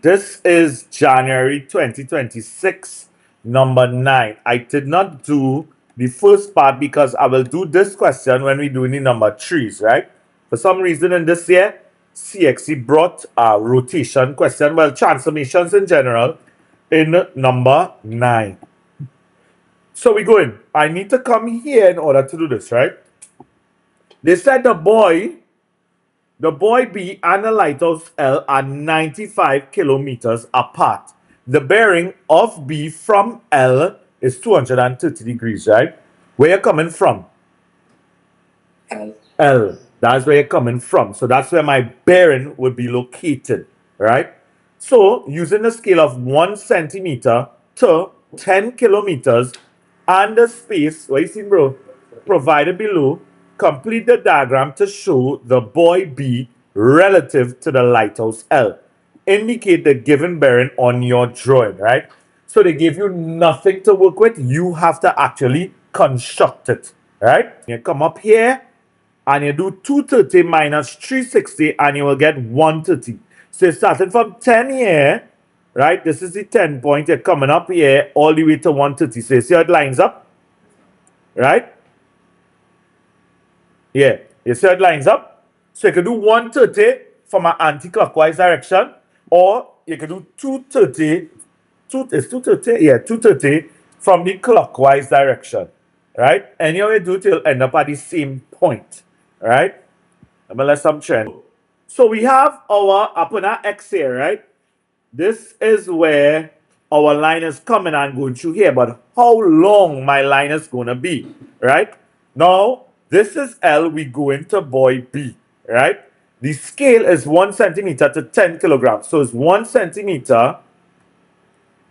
This is January 2026, number 9. I did not do the first part because I will do this question when we do the number 3s, right? For some reason in this year, CXC brought a rotation question, well, transformations in general, in number 9. So we go in. I need to come here in order to do this, right? They said the boy B and the lighthouse L are 95 kilometers apart. The bearing of B from L is 230 degrees, right? Where you're coming from? L. That's where you're coming from. So that's where my bearing would be located, right? So using the scale of 1 centimeter to 10 kilometers and the space, what you see, bro, provided below, complete the diagram to show the buoy B relative to the lighthouse L. Indicate the given bearing on your drawing, right? So they give you nothing to work with. You have to actually construct it, right? You come up here and you do 230 minus 360 and you will get 130. So you're starting from 10 here, right? This is the 10 point. You're coming up here all the way to 130. So you see how it lines up, right? Yeah, you see how it lines up? So you can do 130 from an anti-clockwise direction, or you can do 230, it's 230? Yeah, 230 from the clockwise direction, right? Any way you do it, you'll end up at the same point, right? Let's some trend. So we have our upon our X here, right? This is where our line is coming and going through here, but how long my line is going to be, right? Now, this is L, we go into buoy B, right? The scale is 1 centimeter to 10 kilograms. So it's 1 centimeter,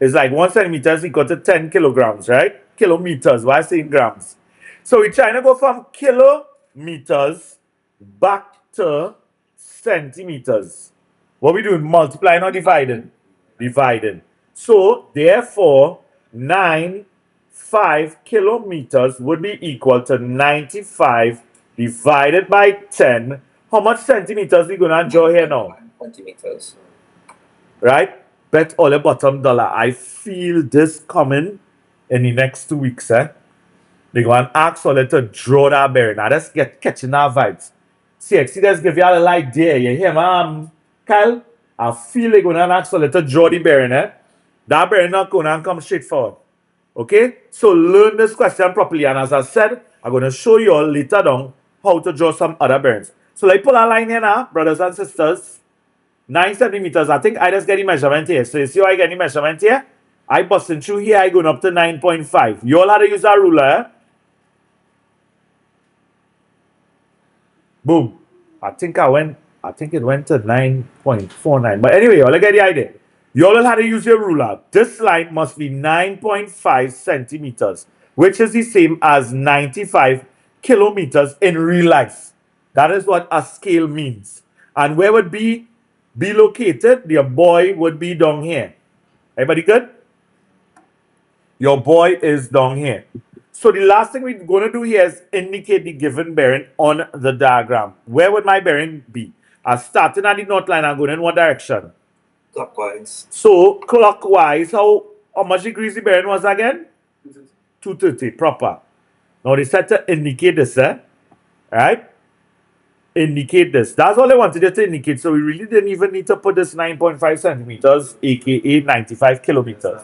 it's like 1 centimeter is equal to 10 kilograms, right? Kilometers, why saying grams? So we're trying to go from kilometers back to centimeters. What we doing? Multiplying or dividing? Dividing. So therefore, 5 kilometers would be equal to 95 divided by 10. How much centimeters we gonna draw here now? Centimeters. Right? Bet all the bottom dollar. I feel this coming in the next 2 weeks, eh? They go and ask all to draw that bearing. Now let's get catching our vibes. CXC, let's give you a little idea. You hear, Kyle? I feel they're going to ask all to draw the bearing, eh? That bearing not going to come straight forward. Okay? So learn this question properly. And as I said, I'm going to show you all later on how to draw some other bearings. So let's pull a line here now, brothers and sisters. 9 centimeters. I think I just get the measurement here. So you see how I get the measurement here? I busting through here, I going up to 9.5. You all had to use a ruler, eh? Boom. I think it went to 9.49. But anyway, y'all get the idea. You all had to use your ruler. This line must be 9.5 centimeters, which is the same as 95 kilometers in real life. That is what a scale means. And where would be located? Your buoy would be down here. Everybody good? Your buoy is down here. So the last thing we're going to do here is indicate the given bearing on the diagram. Where would my bearing be? Starting at the north line, I'm going in what direction? Clockwise. So clockwise, how much degrees the bearing was again? 230, proper. Now they said to indicate this, right? Indicate this. That's all I wanted to indicate. So we really didn't even need to put this 9.5 centimeters, aka 95 kilometers.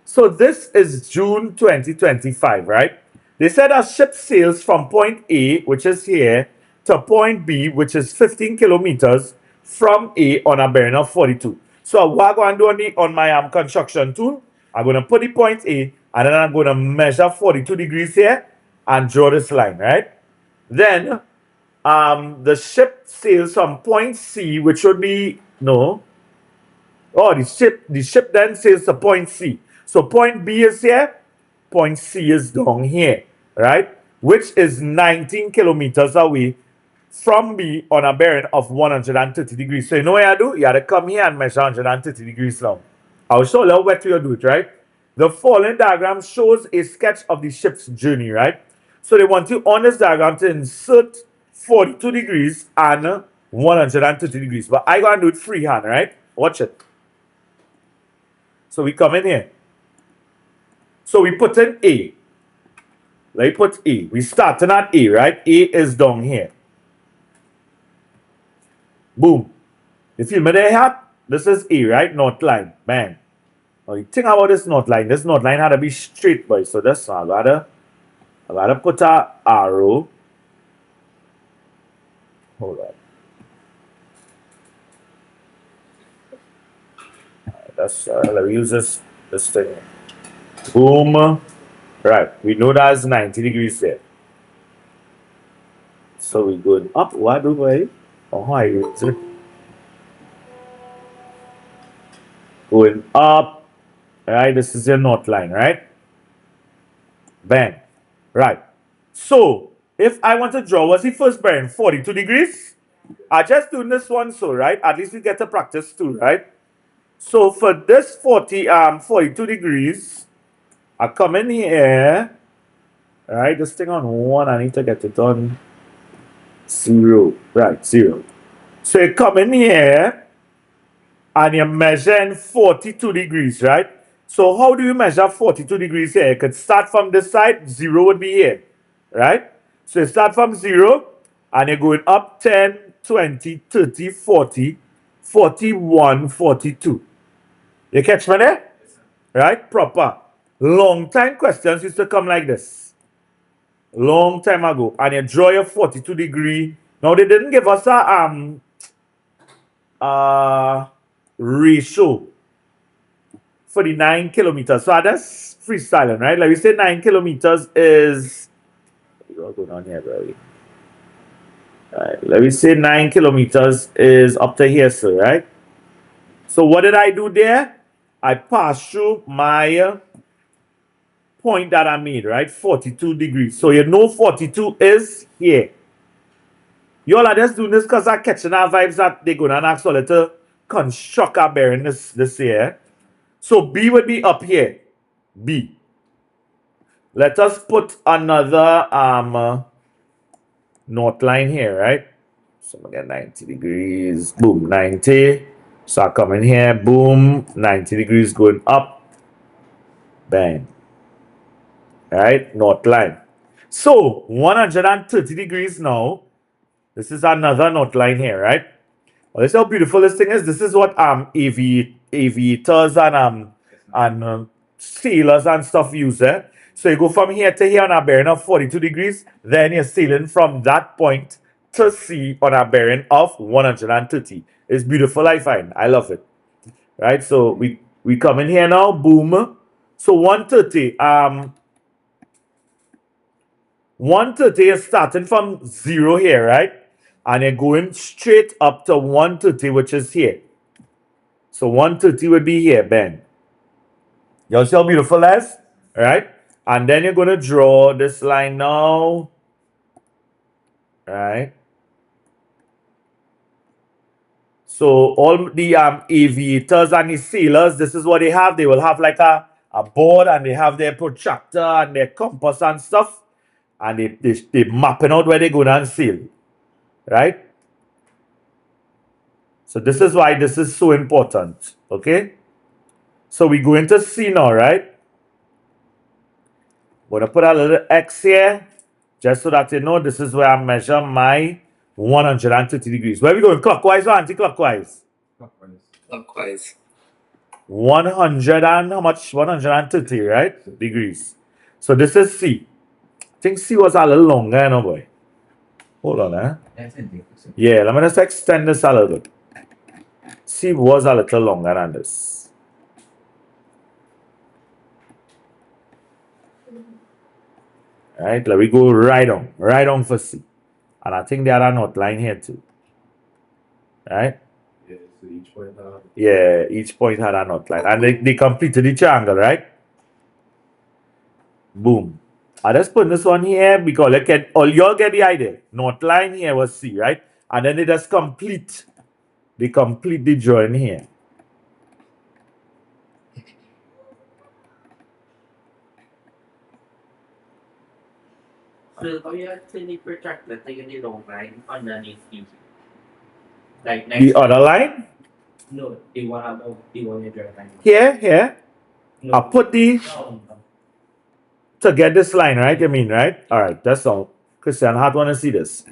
So this is June 2025, right? They said a ship sails from point A, which is here, to point B, which is 15 kilometers from A on a bearing of 42. So what I'm going to do on my construction tool, I'm going to put the point A, and then I'm going to measure 42 degrees here and draw this line, right? Then the ship sails from point C, which would be, no. Oh, the ship then sails to point C. So point B is here, point C is down here, right? Which is 19 kilometers away from B on a bearing of 130 degrees. So you know what I do? You have to come here and measure 130 degrees long. I'll show you how wet you do it, right? The following diagram shows a sketch of the ship's journey, right? So they want you on this diagram to insert 42 degrees and 130 degrees. But I gotta do it freehand, right? Watch it. So we come in here. So we put in A. Let me put A. We starting at A, right? A is down here. Boom. You feel me there, hat? This is A, right? North line. Bang. Now you think about this north line. This north line had to be straight, boy. So that's I gotta put a arrow. Hold on. That's let me use this thing. Boom. Right. We know that's 90 degrees there. So we going up. What do we? Oh, hi. Going up. Right. This is your north line, right? Bang. Right. So if I want to draw, what's the first bearing? 42 degrees. I just doing this one, so right. At least we get to practice too, right? So for this 42 degrees, I come in here. Alright, this thing on 1, I need to get it on 0. Right, 0. So you come in here and you're measuring 42 degrees, right? So how do you measure 42 degrees here? You could start from this side, 0 would be here, right? So you start from 0 and you're going up 10, 20, 30, 40, 41, 42. You catch me there? Right? Proper. Long time questions used to come like this. Long time ago. And you draw your 42 degree. Now they didn't give us a ratio for the 9 kilometers. So that's freestyling, right? Like we say 9 kilometers is what's going on here, bro? Right. Let me say 9 kilometers is up to here, sir, right? So what did I do there? I passed through my point that I made, right? 42 degrees. So you know 42 is here. You all are just doing this because I'm catching our vibes that they're going to ask all to construct our bearing this year. So B would be up here. B. Let us put another north line here, right? So I'm get 90 degrees. Boom, 90. So I come in here. Boom, 90 degrees going up. Bang. Right? North line. So 130 degrees now. This is another north line here, right? Well, this is how beautiful this thing is. This is what aviators and sailors and stuff use. So you go from here to here on a bearing of 42 degrees, then you're sailing from that point to sea on a bearing of 130. It's beautiful, I find. I love it. Right? So we come in here now, boom. So 130. 130 is starting from 0 here, right? And you're going straight up to 130, which is here. So 130 would be here, Ben. You see how beautiful that is? Right? And then you're going to draw this line now. Right? So all the aviators and the sailors, this is what they have. They will have like a board and they have their protractor and their compass and stuff. And they mapping out where they're going to sail. Right? So this is why this is so important. Okay? So we go into C now, right? I'm going to put a little X here, just so that you know this is where I measure my 130 degrees. Where are we going? Clockwise or anti-clockwise? Clockwise. 100 and how much? 130, right? Degrees. So this is C. I think C was a little longer, you know, boy. Hold on, Yeah, let me just extend this a little bit. C was a little longer than this. Right, let me go right on for C. And I think there are an outline here too. Right? Yeah, so each point had. Yeah, each point had an outline. And they completed the triangle, right? Boom. I just put this one here because you'll get the idea. North line here was C, right? And then they just complete the drawing here. So how you actually project the long line underneath you? Like The other line? No, the one above the one you draw line. Here. No. I'll put the No. to get this line, right? You mean, right? All right, that's all. Christian, how do you want to see this?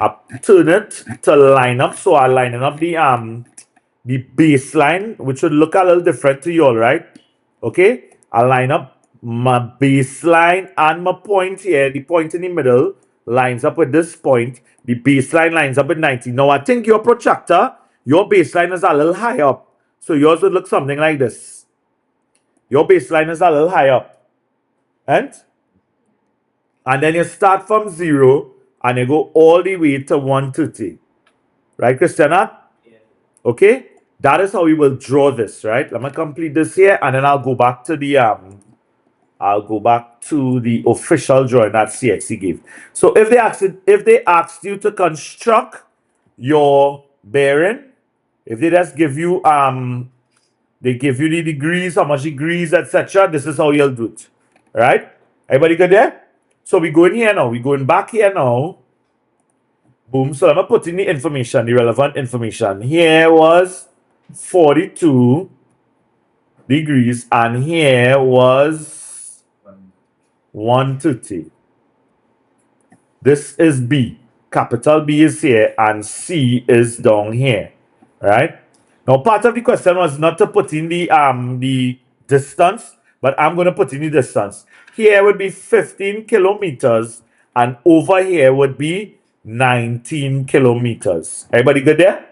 I turn it to line up, so I'm lining up the baseline, which would look a little different to you all, right? Okay, I line up my baseline and my point here. The point in the middle lines up with this point. The baseline lines up with 90. Now I think your protractor, your baseline is a little high up, so yours would look something like this. Your baseline is a little high up. And then you start from 0 and you go all the way to 130. Right, Christiana? Yeah. Okay? That is how we will draw this, right? Let me complete this here and then I'll go back to the official drawing that CSEC gave. So if they asked you to construct your bearing, if they just give you they give you the degrees, how much degrees, etc. This is how you'll do it. Right? Everybody good there? So we go in here now. We're going back here now. Boom. So I'm going to put in the information, the relevant information. Here was 42 degrees and here was 130. This is B. Capital B is here and C is down here. Right? Now part of the question was not to put in the distance, but I'm going to put in the distance. Here would be 15 kilometers and over here would be 19 kilometers. Everybody good there?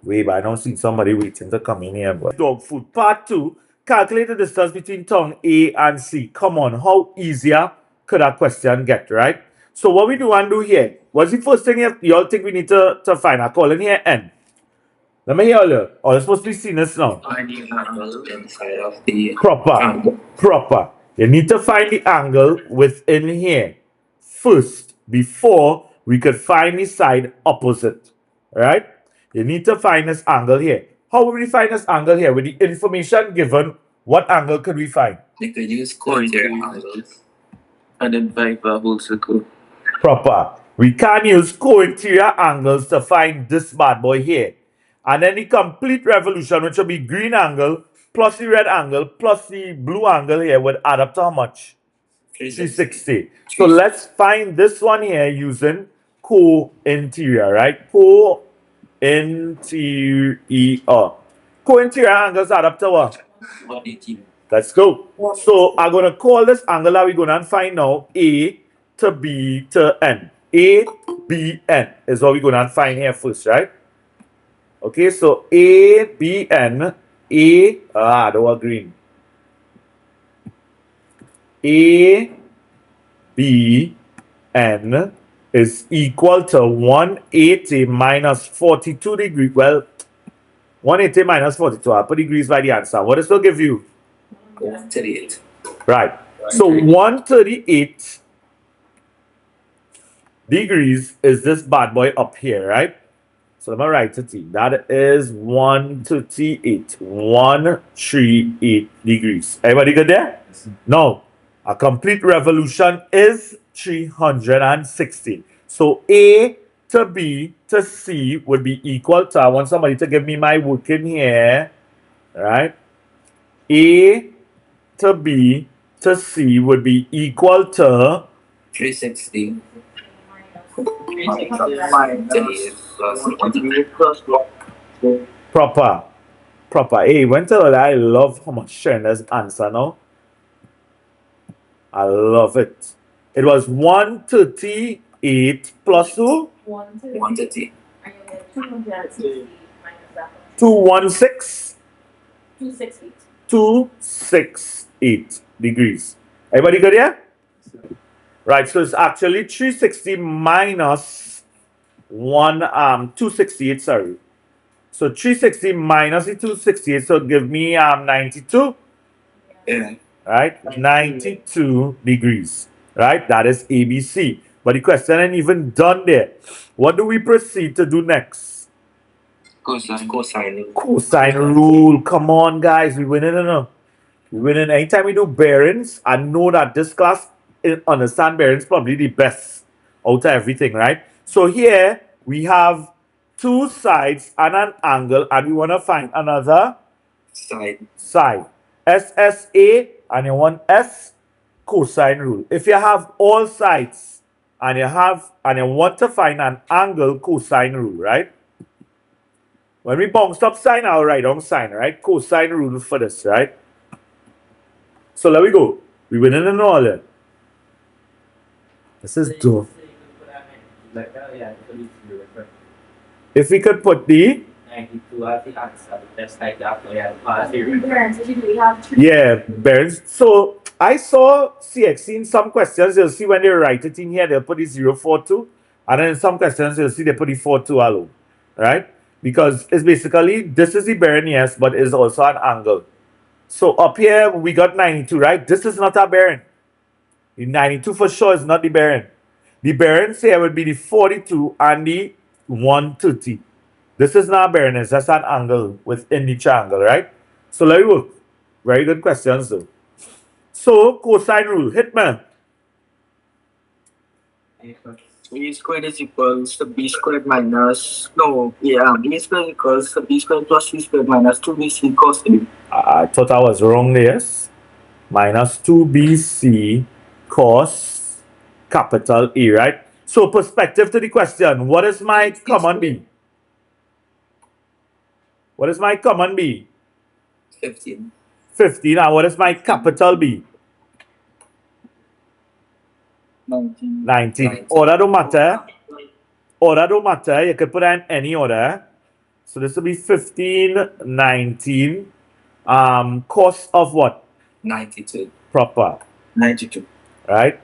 Wait, but I don't see somebody waiting to come in here. But dog food. Part 2. Calculate the distance between tongue A and C. Come on, how easier could that question get, right? So what we do and do here, what's the first thing you all think we need to find? I call in here N. Let me hear you. Oh, you're supposed to be seeing this now. Find the angle inside of the Proper. You need to find the angle within here first before we could find the side opposite. Right? You need to find this angle here. How would we find this angle here? With the information given, what angle could we find? We could use quadrilaterals angles and then find a whole circle. Proper. We can use co-interior angles to find this bad boy here. And then the complete revolution, which will be green angle plus the red angle plus the blue angle here, would add up to how much? 360. So let's find this one here using co-interior, right? Co-interior. Co-interior angles add up to what? 180. Let's go. So I'm going to call this angle that we're going to find now A to B to N. A, B, N is what we're going to find here first, right? Okay, so A, B, N. A, the one green. A, B, N is equal to 180 minus 42 degrees. Well, 180 minus 42. I'll put degrees by the answer. What does that give you? 138. Right. So 138 degrees is this bad boy up here, right? So let me write it here. That is 138. 138 degrees. Everybody good there? No. A complete revolution is 360. So A to B to C would be equal to, I want somebody to give me my work in here, right? A to B to C would be equal to 360. proper. Hey, when tell I love how much sharing this answer now. I love it. It was 138 plus 2? 130. 216? 268. 268 degrees. Everybody good here? Right, so it's actually 360 minus 268, sorry. So 360 minus the 268, so give me 92. Yeah. Right? 92 degrees. Right? That is ABC. But the question ain't even done there. What do we proceed to do next? Cosine. Cosine rule. Come on, guys. We winning enough. We winning. Anytime we do bearings, I know that this class understand bearings probably the best out of everything, right? So here, We have two sides and an angle, and we want to find another side. SSA, and you want S cosine rule. If you have all sides and you want to find an angle, cosine rule, right? When we bounce up sine, I'll write down sine, right? Cosine rule for this, right? So there we go. We went in an order. This is dope. If we could put the 92 as the answer, just like that. yeah, bearings. So I saw CXC in some questions. You'll see when they write it in here, they'll put the 042, and then in some questions you'll see they put the 42 alone, right? Because it's basically this is the bearing, yes, but it's also an angle. So up here we got 92, right? This is not a bearing. The 92 for sure is not the bearing. The bearings here would be the 42 and the 130. This is not a bearing, it's just an angle within the triangle, right? So let me work. Very good questions though. So cosine rule, hit me. A squared is equals to b squared minus a squared equals to b squared plus c squared minus 2bc cos a. I thought I was wrong there. Yes. Minus 2bc cos capital A, right? So perspective to the question, what is my common B? What is my common B? 15. 15. And what is my capital B? 19. Order don't matter. Order don't matter. You can put in any order. So this will be 15, 19. Cos of what? 92. Proper. 92. Right?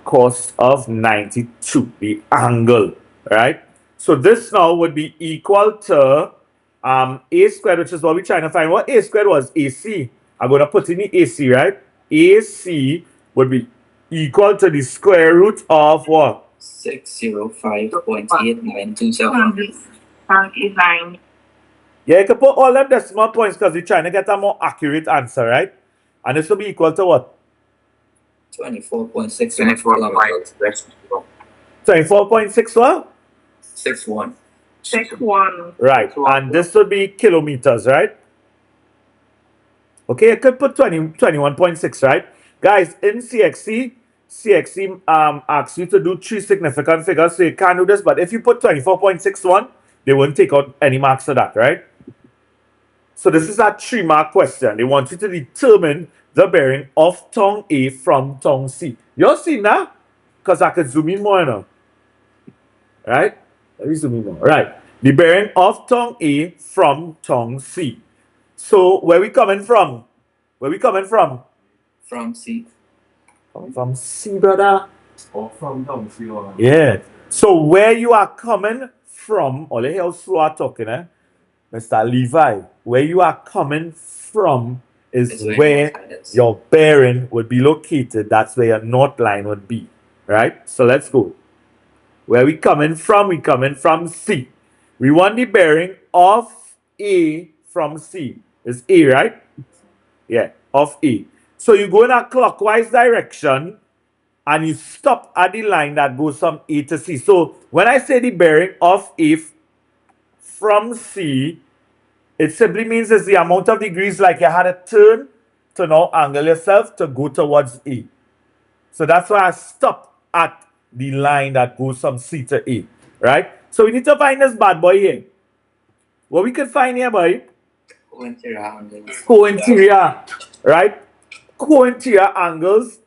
Cos of 92. The angle. Right? So this now would be equal to a squared, which is what we're trying to find. What a squared was? AC. I'm going to put in the AC, right? AC would be equal to the square root of what? 605.8927. Yeah, you can put all them decimal points because we're trying to get a more accurate answer, right? And this will be equal to what? 24.6. 24.6 what? 61. 61. Right. And this would be kilometers, right? Okay, you could put 21.6, right? Guys, in CXC asks you to do 3 significant figures, so you can't do this, but if you put 24.61, they won't take out any marks for that, right? So this is a 3-mark question. They want you to determine the bearing of tongue A from tongue C. You all seen that? Because I could zoom in more now. Right? Let me zoom in more. Right. The bearing of tongue A from tongue C. So where we coming from? Where we coming from? From C. From C, brother. Or from down C or Yeah. So where you are coming from, or how slow I'm talking, Mr. Levi, where you are coming from is where your bearing would be located. That's where your north line would be. Right? So let's go. Where we coming from? We coming from C. We want the bearing of A from C. It's A, right? Yeah, of A. So you go in a clockwise direction and you stop at the line that goes from A to C. So when I say the bearing of A from C, it simply means it's the amount of degrees like you had a turn to now angle yourself to go towards A. So that's why I stopped at the line that goes from C to A, right? So we need to find this bad boy here. What we can find here, boy? Co-interior, right? Co-interior angles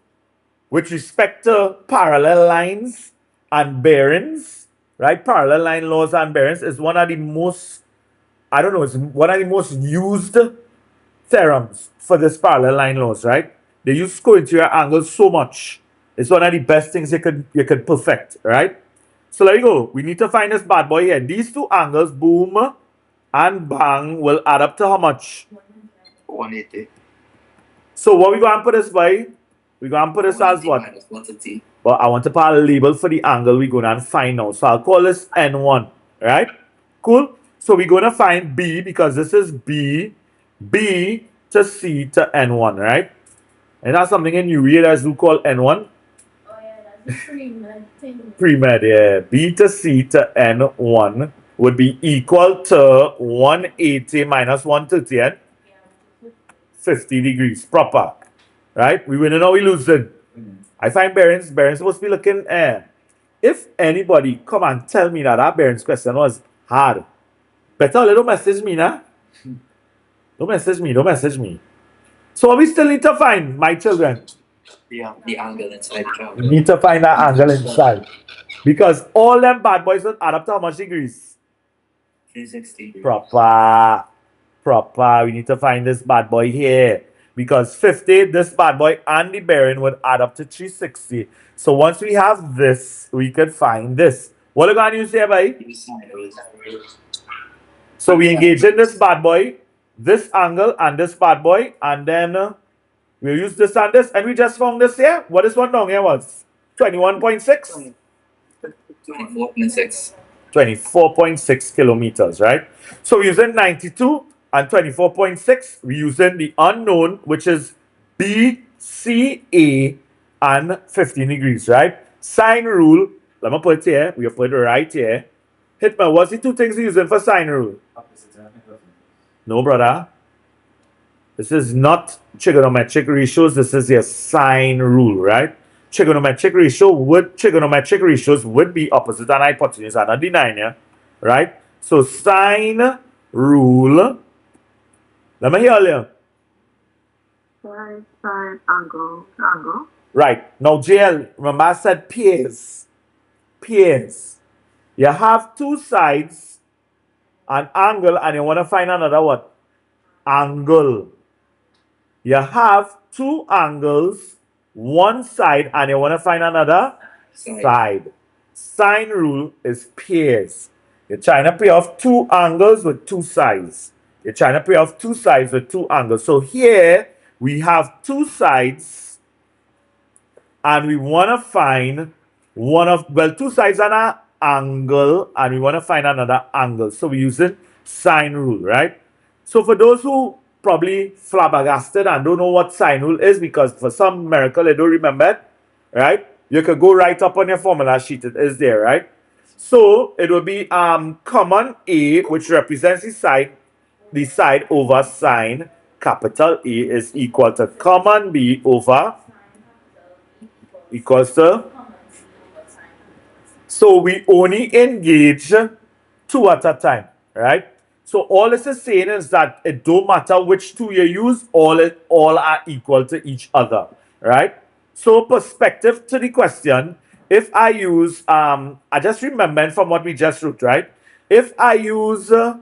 with respect to parallel lines and bearings, right? Parallel line laws and bearings is one of the most, it's one of the most used theorems for this parallel line laws, right? They use co-interior angles so much. It's one of the best things you could perfect, right? So there you go. We need to find this bad boy here. These two angles, boom and bang, will add up to how much? 180. So what we going to put this by? We're going to put this as what? But I want to put a label for the angle we're going to find now. So I'll call this N1, right? Cool. So we're going to find B because this is B to C to N1, right? And that's something in UA that we call N1. Pre-med, yeah. B to C to N1 would be equal to 180 minus 130 and 50 degrees. Proper. Right? We winning or we losing? I find bearings supposed to be looking if anybody come and tell me that that bearings question was hard, better don't message me, nah? Don't message me. So we still need to find, my children. Yeah, the angle inside the We triangle. need to find that angle inside. Because all them bad boys will add up to how much degrees? 360. Proper. We need to find this bad boy here. Because 50, this bad boy and the bearing would add up to 360. So once we have this, we could find this. What are we going to use here, boy? So we engage in this bad boy, this angle and this bad boy, and then we'll use this and this, and we just found this here. What is one down here was? 21.6? 24.6. 24.6 kilometers, right? So we're using 92 and 24.6. We're using the unknown, which is B, C, A, and 15 degrees, right? Sine rule. Let me put it here. We put it right here. Hit me. What's the two things we're using for sine rule? No, brother. This is not trigonometric ratios. This is your sine rule, right? Trigonometric ratios would be opposite and hypotenuse. I'm not denying you, right? So sine rule. Let me hear you. Sine, angle. Right. Now, JL, remember I said pairs. You have two sides, an angle, and you want to find another what? Angle. You have two angles, one side, and you want to find another side. Sine rule is pairs. You're trying to pair off two angles with two sides. You're trying to pair off two sides with two angles. So here we have two sides, and we want to find two sides and an angle, and we want to find another angle. So we're using sine rule, right? So for those who probably flabbergasted and don't know what sine rule is because for some miracle they don't remember it, right? You could go right up on your formula sheet. It is there, right? So it will be common A, which represents the side over sine. Capital A is equal to common B over equals to. So we only engage two at a time, right? So all this is saying is that it don't matter which two you use, all are equal to each other, right? So perspective to the question, if I use, I just remembered from what we just wrote, right? If I use, it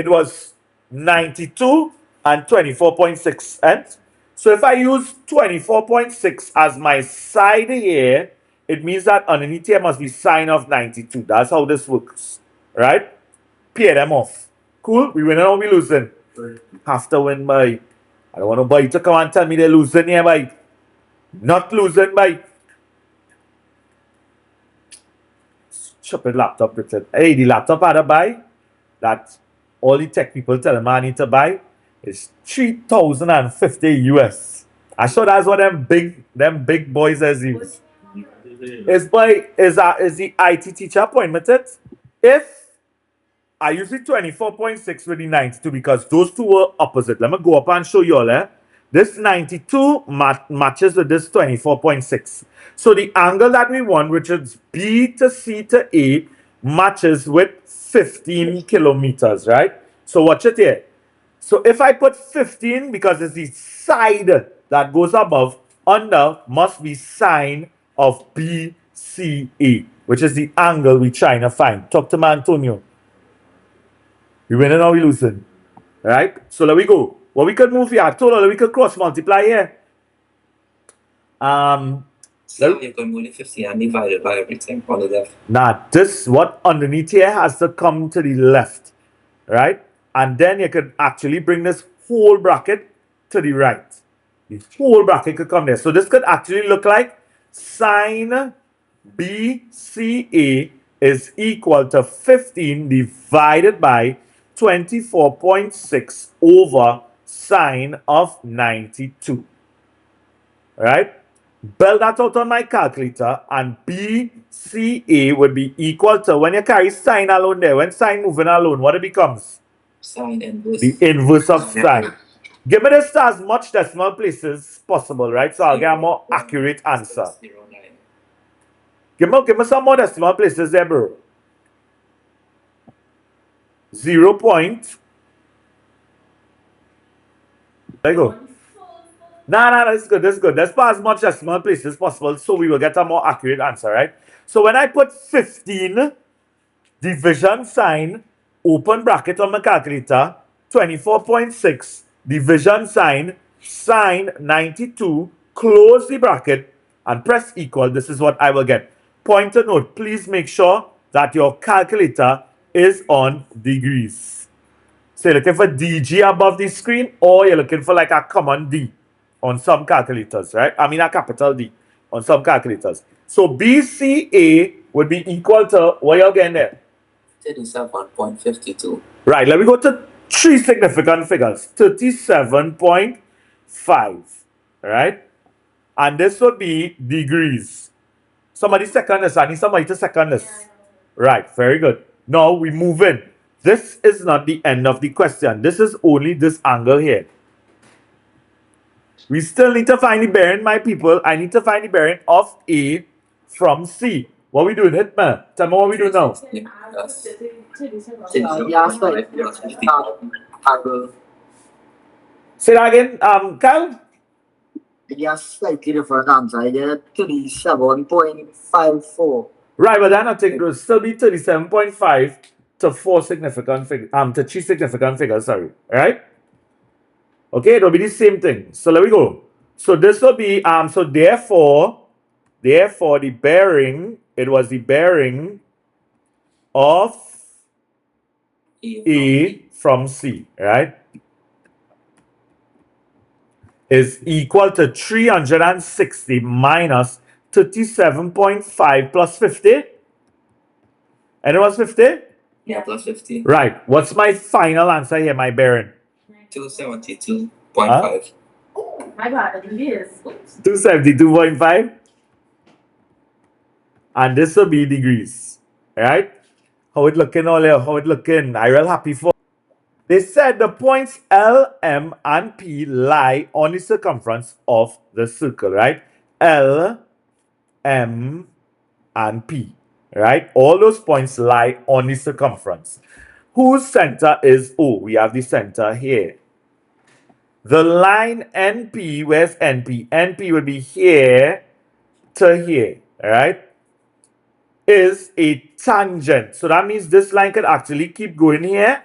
was 92 and 24.6, and so if I use 24.6 as my side here, it means that underneath here must be sine of 92. That's how this works, right? Pair them off. Cool? We winning or we losing? Have to win, by. I don't want nobody to come and tell me they're losing here, by. Not losing, by. Stupid laptop, Richard. Hey, the laptop I had to buy, that all the tech people tell me I need to buy, is 3,050 US. I sure that's what them big boys as use. Is the IT teacher appointment it? If I use the 24.6 with the 92 because those two were opposite. Let me go up and show you all. This 92 matches with this 24.6. So the angle that we want, which is B to C to A, matches with 15 kilometers, right? So watch it here. So if I put 15, because it's the side that goes above, under must be sine of BCA, which is the angle we're trying to find. Talk to me, Antonio. We winning or we losing? Right? So there we go. Well, we could move here. I told her we could cross multiply here. So you're going to 50 and divided by everything on the left. Now, this, what underneath here has to come to the left, right? And then you could actually bring this whole bracket to the right. The whole bracket could come there. So this could actually look like sine BCA is equal to 15 divided by 24.6 over sine of 92. Right? Build that out on my calculator, and BCA would be equal to, when you carry sine alone there, when sine moving alone, what it becomes? Sine inverse. The inverse of sine. Give me this to as much decimal places possible, right? So I'll get a more accurate answer. 09. Give me some more decimal places there, bro. 0 point. There you go. No, that's good, that's good. Let's put as much decimal places possible so we will get a more accurate answer, right? So when I put 15 division sign, open bracket on my calculator, 24.6, division sign, sine 92, close the bracket, and press equal, this is what I will get. Pointer note, please make sure that your calculator is on degrees. So you're looking for DG above the screen, or you're looking for like a common D on some calculators, right? I mean a capital D on some calculators. So BCA would be equal to, what you're getting there? 37.52. Right, let me go to three significant figures. 37.5, right? And this would be degrees. Somebody second this. I need somebody to second this. Right, very good. Now we move in. This is not the end of the question. This is only this angle here. We still need to find the bearing, my people. I need to find the bearing of A from C. What we doing, Hitman? Tell me what we do now. Angle. Say that again, Kyle? Yes, slightly different answer. I get 37.54. Right, but then I think it will still be 37.5 to 4 significant figures, to 3 significant figures, sorry. Right? Okay, it'll be the same thing. So let me go. So this will be, so therefore, the bearing, it was the bearing of A from C, right? Is equal to 360 minus 37.5 plus 50. And it was 50? Yeah, plus 50. Right. What's my final answer here, my bearing? 272.5. Oh, my God, it is. Oops. 272.5. And this will be degrees. Right? How it looking all here? How it looking? I real happy for. They said the points L, M, and P lie on the circumference of the circle, right? L, M, and P, right? All those points lie on the circumference. Whose center is O? We have the center here. The line NP, where's NP? NP would be here to here, right? Is a tangent. So that means this line could actually keep going here.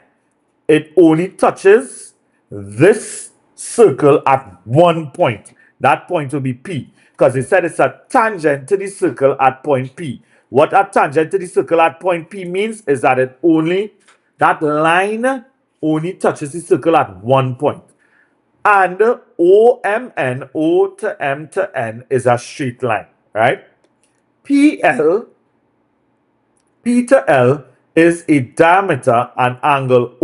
It only touches this circle at one point. That point will be P, because it said it's a tangent to the circle at point P. What a tangent to the circle at point P means is that that line only touches the circle at one point. And OMN, O to M to N, is a straight line, right? P to L is a diameter, and angle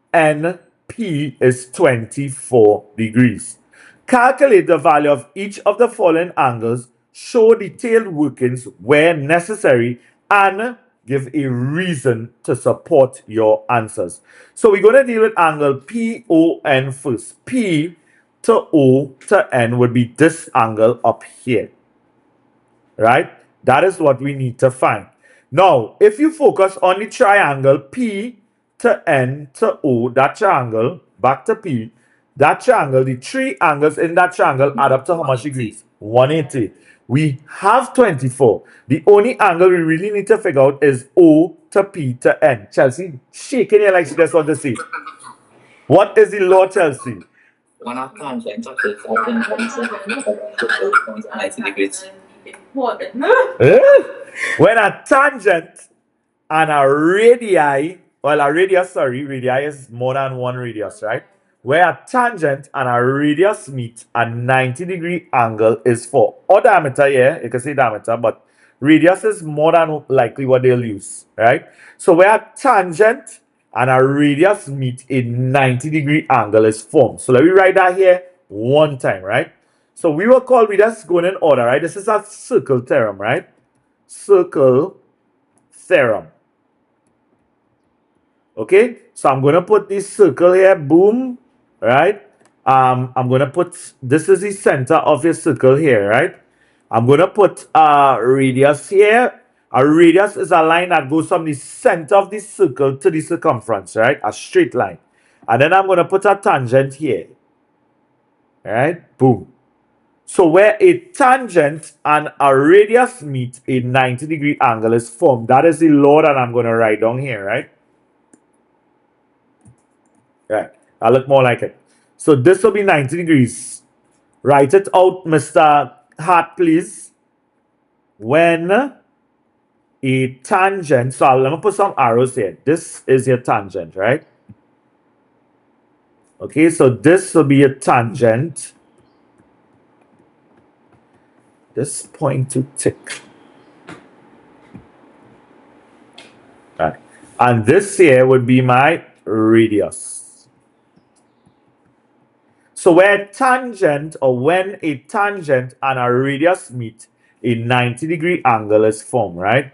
ONP is 24 degrees. Calculate the value of each of the following angles, show detailed workings where necessary, and give a reason to support your answers. So we're going to deal with angle PON first. P to O to N would be this angle up here, right? That is what we need to find. Now, if you focus on the triangle P to N to O, that triangle, back to P, that triangle, the three angles in that triangle add up to how much degrees? 180. We have 24. The only angle we really need to figure out is O to P to N. Chelsea, shaking your like she just want to see. What is the law, Chelsea? When a tangent touches at 90 degrees. When a tangent and a radii, well, a radius, sorry, radii is more than one radius, right? Where a tangent and a radius meet, a 90-degree angle is for, or diameter, yeah, you can say diameter, but radius is more than likely what they'll use, right? So where a tangent and a radius meet, a 90-degree angle is formed. So let me write that here one time, right? So we just going in order, right? This is a circle theorem, right? Circle theorem. Okay, so I'm going to put this circle here, boom, right? I'm going to put, this is the center of your circle here, right? I'm going to put a radius here. A radius is a line that goes from the center of the circle to the circumference, right? A straight line. And then I'm going to put a tangent here, right? Boom. So where a tangent and a radius meet, a 90-degree angle is formed. That is the law that I'm going to write down here, right? Right. I look more like it. So this will be 90 degrees. Write it out, Mr. Hart, please. When a tangent, so let me put some arrows here. This is your tangent, right? Okay, so this will be a tangent. This point to tick. Right. And this here would be my radius. So when a tangent and a radius meet, a 90-degree angle is formed, right?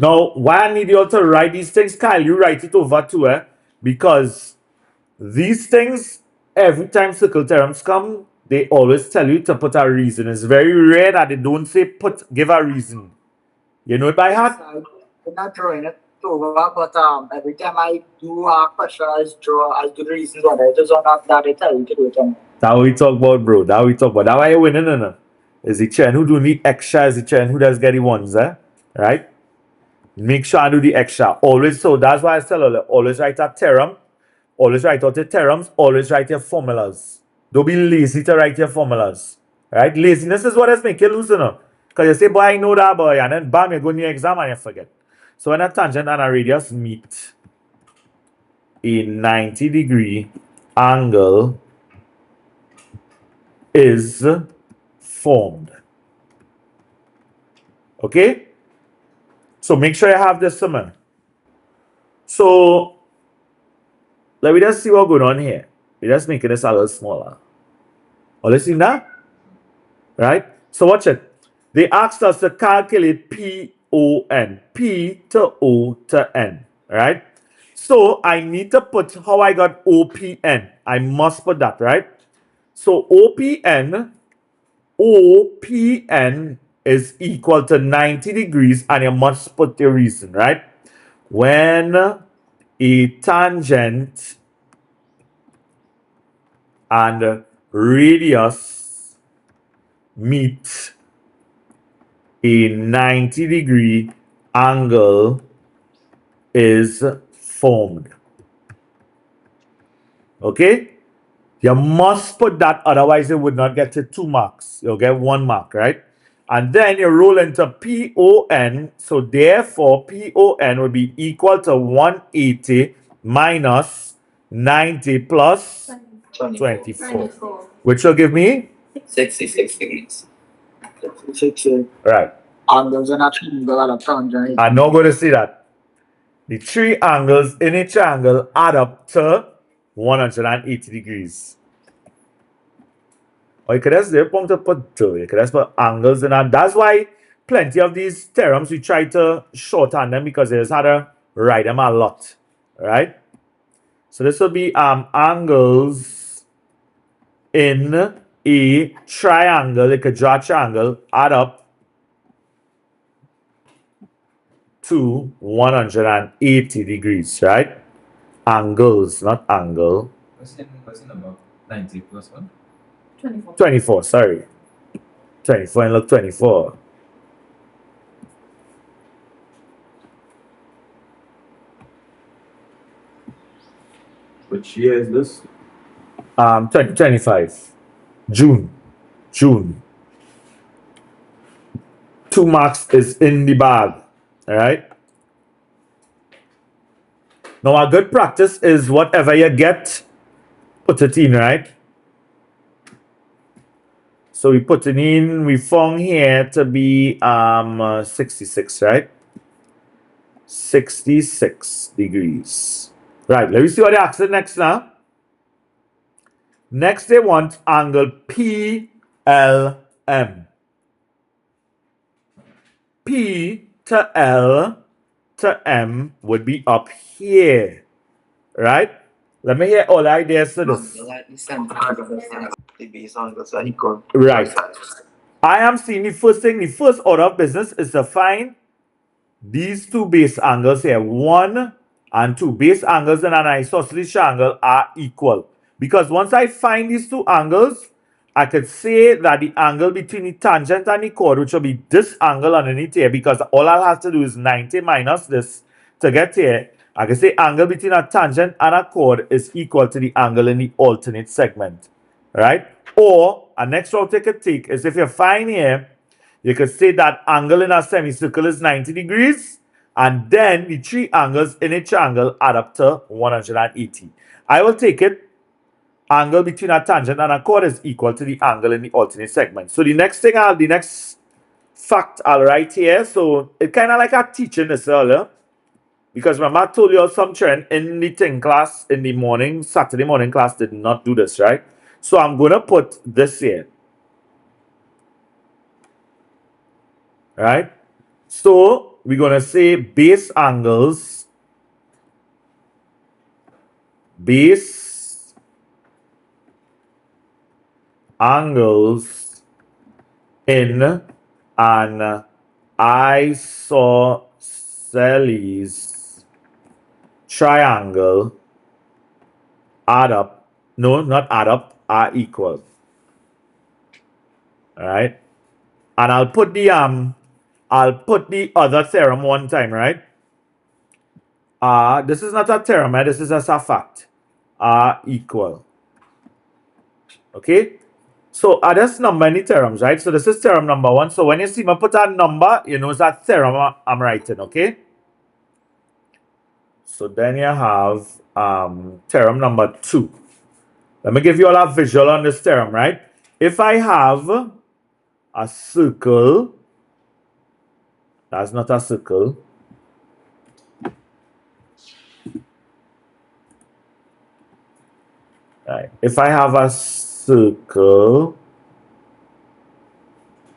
Now, why I need you all to write these things, Kyle, you write it over too, because these things, every time circle theorems come, they always tell you to put a reason. It's very rare that they don't say give a reason. You know it by heart? I'm not drawing it over, but every time I do a question, I do the reasons on it. It's not that I tell you to do it. That's what we talk about, bro. That's what we talk about. That's why you're winning, no? Is the chain who do the extra, is the chain who does get the ones, right? Make sure I do the extra. Always, so that's why I tell you, always write a theorem. Always write out your theorems. Always write your formulas. Don't be lazy to write your formulas. Right? Laziness is what has make you lose, because you say, boy, I know that, boy. And then, bam, you go in your exam and you forget. So when a tangent and a radius meet, a 90-degree angle is formed. Okay? So make sure you have this somewhere. So let me just see what's going on here. We're just making this a little smaller. Oh, listen that? Right? So watch it. They asked us to calculate PON. P to O to N. Right? So I need to put how I got OPN. I must put that, right? So OPN is equal to 90 degrees, and you must put your reason, right? When a tangent and radius meet, a 90-degree angle is formed. Okay? You must put that, otherwise you would not get to 2 marks. You'll get 1 mark, right? And then you roll into PON. So therefore, PON would be equal to 180 minus 90 plus 24. Which will give me? 66 degrees. 66. Right. And there's an triangle at a tangent. I'm not going to see that. The 3 angles in a triangle add up to 180 degrees. Or you could just put 2. You could just put angles in that. That's why plenty of these theorems we try to shorthand them, because they just had to write them a lot. Right? So this will be angles in a triangle. You could draw a triangle, add up to 180 degrees, right? Angles, not angle. What's in about 90 plus 1? 24. 24, sorry. 24 and look 24. Which year is this? 2025. June. 2 marks is in the bag. Alright? Now a good practice is whatever you get, put it in, right? So we put it in, we found here to be 66, right? 66 degrees. Right, let me see what they asked next now. Next, they want angle PLM. P to L to M would be up here, right? Let me hear all ideas to this. The base angles are equal. Right. I am seeing the first thing, the first order of business is to find these two base angles here, 1 and 2. Base angles in an isosceles triangle are equal. Because once I find these two angles, I could say that the angle between the tangent and the chord, which will be this angle underneath here, because all I'll have to do is 90 minus this to get here. I can say angle between a tangent and a chord is equal to the angle in the alternate segment. Right? Or, a next route I could take is if you find here, you could say that angle in a semicircle is 90 degrees, and then the three angles in a triangle add up to 180. I will take it, angle between a tangent and a chord is equal to the angle in the alternate segment. So the next fact I'll write here, so it's kind of like a teaching this earlier, because remember I told you some trend in the thing class in the morning, Saturday morning class did not do this, right? So I'm going to put this here. Right? So we're going to say base angles in an isosceles triangle are equal. All right? And I'll put the other theorem one time, right? This is not a theorem, right? This is just a fact. Are equal. Okay? So there's number in the theorems, right? So this is theorem number 1. So when you see me put a number, you know it's that theorem I'm writing, okay? So then you have theorem number 2. Let me give you all a visual on this theorem, right? If I have a circle, that's not a circle. Right. If I have a circle,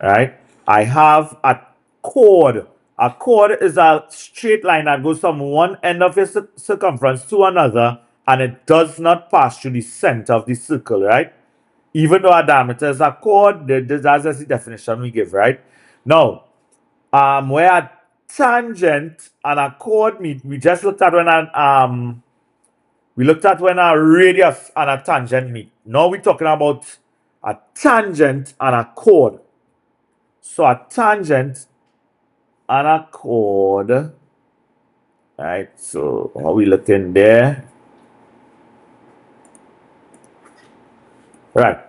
right, I have a chord. A chord is a straight line that goes from one end of your circumference to another, and it does not pass through the center of the circle, right? Even though a diameter is a chord, that's just the definition we give, right? Now, where a tangent and a chord meet, we just looked at when a radius and a tangent meet. Now we're talking about a tangent and a chord. So a tangent and a chord. Right, so how we looking there? Right.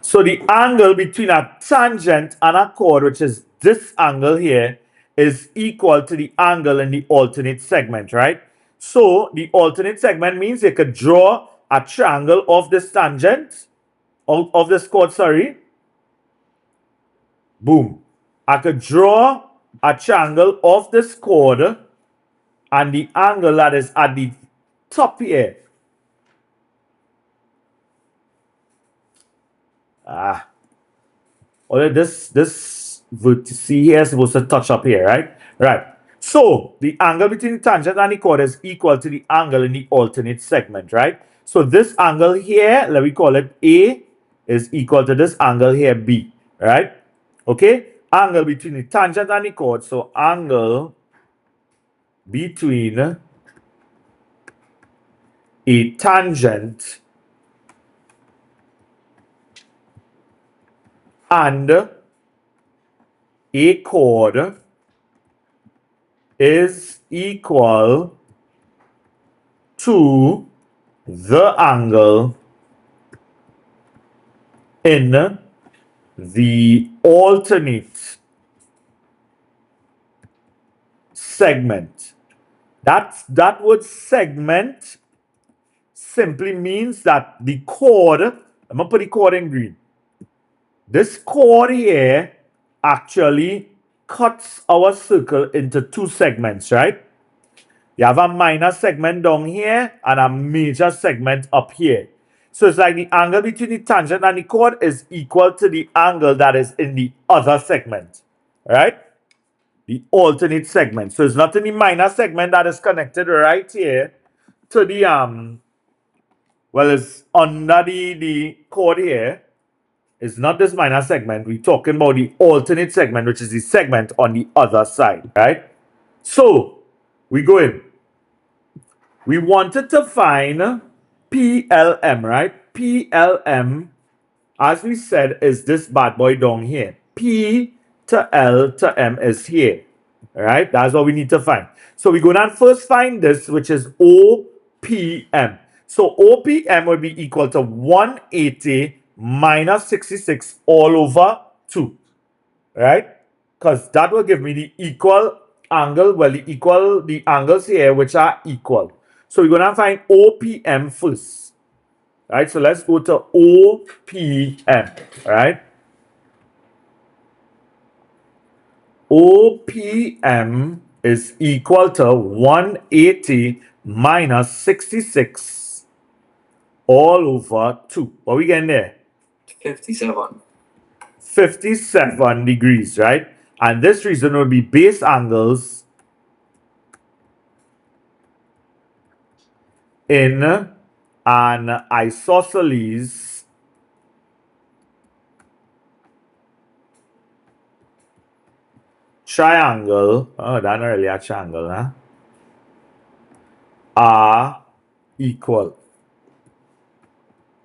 So the angle between a tangent and a chord, which is this angle here, is equal to the angle in the alternate segment, right? So the alternate segment means you could draw a triangle of this tangent, of this chord, sorry. Boom. I could draw a triangle of this chord and the angle that is at the top here. This vertex here is supposed to touch up here, right? Right. So the angle between the tangent and the chord is equal to the angle in the alternate segment, right? So this angle here, let me call it A, is equal to this angle here, B, right? Okay? Angle between the tangent and the chord. So angle between a tangent and a chord is equal to the angle in the alternate segment. That word segment simply means that the chord, I'm going to put the chord in green. This chord here actually cuts our circle into two segments, right? You have a minor segment down here and a major segment up here. So it's like the angle between the tangent and the chord is equal to the angle that is in the other segment, right? The alternate segment. So it's not in the minor segment that is connected right here to the well, it's under the chord here. It's not this minor segment. We're talking about the alternate segment, which is the segment on the other side, right? So we go in. We wanted to find PLM, right? PLM, as we said, is this bad boy down here. P to L to M is here, right? That's what we need to find. So we're going to first find this, which is OPM. So OPM would be equal to 180 minus 66 all over 2, right? Because that will give me the equal angle, well, the angles here which are equal. So we're going to find OPM first, right? So let's go to OPM, right? OPM is equal to 180 minus 66 all over 2. What are we getting there? 57. 57 degrees, right? And this reason will be base angles in an isosceles triangle. Oh, that's not really a triangle, huh? Are equal.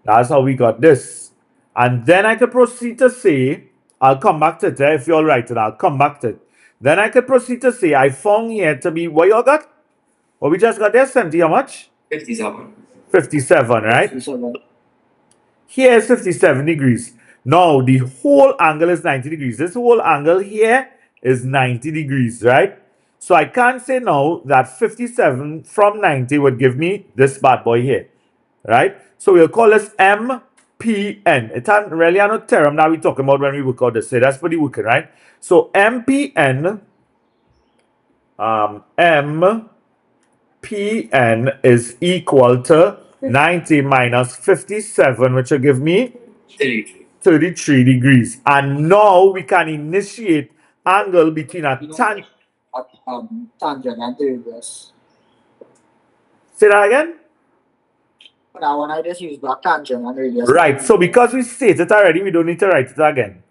That's how we got this. And then I could proceed to say, I'll come back to it if you're right, and I'll come back to it. Then I could proceed to say, I found here to be, what y'all got? What we just got there, 70, how much? 57. 57, right? 57. Here is 57 degrees. Now, the whole angle is 90 degrees. This whole angle here is 90 degrees, right? So I can't say now that 57 from 90 would give me this bad boy here, right? So we'll call this MPN. It's really a theorem that we're talking about when we work out this. So that's pretty working, right? So MPN, MPN is equal to 90 minus 57, which will give me 33 degrees. And now we can initiate angle between a tangent. Tangent and the radius. Say that again? Now when I just use the tangent and radius. Right. So because we stated it already, we don't need to write it again.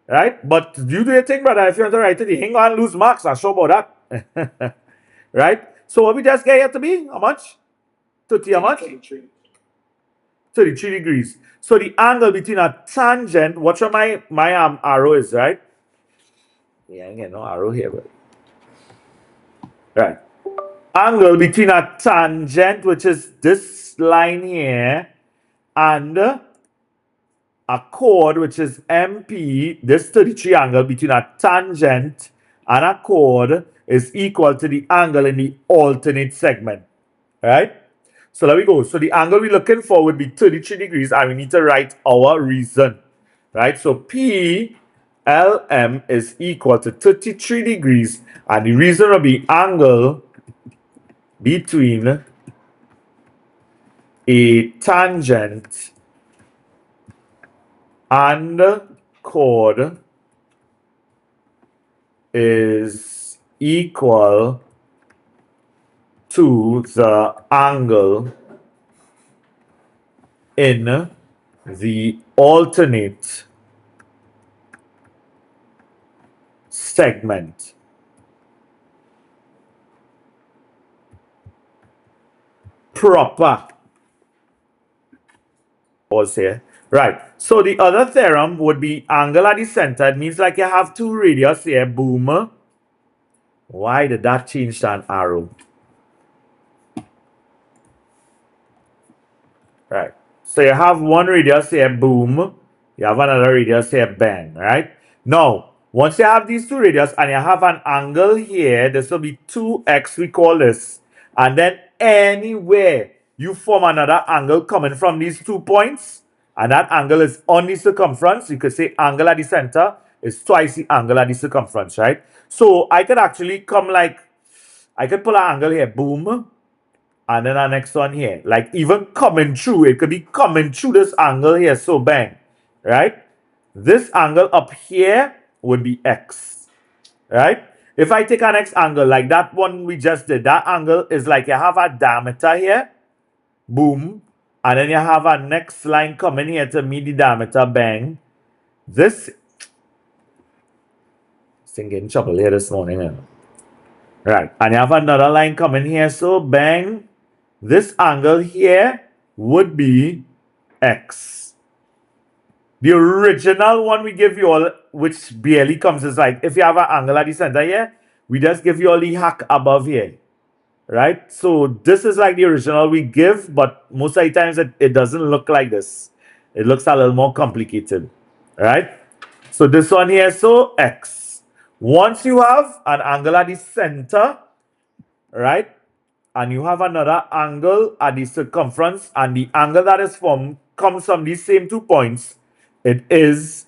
Right? But you do your thing, brother. If you want to write it, you ain't gonna lose marks. I'm sure about that. Right? So what we just get here to be? How much? 30 how much? 33. 33 degrees. So the angle between a tangent, watch what my arrow is, right? Yeah, I ain't get no arrow here, but right. Angle between a tangent, which is this line here, and a chord, which is MP, this 33 angle between a tangent and a chord is equal to the angle in the alternate segment, right? So there we go. So the angle we're looking for would be 33 degrees, and we need to write our reason, right? So PLM is equal to 33 degrees, and the reason will be angle between a tangent and chord is equal to the angle in the alternate segment. Proper. Pause here. Right. So the other theorem would be angle at the center. It means like you have two radius here. Boom. Why did that change to an arrow? Right. So you have one radius here, boom. You have another radius here, bang, right? Now, once you have these two radius and you have an angle here, this will be 2x, we call this. And then anywhere you form another angle coming from these 2 points, and that angle is on the circumference, you could say angle at the center is twice the angle at the circumference, right? So I could actually come like, I could pull an angle here, boom, and then our next one here. Like even coming through, it could be coming through this angle here, so bang, right? This angle up here would be x, right? If I take our next angle, like that one we just did, that angle is like you have a diameter here, boom, and then you have a next line coming here to meet the diameter, bang. This thing getting trouble here this morning, you know? Right, and you have another line coming here, so bang. This angle here would be x. The original one we give you all, which barely comes, is like if you have an angle at the center here, we just give you all the hack above here. Right? So this is like the original we give, but most of the times it doesn't look like this. It looks a little more complicated. Right? So this one here, so x. Once you have an angle at the center, right? And you have another angle at the circumference, and the angle that is formed comes from these same 2 points, it is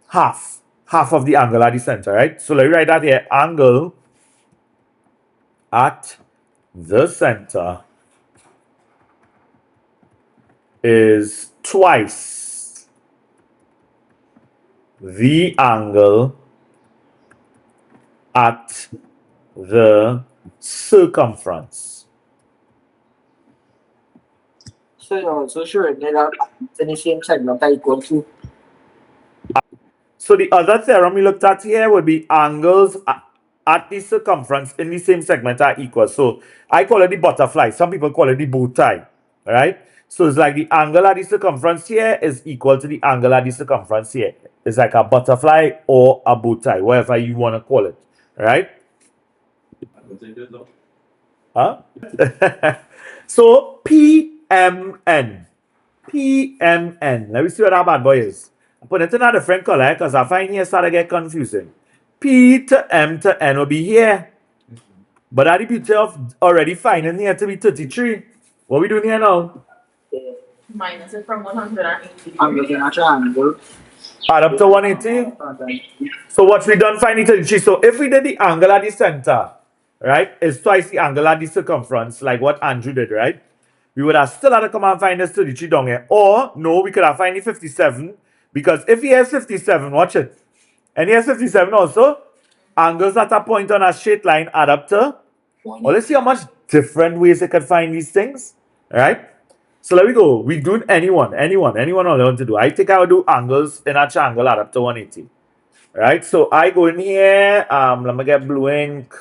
half of the angle at the center, right? So let me write that here. Angle at the center is twice the angle at the circumference. So you're also showing that in the same segment are equal to. So the other theorem we looked at here would be angles at the circumference in the same segment are equal. So I call it the butterfly. Some people call it the bow tie. Right? So it's like the angle at the circumference here is equal to the angle at the circumference here. It's like a butterfly or a bow tie, whatever you want to call it. Right? Huh? So PMN. PMN. Let me see what that bad boy is. I put it in a different color because I find here start to get confusing. P to M to N will be here. But that's the beauty of already finding here to be 33. What are we doing here now? Minus it from 180. I'm looking at your angle. Add up to 180. So what we done finding 33. So if we did the angle at the center, right, is twice the angle at the circumference, like what Andrew did, right? We would have still had to come and find this 33 down here. Or no, we could have found the 57. Because if he has 57, watch it. And he has 57 also, angles at a point on a straight line add up to. Well, let's see how much different ways you can find these things. Right? So let me go. We do anyone I want to do. I think I would do angles in a triangle add up to 180. Right? So I go in here. Let me get blue ink.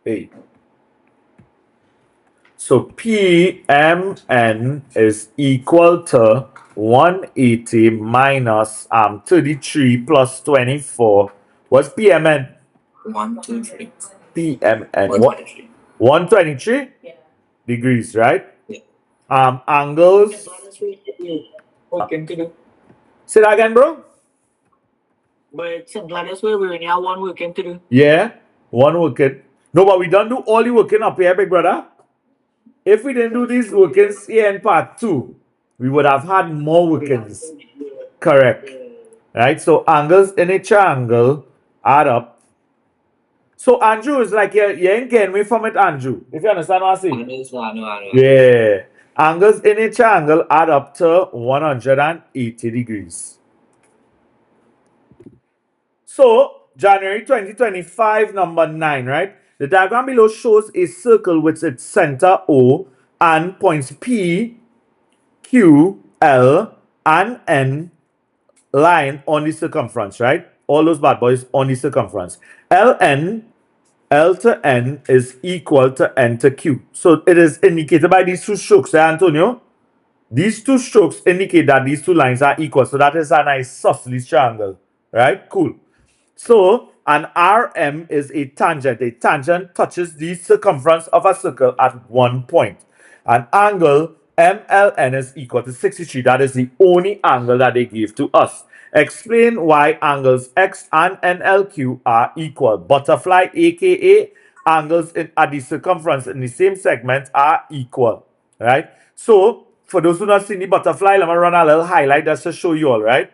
Hey. So PMN is equal to 180 minus 33 plus 24. What's PMN? 123. PMN. 123. 123 Yeah. degrees, right? Yeah. Angles. What can you do? Say that again, bro. But sometimes we only have one working to do. Yeah, one working. No, but we don't do all the working up here, big brother. If we didn't do these workings here in part 2, we would have had more workings. Correct. Right? So angles in a triangle add up. So Andrew is like you ain't getting me from it, Andrew. If you understand what I'm saying. Yeah. Angles in a triangle add up to 180 degrees. So January 2025, number 9, right? The diagram below shows a circle with its center O and points P, Q, L, and N line on the circumference, right? All those bad boys on the circumference. L to N is equal to N to Q. So it is indicated by these two strokes, Antonio? These two strokes indicate that these two lines are equal. So that is a nice isosceles triangle, right? Cool. So an RM is a tangent. A tangent touches the circumference of a circle at one point. An angle MLN is equal to 63. That is the only angle that they give to us. Explain why angles X and NLQ are equal. Butterfly, aka angles at the circumference in the same segment are equal. Right? So for those who not seen the butterfly, let me run a little highlight just to show you all, right?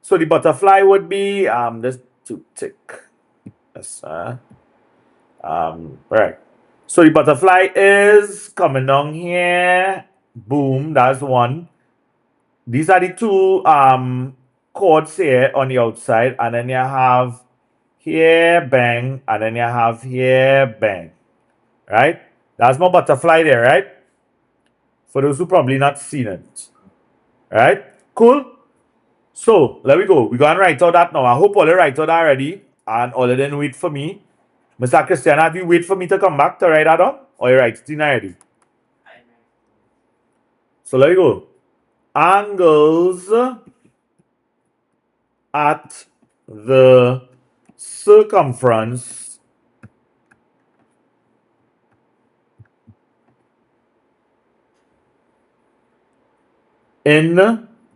So the butterfly would be just to tick. Yes, Right. So the butterfly is coming down here. Boom, that's one. These are the two chords here on the outside, and then you have here, bang, and then you have here, bang. Right? That's my butterfly there, right? For those who probably not seen it. Right? Cool? So, let me go. We're going to write out that now. I hope all you write out already, and all of them wait for me. Mr. Christiana, do you wait for me to come back to write that down? Or you write it in already? So, let me go. Angles at the circumference in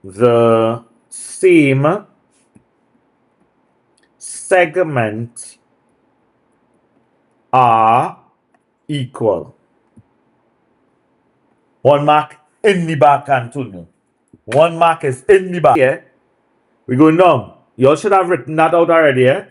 the same segment are equal. 1 mark in the back, Antonio. 1 mark is in the back. Yeah. We go now. You all should have written that out already. Yeah?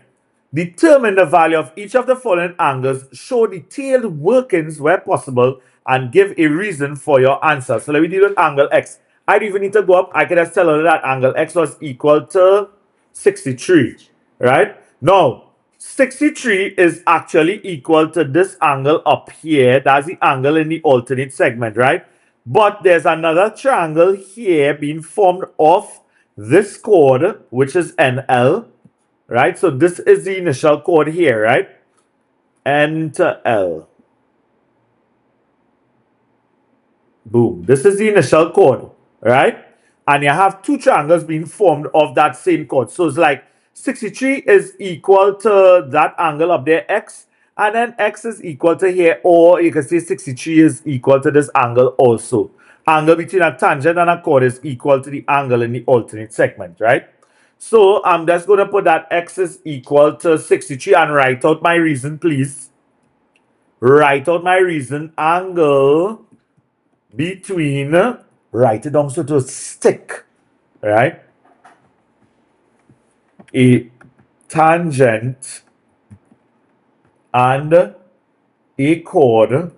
Determine the value of each of the following angles. Show detailed workings where possible and give a reason for your answer. So let me deal with angle X. I don't even need to go up. I can just tell you that angle X was equal to 63. Right? Now, 63 is actually equal to this angle up here. That's the angle in the alternate segment, right? But there's another triangle here being formed of this chord, which is NL, right? So this is the initial chord here, right? N to L. Boom. This is the initial chord, right? And you have two triangles being formed of that same chord. So it's like 63 is equal to that angle up there, X, and then X is equal to here, or you can say 63 is equal to this angle also. Angle between a tangent and a chord is equal to the angle in the alternate segment, right? So I'm just going to put that X is equal to 63 and write out my reason, please. Write out my reason. Angle between, write it down so to stick, right? A tangent and a chord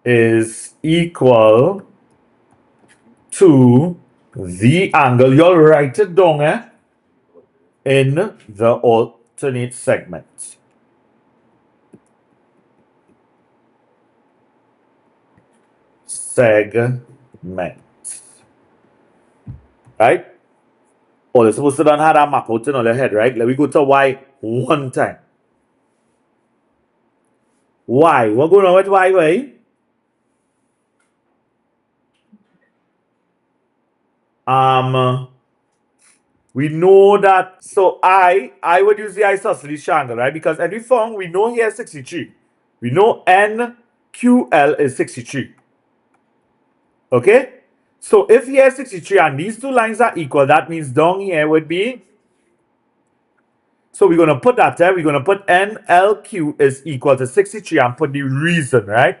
is equal to the angle. You'll write it down in the alternate segment. Segment. Right? Oh, you're supposed to don't have that map out in your head, right? Let me go to Y one time. Y. What going on with Y, way? We know that, so I would use the isosceles triangle, right? Because every form we know here is 63. We know NQL is 63. Okay? So if here is 63 and these two lines are equal, that means down here would be, so we're going to put that there. We're going to put NLQ is equal to 63 and put the reason, right?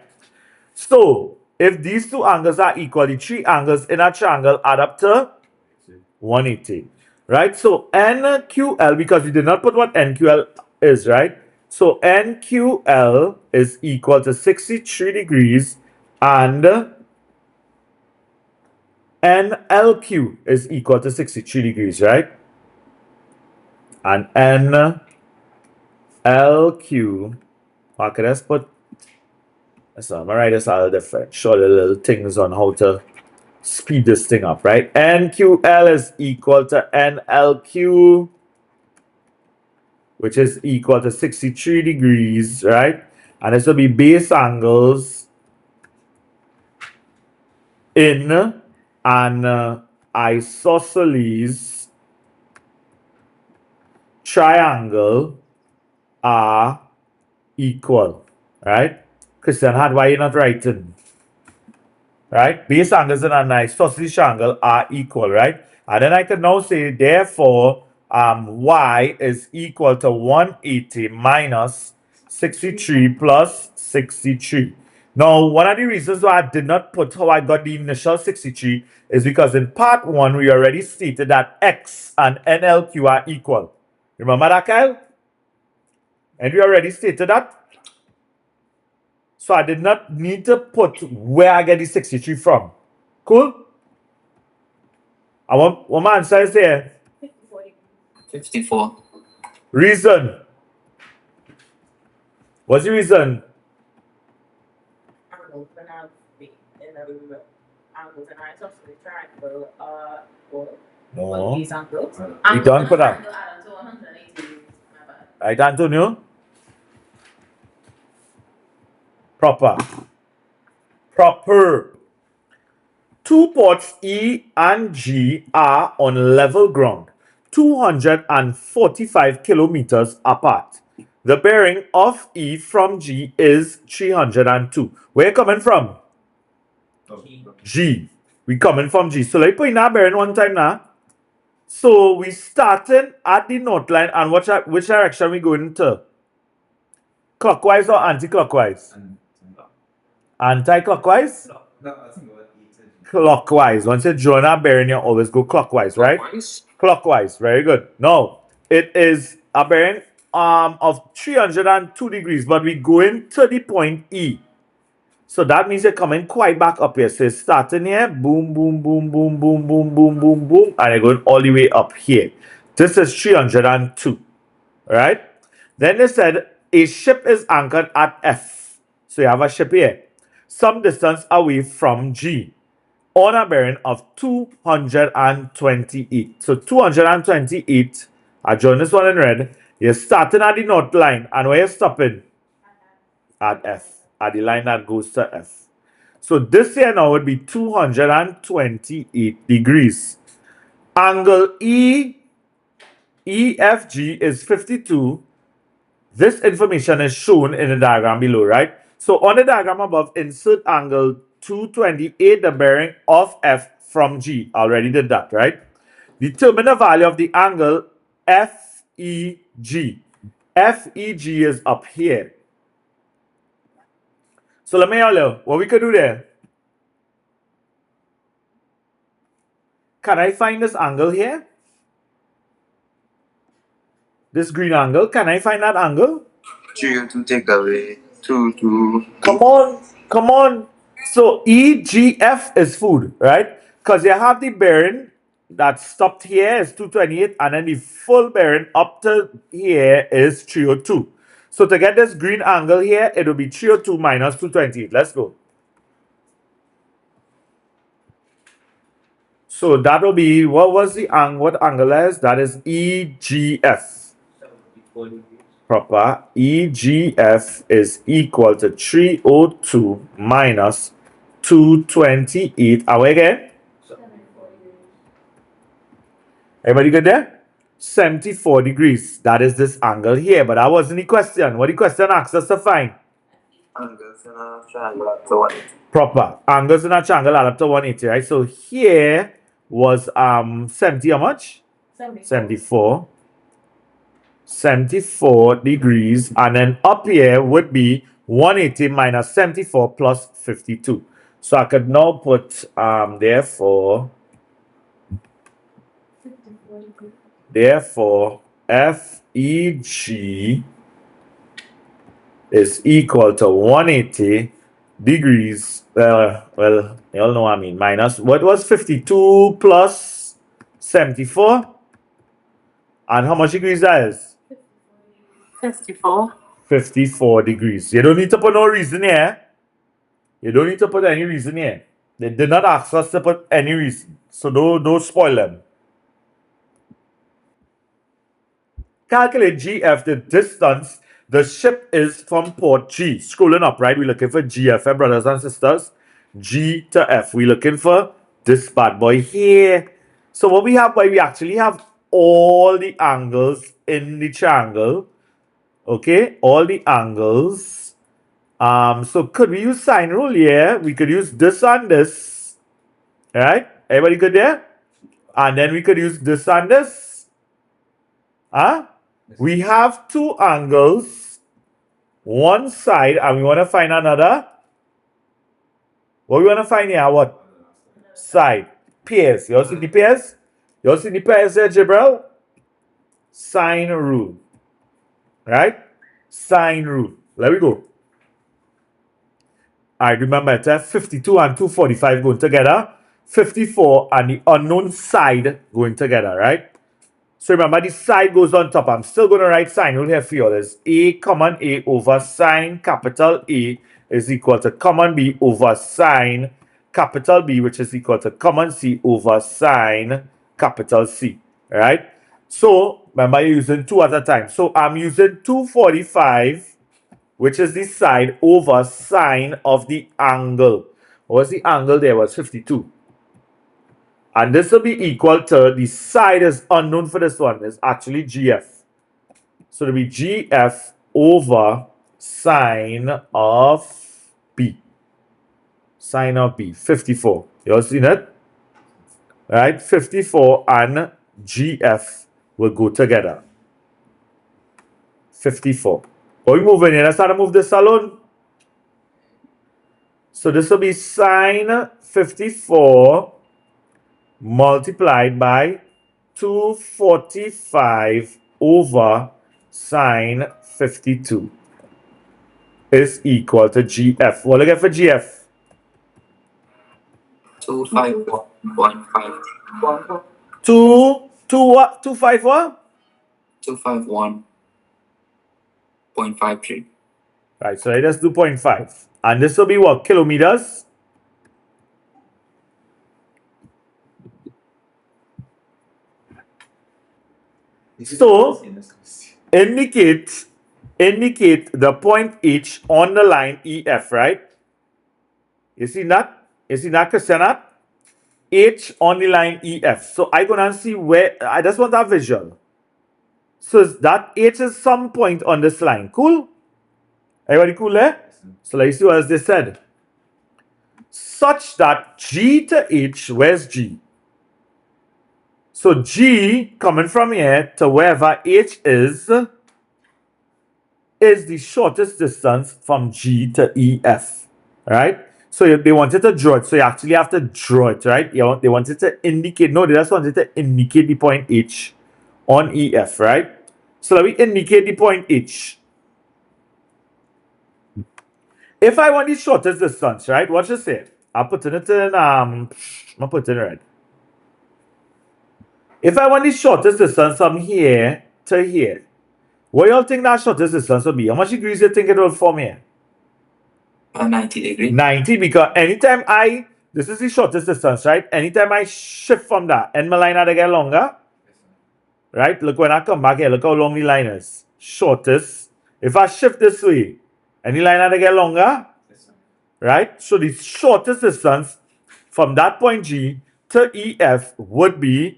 So if these two angles are equal, the three angles in a triangle add up to 180. Right? So NQL, because we did not put what NQL is, right? So NQL is equal to 63 degrees and NLQ is equal to 63 degrees, right? And NLQ, okay, let's put, so I'm gonna write this all different, show the little things on how to speed this thing up, right? NQL is equal to NLQ, which is equal to 63 degrees, right? And this will be base angles in an isosceles triangle are equal, right? Christian, why are you not writing? Right? Base angles in an isosceles triangle are equal, right? And then I can now say, therefore, y is equal to 180 minus 63 plus 63. Now, one of the reasons why I did not put how I got the initial 63 is because in part 1, we already stated that x and NLQ are equal. Remember that, Kyle? And we already stated that. So I did not need to put where I get the 63 from. Cool? I want what my answer is there. 54. Reason. What's the reason? Angles when I be in the angles and I talk to the triangle or No. these angles. You done for that. Angle add up to 180 degrees. My bad. Right, Antonio? Proper. Proper. Two ports E and G are on level ground, 245 kilometers apart. The bearing of E from G is 302. Where you coming from? G. We coming from G. So let's put in our bearing one time now. So we starting at the north line and which direction we going into? Clockwise or anti-clockwise? Anti-clockwise? No, I think about 8. Clockwise. Once you join our bearing, you always go clockwise, right? Clockwise. Very good. No, it is a bearing of 302 degrees, but we going to the point E. So that means you're coming quite back up here. So it's starting here, boom, boom, boom, boom, boom, boom, boom, boom, boom, and you're going all the way up here. This is 302, right? Then they said a ship is anchored at F. So you have a ship here, some distance away from G, on a bearing of 228. So 228, I join this one in red. You're starting at the north line, and where you're stopping? At F. At the line that goes to F. So this here now would be 228 degrees. Angle EFG is 52. This information is shown in the diagram below, right? So on the diagram above, insert angle 228, the bearing of F from G. Already did that, right? Determine the value of the angle FEG. FEG is up here. So let me tell you what we could do there. Can I find this angle here? This green angle. Can I find that angle? 3 to take away 2 to. Come on. Come on. So EGF is food, right? Because you have the bearing that stopped here is 228, and then the full bearing up to here is 302. So to get this green angle here, it will be 302 minus 228. Let's go. So that will be, what was the angle? What angle is? That is EGF. Proper. EGF is equal to 302 minus 228. And where again? Everybody good there? 74 degrees. That is this angle here. But that wasn't the question. What the question asked us to find? Angles in a triangle up to 180. Proper. Angles in a triangle add up to 180, right? So here was 70 how much? 74. 74 degrees, and then up here would be 180 minus 74 plus 52. So I could now put therefore FEG is equal to 180 degrees. Well, you all know what I mean. Minus what was 52 plus 74, and how much degrees that is? 54. 54 degrees. You don't need to put no reason here. You don't need to put any reason here. They did not ask us to put any reason. So don't spoil them. Calculate GF, the distance the ship is from port G. Scrolling up, right? We're looking for GF, brothers and sisters. G to F. We're looking for this bad boy here. So what we have, we actually have all the angles in the triangle. Okay, all the angles. So could we use sine rule? Yeah, we could use this and this. Right? Everybody good there? And then we could use this and this. Huh? We have two angles, one side, and we want to find another. What we want to find here? What? Side. Pairs. You all see the pairs? You all see the pairs there, Jibril? Sine rule. Right? sine rule. There we go. I remember it, 52 and 245 going together, 54 and the unknown side going together, right? So remember the side goes on top. I'm still going to write sine rule here for you. There's A common A over sine capital A is equal to common B over sine capital B, which is equal to common C over sine capital C, right? So remember you're using 2 at a time. So I'm using 245, which is the side, over sine of the angle. What's the angle there? Was 52. And this will be equal to, the side is unknown for this one, is actually GF. So it'll be GF over sine of B. Sine of B, 54. You all seen it? Right? 54 and GF will go together. 54. Are we moving here? Let's start to move this alone. So this will be sine 54 multiplied by 245 over sine 52 is equal to GF. What do you get for GF? 251.5. 2 what? 25 what? 251.53. Right, so let's do 0.5. And this will be what? Kilometers? So, indicate the point H on the line EF, right? You see that? You see that, Christiana? H on the line EF. So I'm gonna see where, I just want that visual. So that H is some point on this line. Cool? Everybody cool there? So let's see what else they said. Such that G to H, where's G? So G coming from here to wherever H is the shortest distance from G to EF, right? So they wanted to draw it, so you actually have to draw it, right? They wanted to indicate, no, they just wanted to indicate the point H on EF, right? So let me indicate the point H. If I want the shortest distance, right? Watch this here. I'll put it in I'll put it in red. If I want the shortest distance from here to here, what y'all think that shortest distance will be? How much degrees do you think it will form here? 90 degrees. 90, because anytime this is the shortest distance, right? Anytime I shift from that, and my line had to get longer, right? Look, when I come back here, look how long the line is. Shortest. If I shift this way, and the line had to get longer, right? So the shortest distance from that point G to EF would be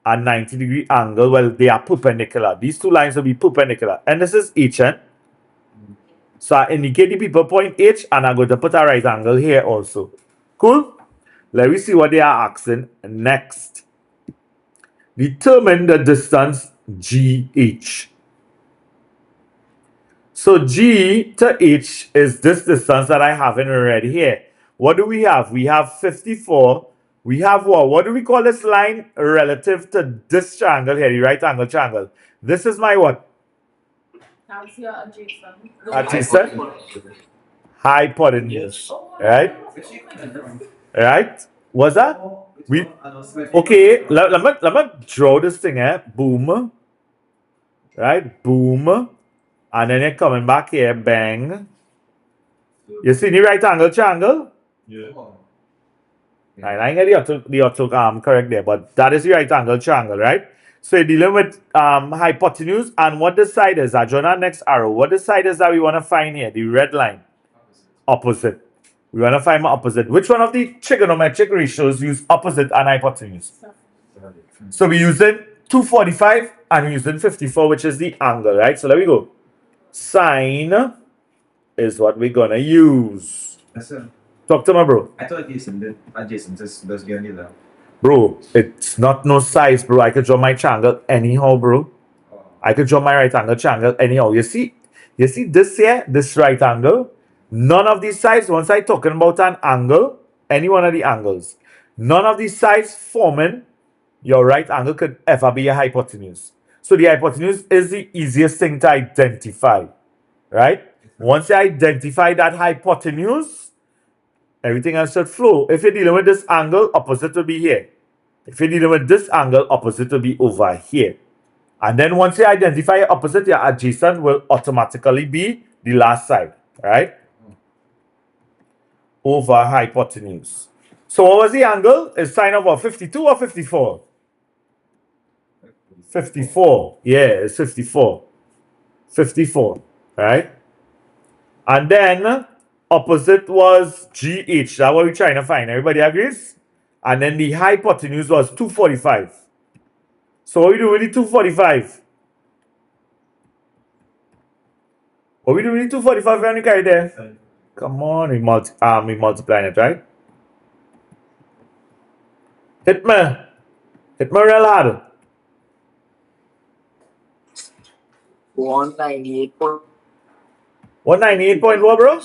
a 90-degree angle. Well, they are perpendicular. These two lines will be perpendicular. And this is HN. So I indicate the people point H, and I'm going to put a right angle here also. Cool? Let me see what they are asking next. Determine the distance GH. So G to H is this distance that I have in red here. What do we have? We have 54. We have what? What do we call this line relative to this triangle here, the right angle triangle? This is my what? That's your adjacent. Adjacent? Hypotenuse. Right? Right? What's that? Okay, let me draw this thing here. Boom. Right? Boom. And then you're coming back here. Bang. You see the right angle triangle? Yeah. Right, I ain't get the auto correct there, but that is the right angle triangle, right? So you're dealing with hypotenuse, and what this side is, I draw our next arrow. What this side is that we want to find here? The red line. Opposite. We want to find my opposite. Which one of the trigonometric ratios use opposite and hypotenuse? So we're using 245 and we're using 54, which is the angle, right? So there we go. Sine is what we're gonna use. That's it. Talk to me, bro. I thought adjacent just beyond you there. Bro, it's not no size, bro. I could draw my triangle anyhow, bro. Oh. I could draw my right angle triangle anyhow. You see this here, this right angle? None of these sides, once I talking about an angle, any one of the angles, none of these sides forming your right angle could ever be a hypotenuse. So the hypotenuse is the easiest thing to identify, right? Once you identify that hypotenuse, everything else should flow. If you're dealing with this angle, opposite will be here. If you're dealing with this angle, opposite will be over here. And then once you identify your opposite, your adjacent will automatically be the last side, right? Over hypotenuse. So what was the angle? It's sine of what, 52 or 54? 54. Yeah, it's 54. 54, right? And then opposite was GH. That's what we're trying to find. Everybody agrees? And then the hypotenuse was 245. So what we do with the 245? What we do with the 245 when we carry there? Come on, we multiplying it, right? Hit me. Hit me real hard. 198. 198 point what, bro?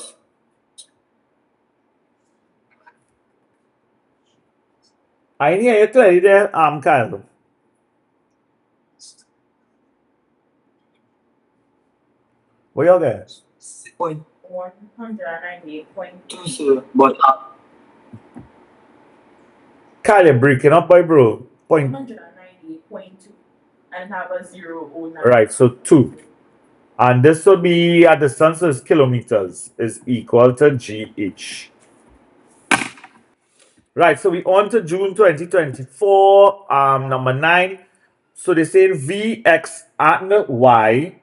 I didn't hear you clearly there, Kyle. What y'all get? 198.2. Sir, but Kyle, you're breaking up, boy, bro. Point. 198.2 and have a 009. Right, so 2. And this would be at distance is kilometers is equal to GH. Right, so we on to June 2024, number 9. So they say Vx and Y,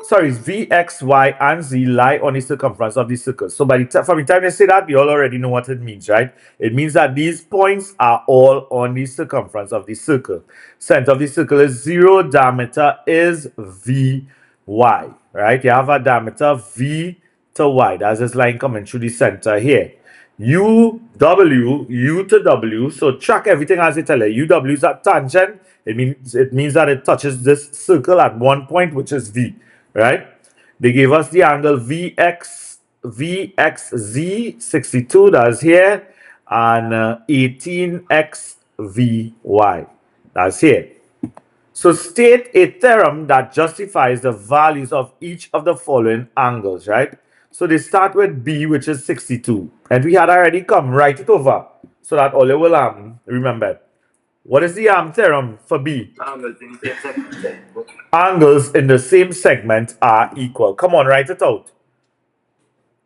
sorry, Vx, Y, and Z lie on the circumference of the circle. So from the time they say that, we all already know what it means, right? It means that these points are all on the circumference of the circle. Center of the circle is 0, diameter is Vy, right? You have a diameter V to Y. That's this line coming through the center here. U to W. So track everything as I tell you. UW is a tangent. It means that it touches this circle at one point, which is V, right? They gave us the angle VXZ 62, that's here, and 18XVY, that's here. So state a theorem that justifies the values of each of the following angles, right? So they start with B, which is 62. And we had already come, write it over. So that all you will remember. What is the theorem for B? Angles in the same segment are equal. Come on, write it out.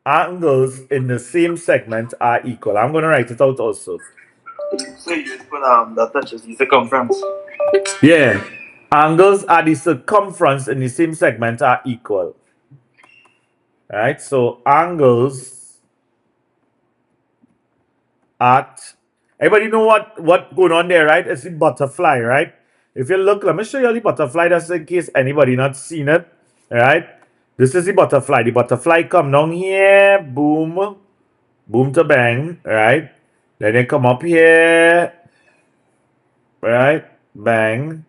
Angles in the same segment are equal. I'm going to write it out also. so you put that touches the circumference. Yeah. Angles at the circumference in the same segment are equal. Right? So angles at, everybody know what going on there, right? It's the butterfly, right? If you look, let me show you the butterfly, that's in case anybody not seen it. Right? This is the butterfly. The butterfly come down here, boom, boom to bang, right? Then they come up here, right? Bang.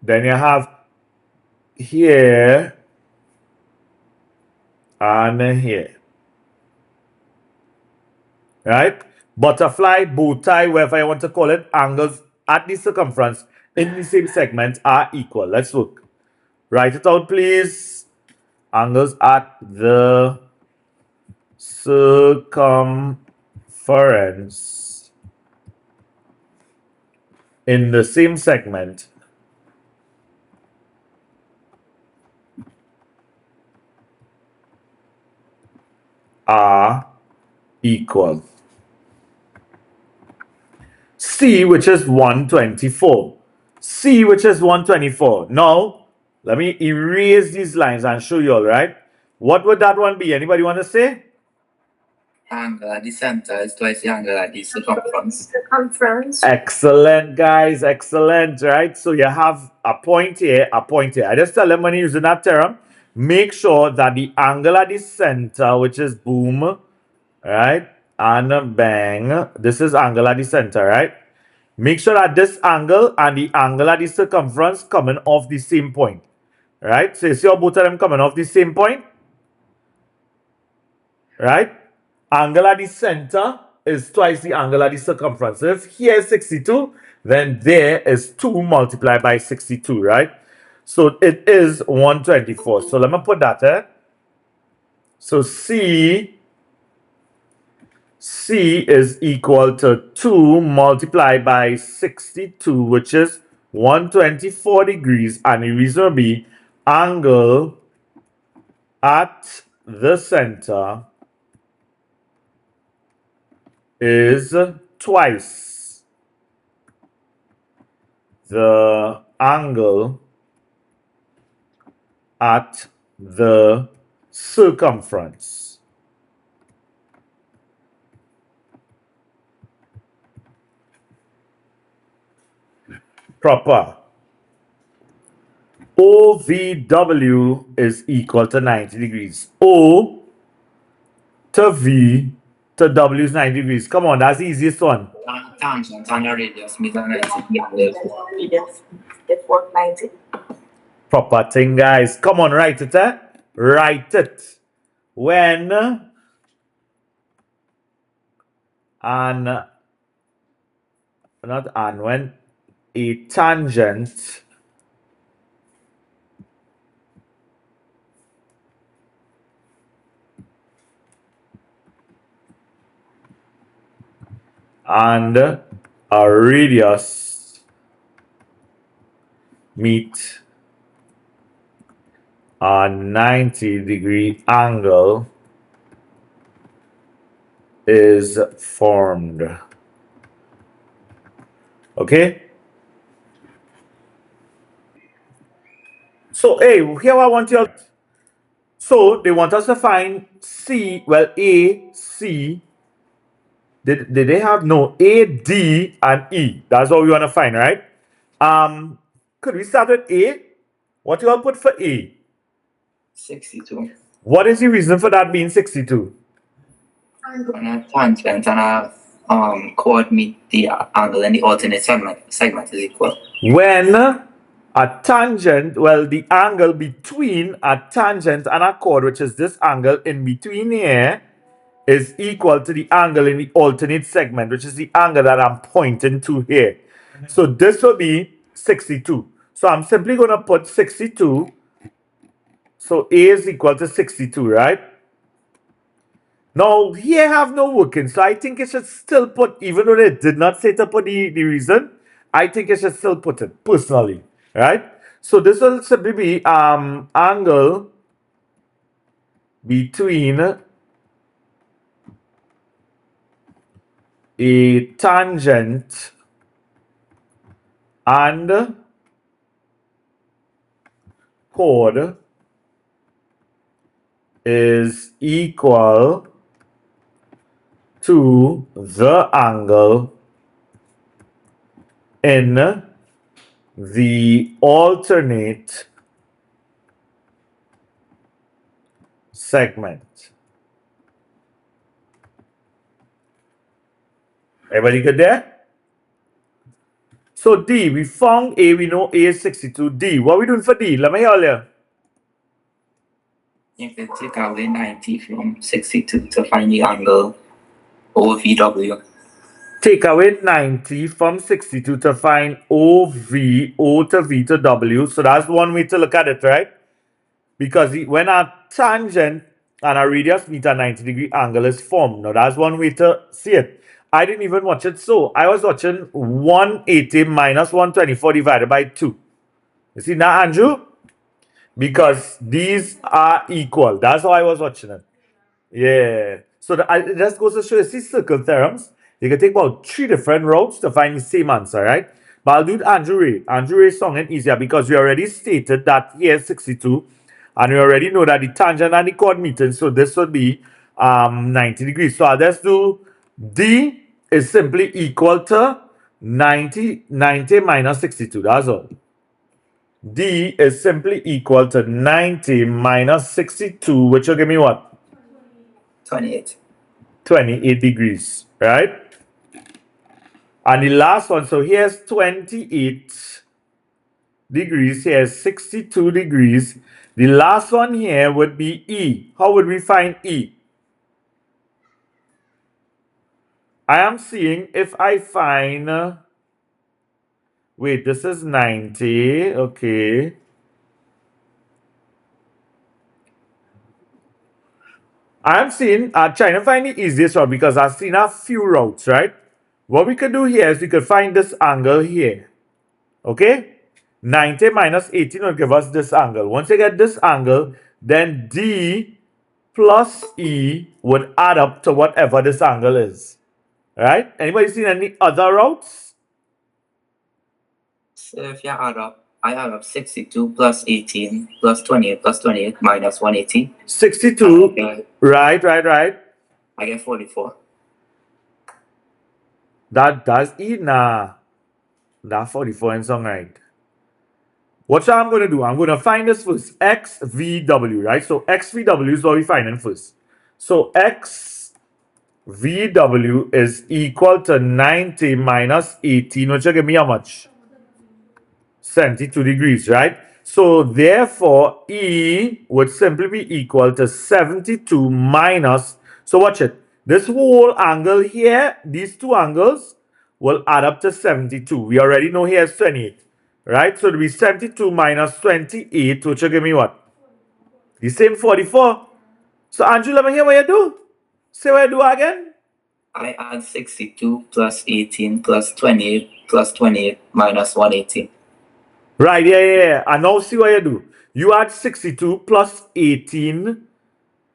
Then you have here and here. Right? Butterfly, bow tie, whatever you want to call it, angles at the circumference in the same segment are equal. Let's look. Write it out, please. Angles at the circumference in the same segment are equal. C, which is 124. C, which is 124. Now, let me erase these lines and show you all, right? What would that one be? Anybody want to say? Angle at the center is twice the angle at the circumference. Excellent, guys. Excellent, right? So you have a point here, a point here. I just tell them when you're using that theorem, make sure that the angle at the center, which is boom, right? And bang. This is angle at the center, right? Make sure that this angle and the angle at the circumference coming off the same point. Right? So you see how both of them coming off the same point? Right? Angle at the center is twice the angle at the circumference. So if here is 62, then there is 2 multiplied by 62, right? So it is 124. So let me put that there. So C is equal to 2 multiplied by 62, which is 124 degrees. And the reason will be angle at the center is twice the angle at the circumference. Proper. OVW is equal to 90 degrees. O to V to W is 90 degrees. Come on, that's the easiest one. Tangent and a radius meet a 90 angle. Radius is 190. Proper thing, guys. Come on, write it, eh? Write it. When when a tangent and a radius meet a 90-degree angle is formed. Okay? So, hey, here I want you. So, they want us to find C, well, A, C. Did they have? No, A, D, and E. That's what we want to find, right? Could we start with A? What you all put for A? 62. What is the reason for that being 62? When a tangent and a chord meet the angle in the alternate segment is equal. When a tangent, well, the angle between a tangent and a chord, which is this angle in between here, is equal to the angle in the alternate segment, which is the angle that I'm pointing to here. So this will be 62. So I'm simply going to put 62. So A is equal to 62, right? Now, here I have no working, so I think it should still put, even though they did not say to put the reason, I think it should still put it, personally, right? So this will simply be angle between a tangent and chord is equal to the angle in the alternate segment. Everybody good there? So D, we found A, we know A is 62. D, what are we doing for D? Let me hear you. You can take away 90 from 62 to find the angle OVW. Take away 90 from 62 to find O to V to W. So that's one way to look at it, right? Because when a tangent and a radius meet a 90-degree angle is formed. Now that's one way to see it. I didn't even watch it so. I was watching 180 minus 124 divided by 2. You see now, Andrew? Because these are equal. That's how I was watching it. Yeah. So it just goes to show you, see circle theorems. You can take about 3 different routes to find the same answer, right? But I'll do Andrew Ray. Andrew Ray's song is easier because we already stated that here is 62. And we already know that the tangent and the chord meeting. So this would be 90 degrees. So I'll just do D is simply equal to 90 minus 62. That's all. D is simply equal to 90 minus 62, which will give me what? 28. 28 degrees, right? And the last one, so here's 28 degrees, here's 62 degrees. The last one here would be E. How would we find E? I am seeing if I find, wait, this is 90, okay. I'm trying to find the easiest route because I've seen a few routes, right? What we could do here is we could find this angle here. Okay? 90 minus 18 will give us this angle. Once you get this angle, then D plus E would add up to whatever this angle is. Right? Anybody seen any other routes? So if you add up, I add up 62 plus 18 plus 28 plus 28 minus 180. 62. Okay. Right. I get 44. That's E. Nah. That 44 and something right. What I'm going to do, I'm going to find this first. XVW, right? So XVW is what we finding first. So XVW is equal to 90 minus 18, which will give me how much? 72 degrees, right? So therefore, E would simply be equal to 72 minus, so watch it. This whole angle here, these two angles will add up to 72. We already know here is 28, right? So it'll be 72 minus 28, which will give me what? The same 44. So Andrew, let me hear what you do. Say what you do again. I add 62 plus 18 plus 28 plus 28 minus 180. Right, yeah. And now see what you do. You add 62 plus 18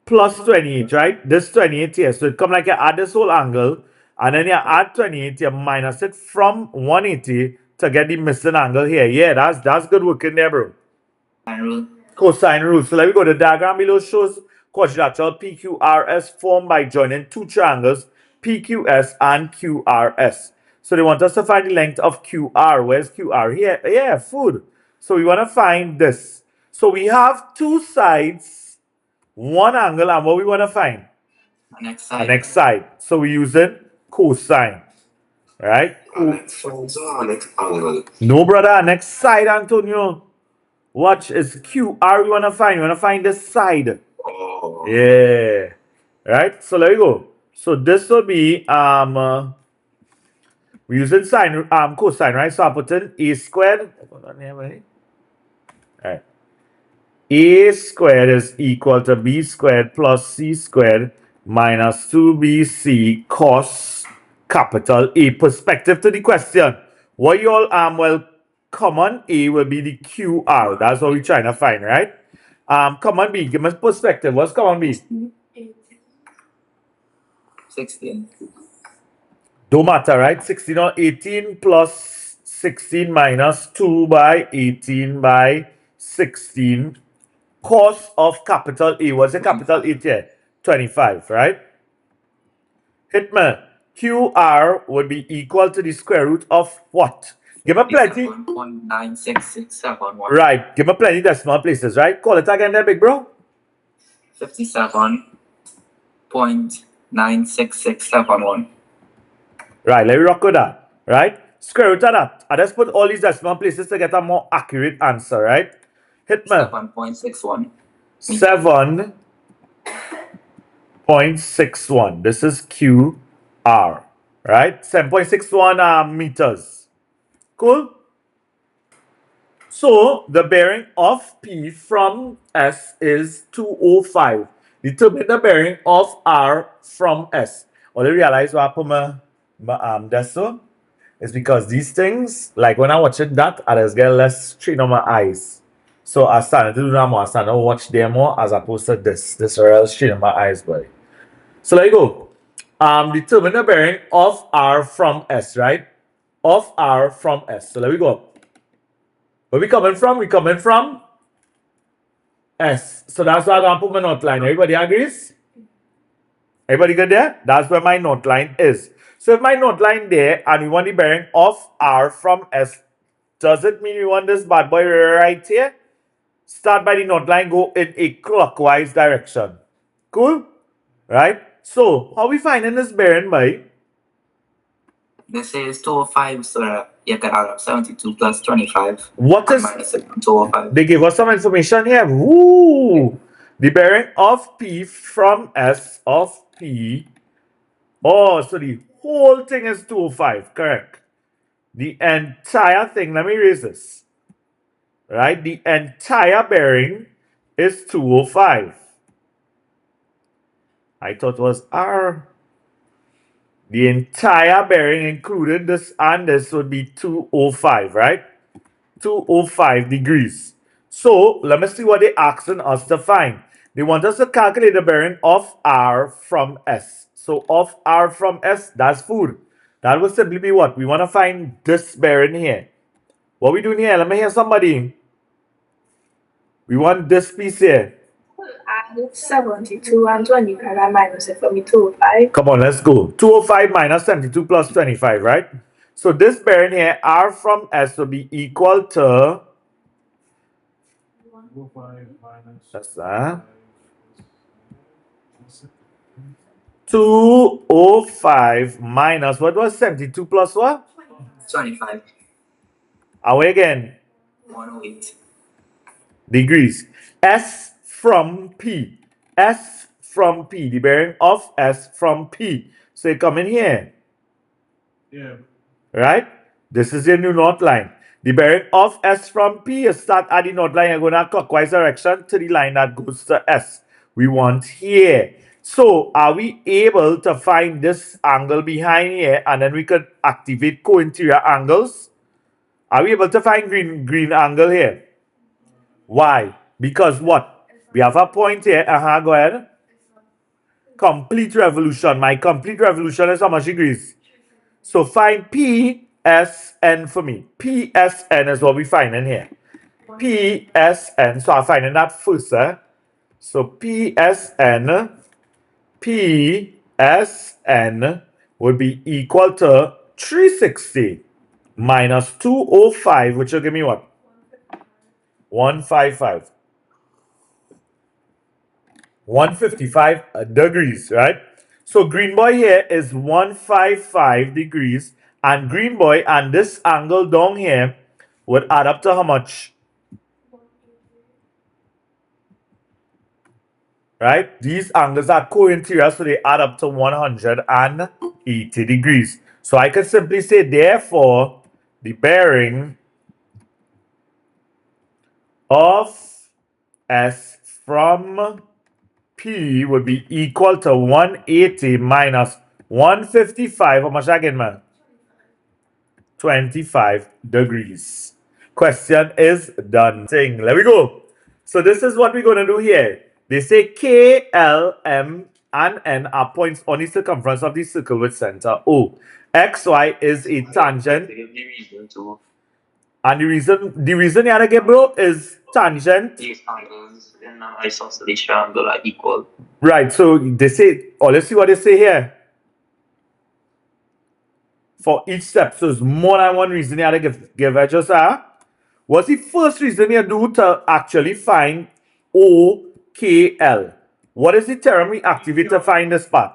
plus 28, right? This 28 here. So it come like you add this whole angle, and then you add 28, you minus it from 180 to get the missing angle here. Yeah, that's good working there, bro. Cosine rule. Cosine rule. So let me go. The diagram below shows quadrilateral PQRS formed by joining two triangles, PQS and QRS. So they want us to find the length of QR. Where's QR? Here. Yeah, food. So we want to find this. So we have two sides, one angle, and what we want to find? Next The side. next side. So we're using cosine. Right? No, brother. Next side, Antonio. Watch, is QR we want to find. We want to find this side. Oh. Yeah. Right? So there you go. So this will be we're using sine cosine, right? So I put in A squared. Hold on here, right? Alright. A squared is equal to B squared plus C squared minus 2BC cos capital A. Perspective to the question. What you all well, common A will be the QR. That's what we're trying to find, right? Common B, give us perspective. What's common B? 16. Don't matter, right? 16 or 18 plus 16 minus 2 by 18 by 16. Cos of capital A. What's the capital A here? 25, right? Hit me. QR would be equal to the square root of what? Give me plenty. 57.96671. Right. Give me plenty decimal places, right? Call it again there, big bro. 57.96671. Right, let me rock with that. Right? Square root of that. I just put all these decimal places to get a more accurate answer, right? Hit me. 7.61. 7.61. This is QR. Right? 7.61 meters. Cool? So the bearing of P from S is 205. Determine the bearing of R from S. Only realize what I put my decimal is because these things, like when I watch it that, I just get less strain on my eyes. So I started to do that more. I started to watch them more as opposed to this. This real strain on my eyes, boy. So there you go. Determine the bearing of R from S, right? Of R from S. So there we go. Where we coming from? We coming from S. So that's why I'm going to put my note line. Everybody agrees? Everybody good there? That's where my note line is. So if my note line there and we want the bearing of R from S, does it mean we want this bad boy right here? Start by the note line, go in a clockwise direction. Cool? Right? So, how we finding this bearing by? This is 205, so you can add up 72 plus 25. What is... Minus 205. They give us some information here. Woo! The bearing of P from S of P. Oh, so the whole thing is 205. Correct. The entire thing, let me erase this. Right? The entire bearing is 205. I thought it was R. The entire bearing, including this and this, would be 205, right? 205 degrees. So let me see what they're asking us to find. They want us to calculate the bearing of R from S. So of R from S, that's food. That would simply be what? We want to find this bearing here. What we doing here? Let me hear somebody. We want this piece here. Add 72 and 25 and minus it from me 205. Come on, let's go. 205 minus 72 plus 25, right? So this bearing here, R from S, will be equal to... That's that. 205 minus, what was 72 plus what? 25. Away again. 108. Degrees. S from P. S from P. The bearing of S from P. So you come in here. Yeah. Right? This is your new north line. The bearing of S from P, you start at the north line, you're going to clockwise direction to the line that goes to S. We want here. So are we able to find this angle behind here and then we could activate co-interior angles? Are we able to find green angle here? Why? Because what? We have a point here. Go ahead. Complete revolution. My complete revolution is how much degrees? So find PSN for me. PSN is what we find in here. PSN. So I'm finding that first. So PSN would be equal to 360 minus 205, which will give me what? 155. 155 degrees, right? So green boy here is 155 degrees, and green boy and this angle down here would add up to how much? Right? These angles are co-interior, so they add up to 180 degrees. So I can simply say, therefore, the bearing of S from P would be equal to 180 minus 155. How much again, man? 25 degrees. Question is done. Let me go. So this is what we're going to do here. They say K, L, M, and N are points on the circumference of the circle with center O. X, Y is a tangent. And the reason you have to get, bro, is tangent. These angles in an isosceles triangle are equal. Right, so they say, let's see what they say here. For each step, so it's more than one reason you have to give it just what's the first reason you do to actually find OKL? What is the theorem we activate to find this part?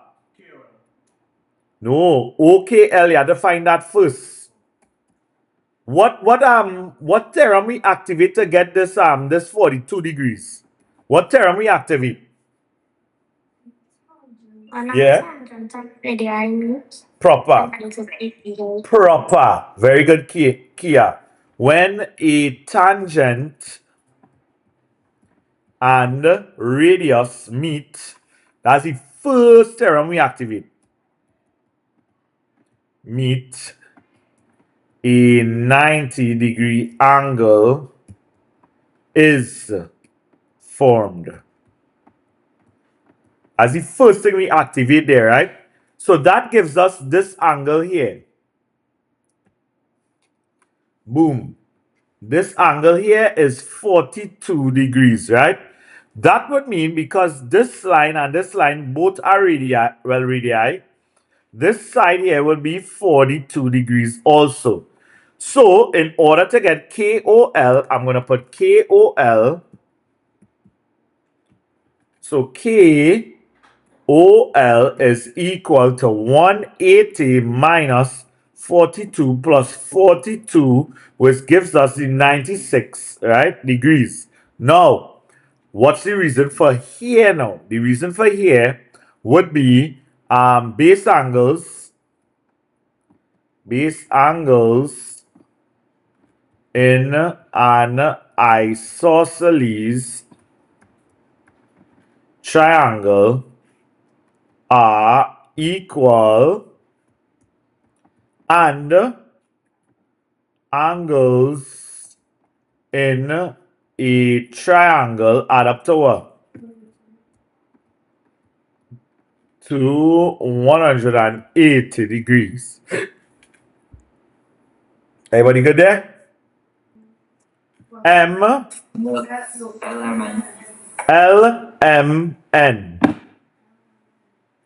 No, OKL, you have to find that first. What theorem we activate to get this 42 degrees? What theorem we activate? Yeah. Proper. Proper. Very good, Kia. When a tangent and radius meet, that's the first theorem we activate. Meet a 90-degree angle is formed. As the first thing we activate there, right? So that gives us this angle here. Boom. This angle here is 42 degrees, right? That would mean because this line and this line both are radii, this side here will be 42 degrees also. So in order to get KOL, I'm going to put KOL. So KOL is equal to 180 minus 42 plus 42, which gives us the 96, right, degrees. Now, what's the reason for here now? The reason for here would be base angles in an isosceles triangle are equal and angles in a triangle add up to what? To 180 degrees. Everybody good there? LMN. LMN.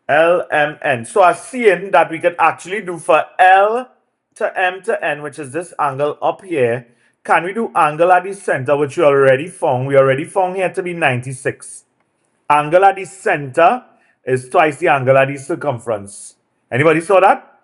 LMN. So I'm seeing that we can actually do for L to M to N, which is this angle up here. Can we do angle at the center, which we already found? We already found here to be 96. Angle at the center is twice the angle at the circumference. Anybody saw that?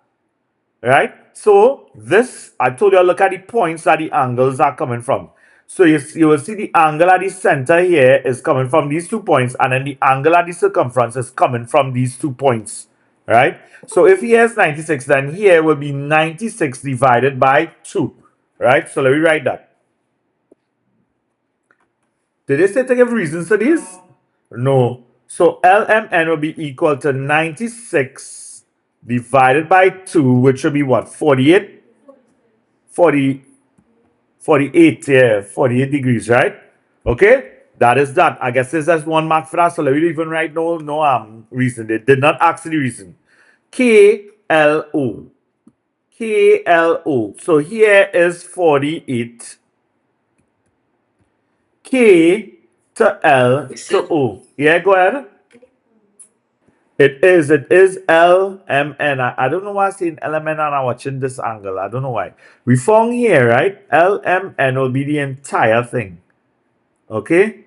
Right? So this, I told you, look at the points that the angles are coming from. So you will see the angle at the center here is coming from these 2 points, and then the angle at the circumference is coming from these 2 points. Right? So if here is 96, then here will be 96 divided by 2. Right? So let me write that. Did they say to give reasons to this? No. So LMN will be equal to 96 divided by 2, which will be what? 48? 48, yeah, 48 degrees, right? Okay? That is that. I guess there's just 1 mark for that, so let me even write no reason. They did not ask the reason. KLO. KLO. So here is 48. K to L to O. Yeah, go ahead. It is LMN. I don't know why I'm saying LMN and I'm watching this angle. I don't know why. We found here, right? LMN will be the entire thing. Okay?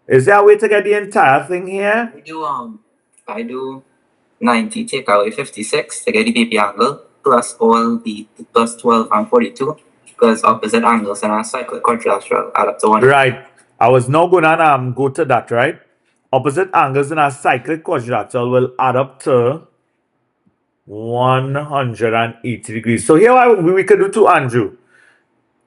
Is there a way to get the entire thing here? I do 90 take away 56 to get the BP angle plus all the plus 12 and 42 because opposite angles in a cyclic quadrilateral add up to 1. Right. I was now going to go to that, right? Opposite angles in a cyclic quadrilateral will add up to 180 degrees. So here we can do to Andrew.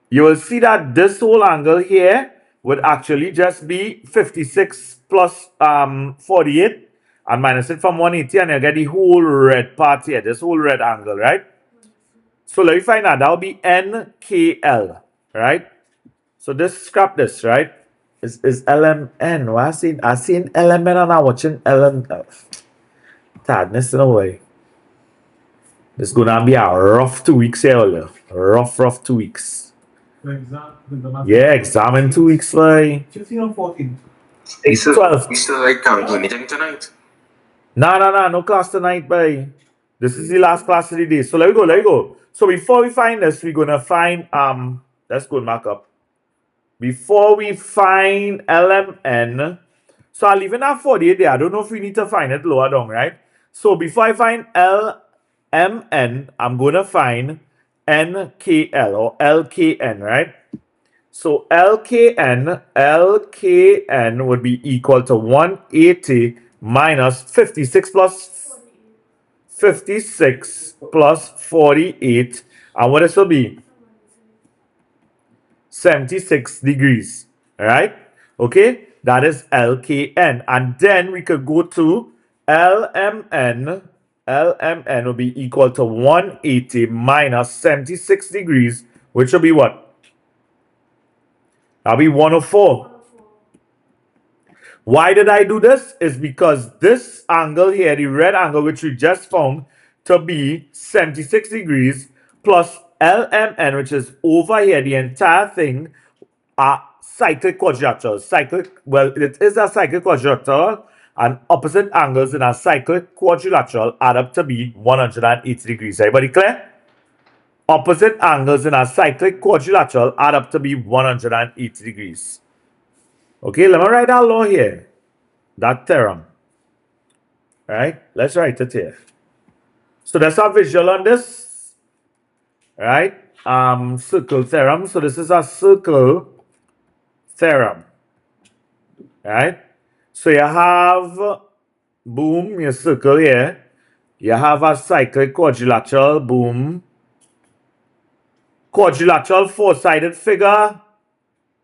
You will see that this whole angle here would actually just be 56 plus 48 and minus it from 180, and you get the whole red part here, this whole red angle, right? So let me find out. That will be NKL, right? So this, scrap this, right? Is LMN. Why I seen LMN and I'm watching LM. Tiredness in a way. This is gonna be a rough 2 weeks here, Olio. Rough 2 weeks. Yeah, exam in 2 weeks, like. 15 or 14? It's 12. You still like can't do anything tonight? No class tonight, boy. This is the last class of the day. So let me go. So before we find this, we're gonna find let's go and mark up. Before we find LMN, so I'll leave in that 48 there. I don't know if we need to find it lower down, right? So before I find LMN, I'm gonna find NKL or LKN, right? So LKN would be equal to 180 minus 56 plus 48. And what this will be? 76 degrees. Right? Okay? That is LKN. And then we could go to LMN. LMN will be equal to 180 minus 76 degrees, which will be what? That'll be 104. Why did I do this? Is because this angle here, the red angle, which we just found to be 76 degrees, plus LMN, which is over here, the entire thing, are cyclic quadrilaterals. It is a cyclic quadrilateral, and opposite angles in a cyclic quadrilateral add up to be 180 degrees. Everybody clear? Opposite angles in a cyclic quadrilateral add up to be 180 degrees. Okay, let me write that law here. That theorem. Right? Let's write it here. So that's our visual on this. Right? Circle theorem. So this is a circle theorem. Right? So you have, boom, your circle here. You have a cyclic quadrilateral, boom. Quadrilateral four-sided figure.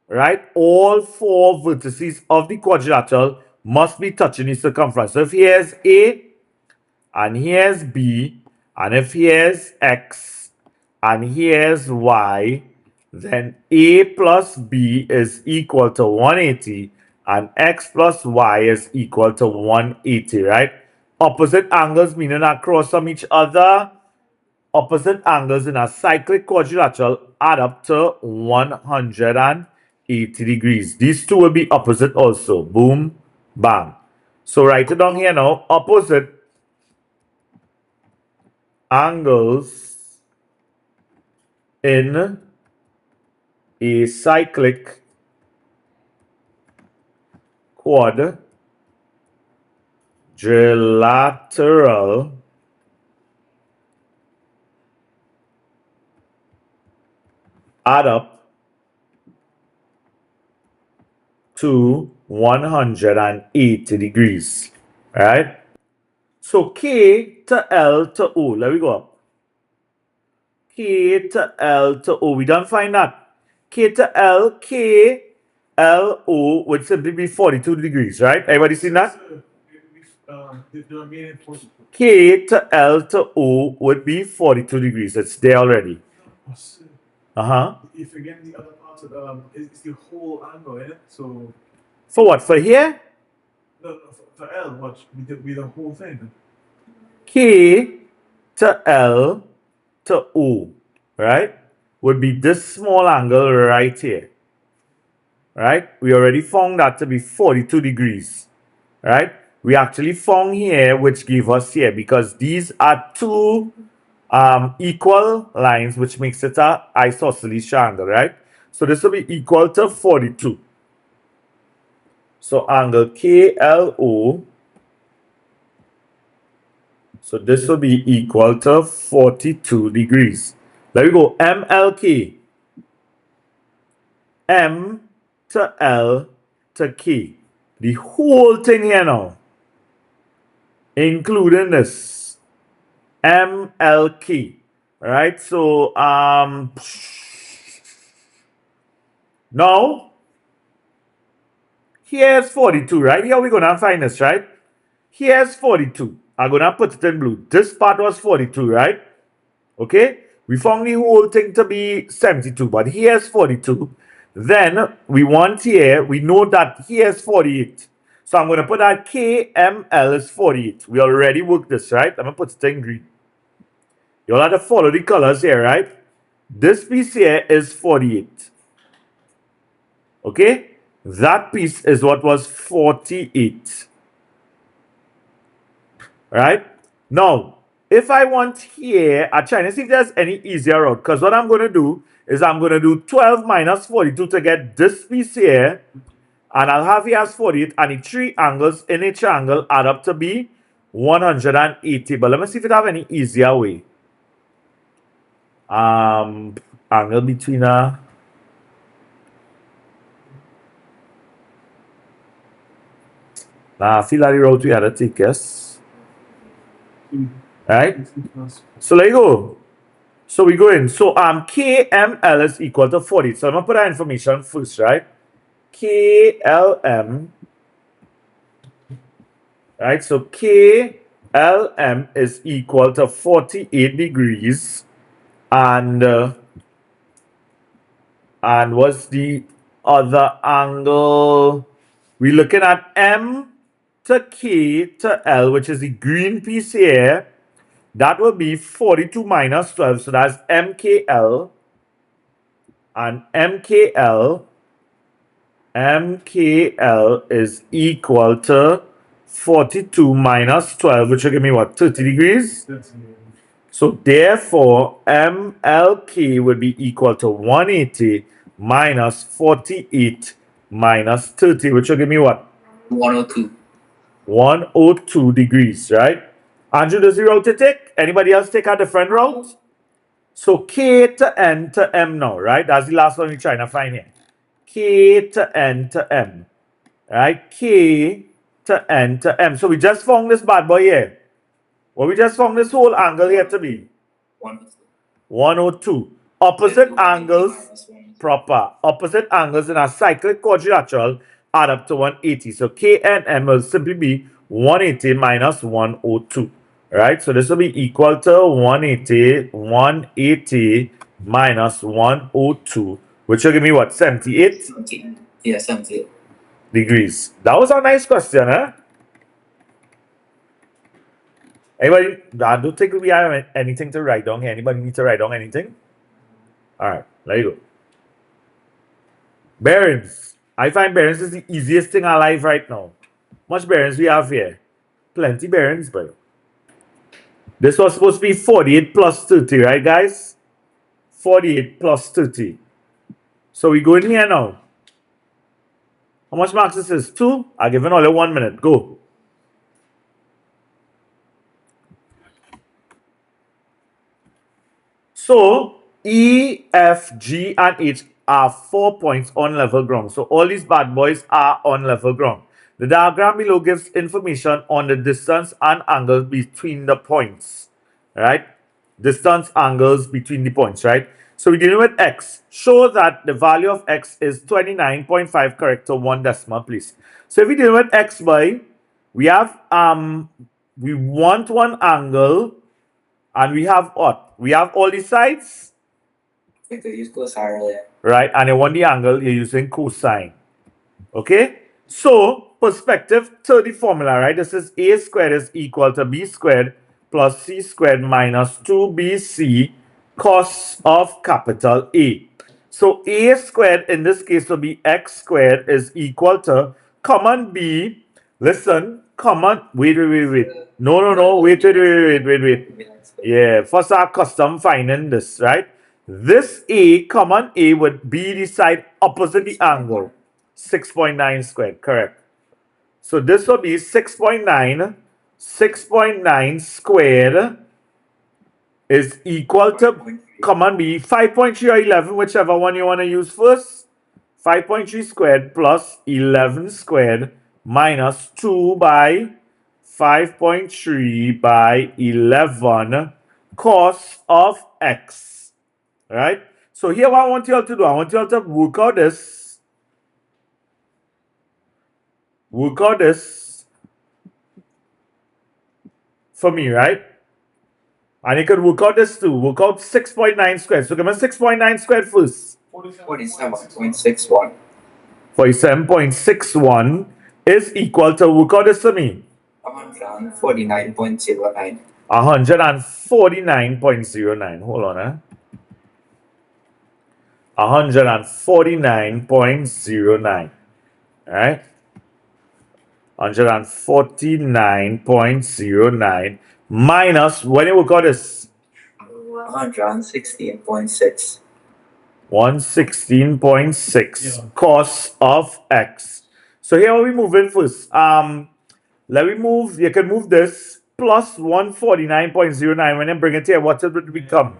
Right? All 4 vertices of the quadrilateral must be touching the circumference. So if here's A, and here's B, and if here's X, and here's Y, then A plus B is equal to 180, and X plus Y is equal to 180, right? Opposite angles meaning across from each other. Opposite angles in a cyclic quadrilateral add up to 180 degrees. These two will be opposite also. Boom, bang. So write it down here now. Opposite angles in a cyclic quadrilateral add up to 180 degrees, right? So K to L to O, let me go up. K to L to O, we don't find that. K to L, K, L, O would simply be 42 degrees, right? Everybody seen that? K to L to O would be 42 degrees. It's there already. Uh-huh. If again the other part of it's the whole angle, innit? So For what? For here? no, for L, watch with the whole thing. K to L to O, right? Would be this small angle right here. Right? We already found that to be 42 degrees. Right? We actually found here which gave us here because these are two equal lines which makes it a isosceles triangle, right? So this will be equal to 42. So angle KLO, so this will be equal to 42 degrees. There we go. MLK. M to L to K. The whole thing here now, including this. MLK. Right? So, now, here's 42, right? Here we're going to find this, right? Here's 42. I'm going to put it in blue. This part was 42, right? Okay? We found the whole thing to be 72, but here's 42. Then we want here, we know that here's 48. So I'm going to put that KML is 48. We already worked this, right? I'm going to put it in green. You'll have to follow the colors here, right? This piece here is 48. Okay? That piece is what was 48. Right? Now, if I want here, I'm trying to see if there's any easier route. Because what I'm going to do is I'm going to do 12 minus 42 to get this piece here. And I'll have here as 48. And the three angles in a triangle add up to be 180. But let me see if it have any easier way. Angle between a... Nah, I feel like the route we had to take, yes. Right? So there you go. So we go in. So KML is equal to 40. So I'm gonna put that information first, right? KLM. Right? So KLM is equal to 48 degrees. And what's the other angle? We're looking at M to K to L, which is the green piece here. That will be 42 minus 12. So that's MKL. And MKL is equal to 42 minus 12, which will give me what? 30 degrees? So therefore, MLK would be equal to 180 minus 48 minus 30, which will give me what? 102. 102 degrees, right? Andrew, does the route to take? Anybody else take a different route? So K to N to M now, right? That's the last one we're trying to find here. K to N to M, right? K to N to M. So we just found this bad boy here. Well, we just found this whole angle here to be 102. Opposite angles proper. Opposite angles in a cyclic quadrilateral add up to 180. So K and M will simply be 180 minus 102. right? So this will be equal to 180 minus 102, which will give me what, 78 70. Yeah, 70. degrees. That was a nice question, huh? Anybody, I don't think we have anything to write down here. Anybody need to write down anything? All right, there you go. Bearings. I find bearings is the easiest thing alive right now. Much bearings we have here? Plenty bearings, but this was supposed to be 48 plus 30, right, guys? 48 plus 30. So we go in here now. How much marks this is? 2? I'll give it only 1 minute. Go. So E, F, G, and H are 4 points on level ground. So all these bad boys are on level ground. The diagram below gives information on the distance and angles between the points. Right? Distance angles between the points, right? So we're dealing with X. Show that the value of X is 29.5 correct to 1 decimal place. So if we're dealing with X by, we have we want one angle. And we have what? We have all the sides, We could use cosine earlier. right? And you want the angle, you're using cosine. Okay? So, perspective to the formula, right? This is A squared is equal to B squared plus C squared minus 2BC cos of capital A. So, A squared in this case will be X squared is equal to common B. Listen, common. Wait. No. Wait. Yeah, first our custom finding this, right? This A, common A would be the side opposite the angle. 6.9 squared, correct. So this will be 6.9. 6.9 squared is equal to common B, 5.3 or 11, whichever one you want to use first. 5.3 squared plus 11 squared minus 2 by 5.3 by 11 cos of X. Right? So here what I want you all to do, I want you all to work out this. Work out this for me, right? And you can work out this too. Work out 6.9 squared. So give me 6.9 squared first. 47.61. 47.61 is equal to, work out this for me. 149.09. 149.09. Hold on, 149.09. Alright? 149.09 minus, when you work out this? 116.6. 116.6 cos of X. So here are we moving first. Let me move, you can move this plus 149.09. When you bring it here, what will it become?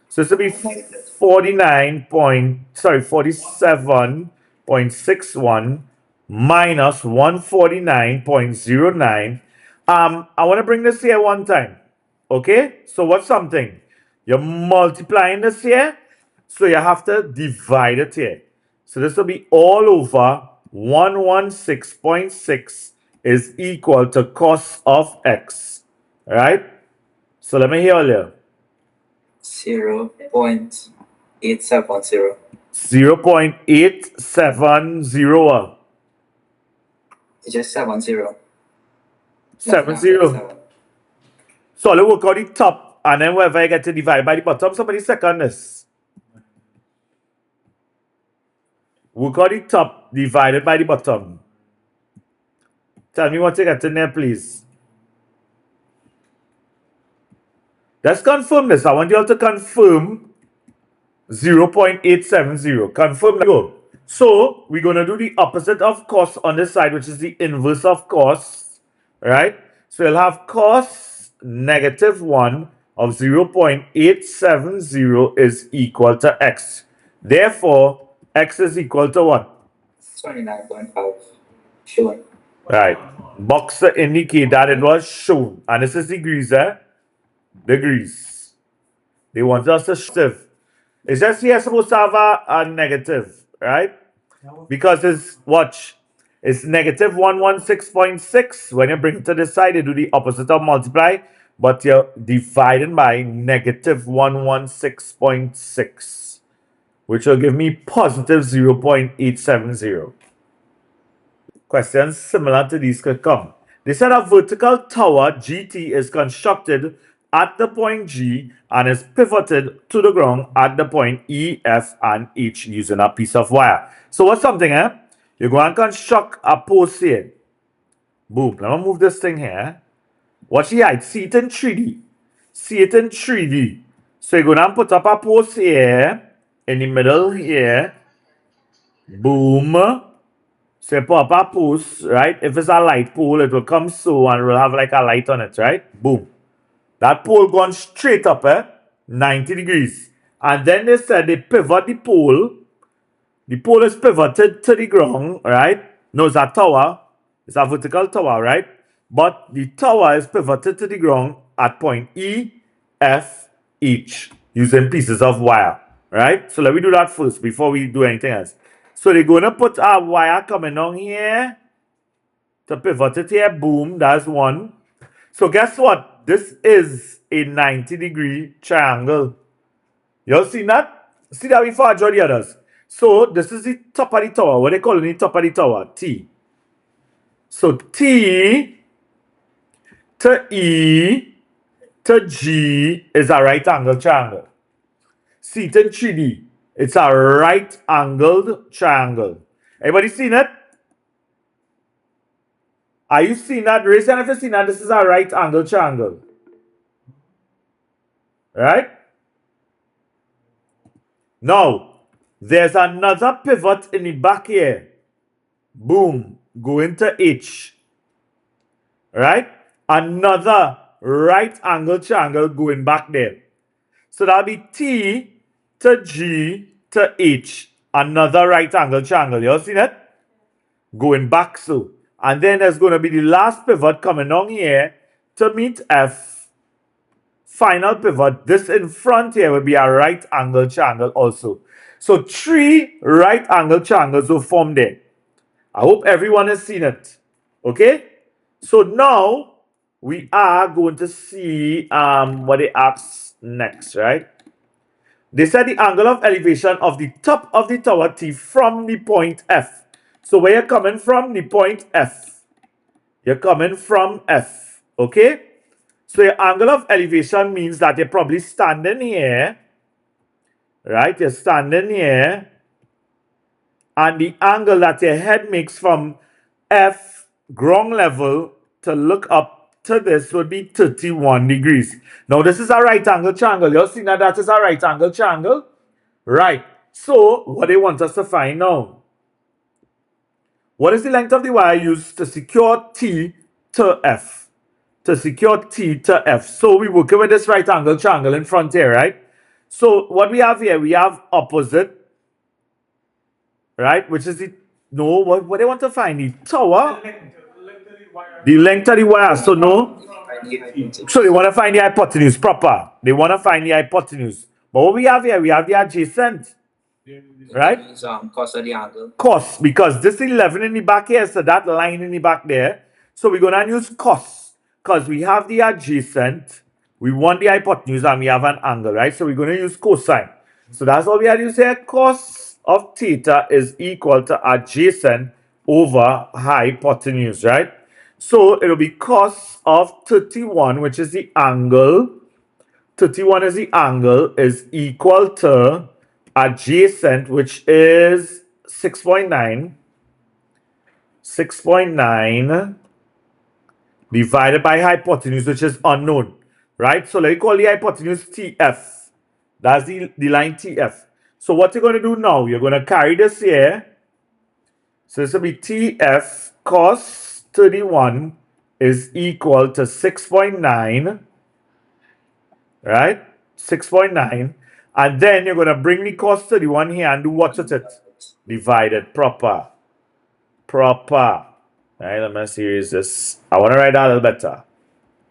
So this will be 47.61 minus 149.09. I want to bring this here one time. Okay? So what's something? You're multiplying this here, so you have to divide it here. So this will be all over 116.6 is equal to cos of X. Right? So let me hear you. 0.870. 0.870. It's just 70. 70. So let's work out the top, and then wherever I get to divide by the bottom, somebody second this. Work out the top divided by the bottom. Tell me what you get in there, please. Let's confirm this. I want you all to confirm 0.870. Confirm. Go. So we're going to do the opposite of cos on this side, which is the inverse of cos. Right? So you'll have cos negative 1 of 0.870 is equal to x. Therefore, x is equal to what? 29.5. Sure. Right. Box to indicate that it was shown. And this is degrees, Degrees. They want us to shift. It's just here supposed to have a negative, right? Because it's, watch, It's negative 116.6. When you bring it to this side, you do the opposite of multiply, but you're dividing by negative 116.6, which will give me positive 0.870. Questions similar to these could come. They said a vertical tower GT is constructed at the point G and is pivoted to the ground at the point E, F, and H using a piece of wire. So what's something, eh? You go and construct a post here. Boom. Let me move this thing here. Watch the height. See it in 3D. See it in 3D. So you're going to put up a post here, in the middle here. Boom. So you put up a post, right? If it's a light pole, it will come so and it will have like a light on it, right? Boom. That pole gone straight up, 90 degrees. And then they said they pivot the pole. The pole is pivoted to the ground, right? No, it's a tower. It's a vertical tower, right? But the tower is pivoted to the ground at point E, F, H using pieces of wire, right? So let me do that first before we do anything else. So they're going to put a wire coming on here to pivot it here. Boom, that's one. So guess what? This is a 90-degree triangle. You all seen that? See that before I draw the others. So this is the top of the tower. What they call the top of the tower? T. So T to E to G is a right angle triangle. See it in 3D. It's a right angled triangle. Everybody seen it? Are you seeing that? Raise your hand if you've seen that. This is a right angle triangle. Right? Now, there's another pivot in the back here. Boom. Go into H. Right? Another right angle triangle going back there. So that'll be T to G to H. Another right angle triangle. You all seen it? Going back so. And then there's going to be the last pivot coming on here to meet F. Final pivot. This in front here will be a right angle triangle also. So 3 right angle triangles will form there. I hope everyone has seen it. Okay? So now we are going to see what they ask next, right? They said the angle of elevation of the top of the tower T from the point F. So where you're coming from? The point F. You're coming from F. Okay? So your angle of elevation means that you're probably standing here. Right? You're standing here. And the angle that your head makes from F ground level to look up to this would be 31 degrees. Now this is a right angle triangle. You'll see that is a right angle triangle. Right. So what they want us to find now? What is the length of the wire used to secure T to F? To secure T to F. So we're working with this right angle triangle in front here, right? So what we have here, we have opposite, right? Which is the, no, what they want to find? The tower? The length of the wire. So no. So they want to find the hypotenuse proper. They want to find the hypotenuse. But what we have here, we have the adjacent. Right? Cos of the angle. Cos, because this 11 in the back here, so that line in the back there. So we're going to use cos, because we have the adjacent, we want the hypotenuse, and we have an angle, right? So we're going to use cosine. So that's all we have to use here. Cos of theta is equal to adjacent over hypotenuse, right? So it'll be cos of 31, which is the angle. 31 is the angle, is equal to adjacent, which is 6.9. 6.9 divided by hypotenuse, which is unknown, right? So let me call the hypotenuse TF. That's the line TF. So what you're going to do now, you're going to carry this here. So this will be TF cos 31 is equal to 6.9, right? 6.9. And then you're going to bring the cos 31 here and do what with it? Divided, proper. Proper. Right, let me see, is this? I want to write that a little better.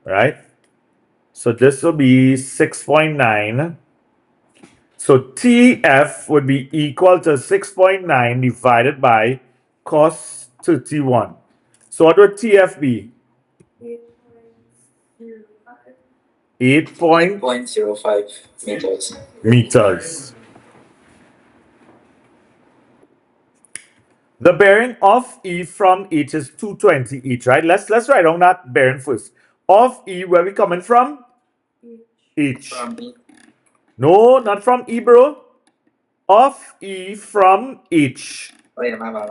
Right? So this will be 6.9. So TF would be equal to 6.9 divided by cos 31. So what would TF be? 8 point 0.05 meters. meters. The bearing of E from H is 220 each, right? Let's write down that bearing first. Of E, where we coming from? H. From E. No, not from E, bro. Of E from H. Oh yeah, my bad.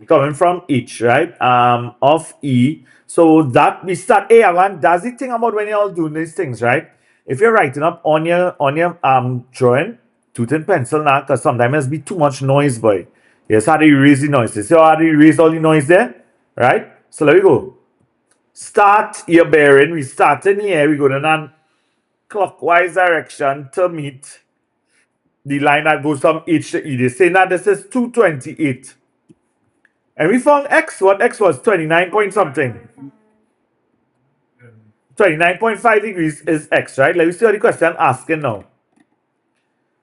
Coming from H, right? Of E. So that we start A1. That's the thing about when you're all doing these things, right? If you're writing up on your drawing, tooth and pencil now, because sometimes there's be too much noise, boy. Yes, how do you erase the noise? You see how do you erase all the noise there? Right? So there we go. Start your bearing. We start in here. We go in a clockwise direction to meet the line that goes from H to E. They say now this is 228. And we found X. What X was? 29 point something. 29.5 degrees is X, right? Let me see what the question asking now.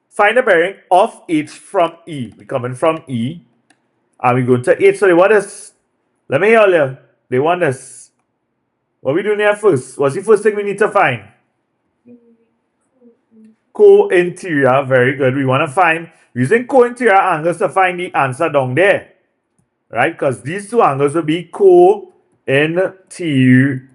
Find the bearing of H from E. We're coming from E. And we go to H. So they want us. Let me hear you. They want us. What we doing here first? What's the first thing we need to find? Co-interior. Very good. We want to find using co-interior angles to find the answer down there. Right? Because these two angles will be co-interior.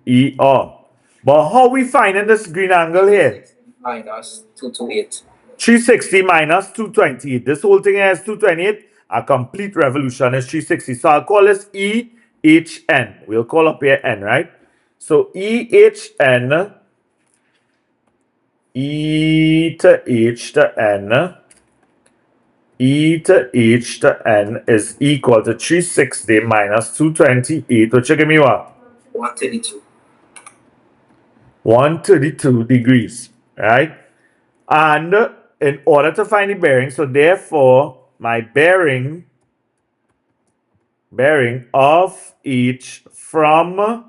But how we finding this green angle here? Minus 228. 360 minus 228. This whole thing here is 228. A complete revolution is 360. So I'll call this EHN. We'll call up here N, right? So EHN, E to H to N, E to H to N is equal to 360 minus 228, which will give me what? 132. 132 degrees, right? And in order to find the bearing, so therefore my bearing of H from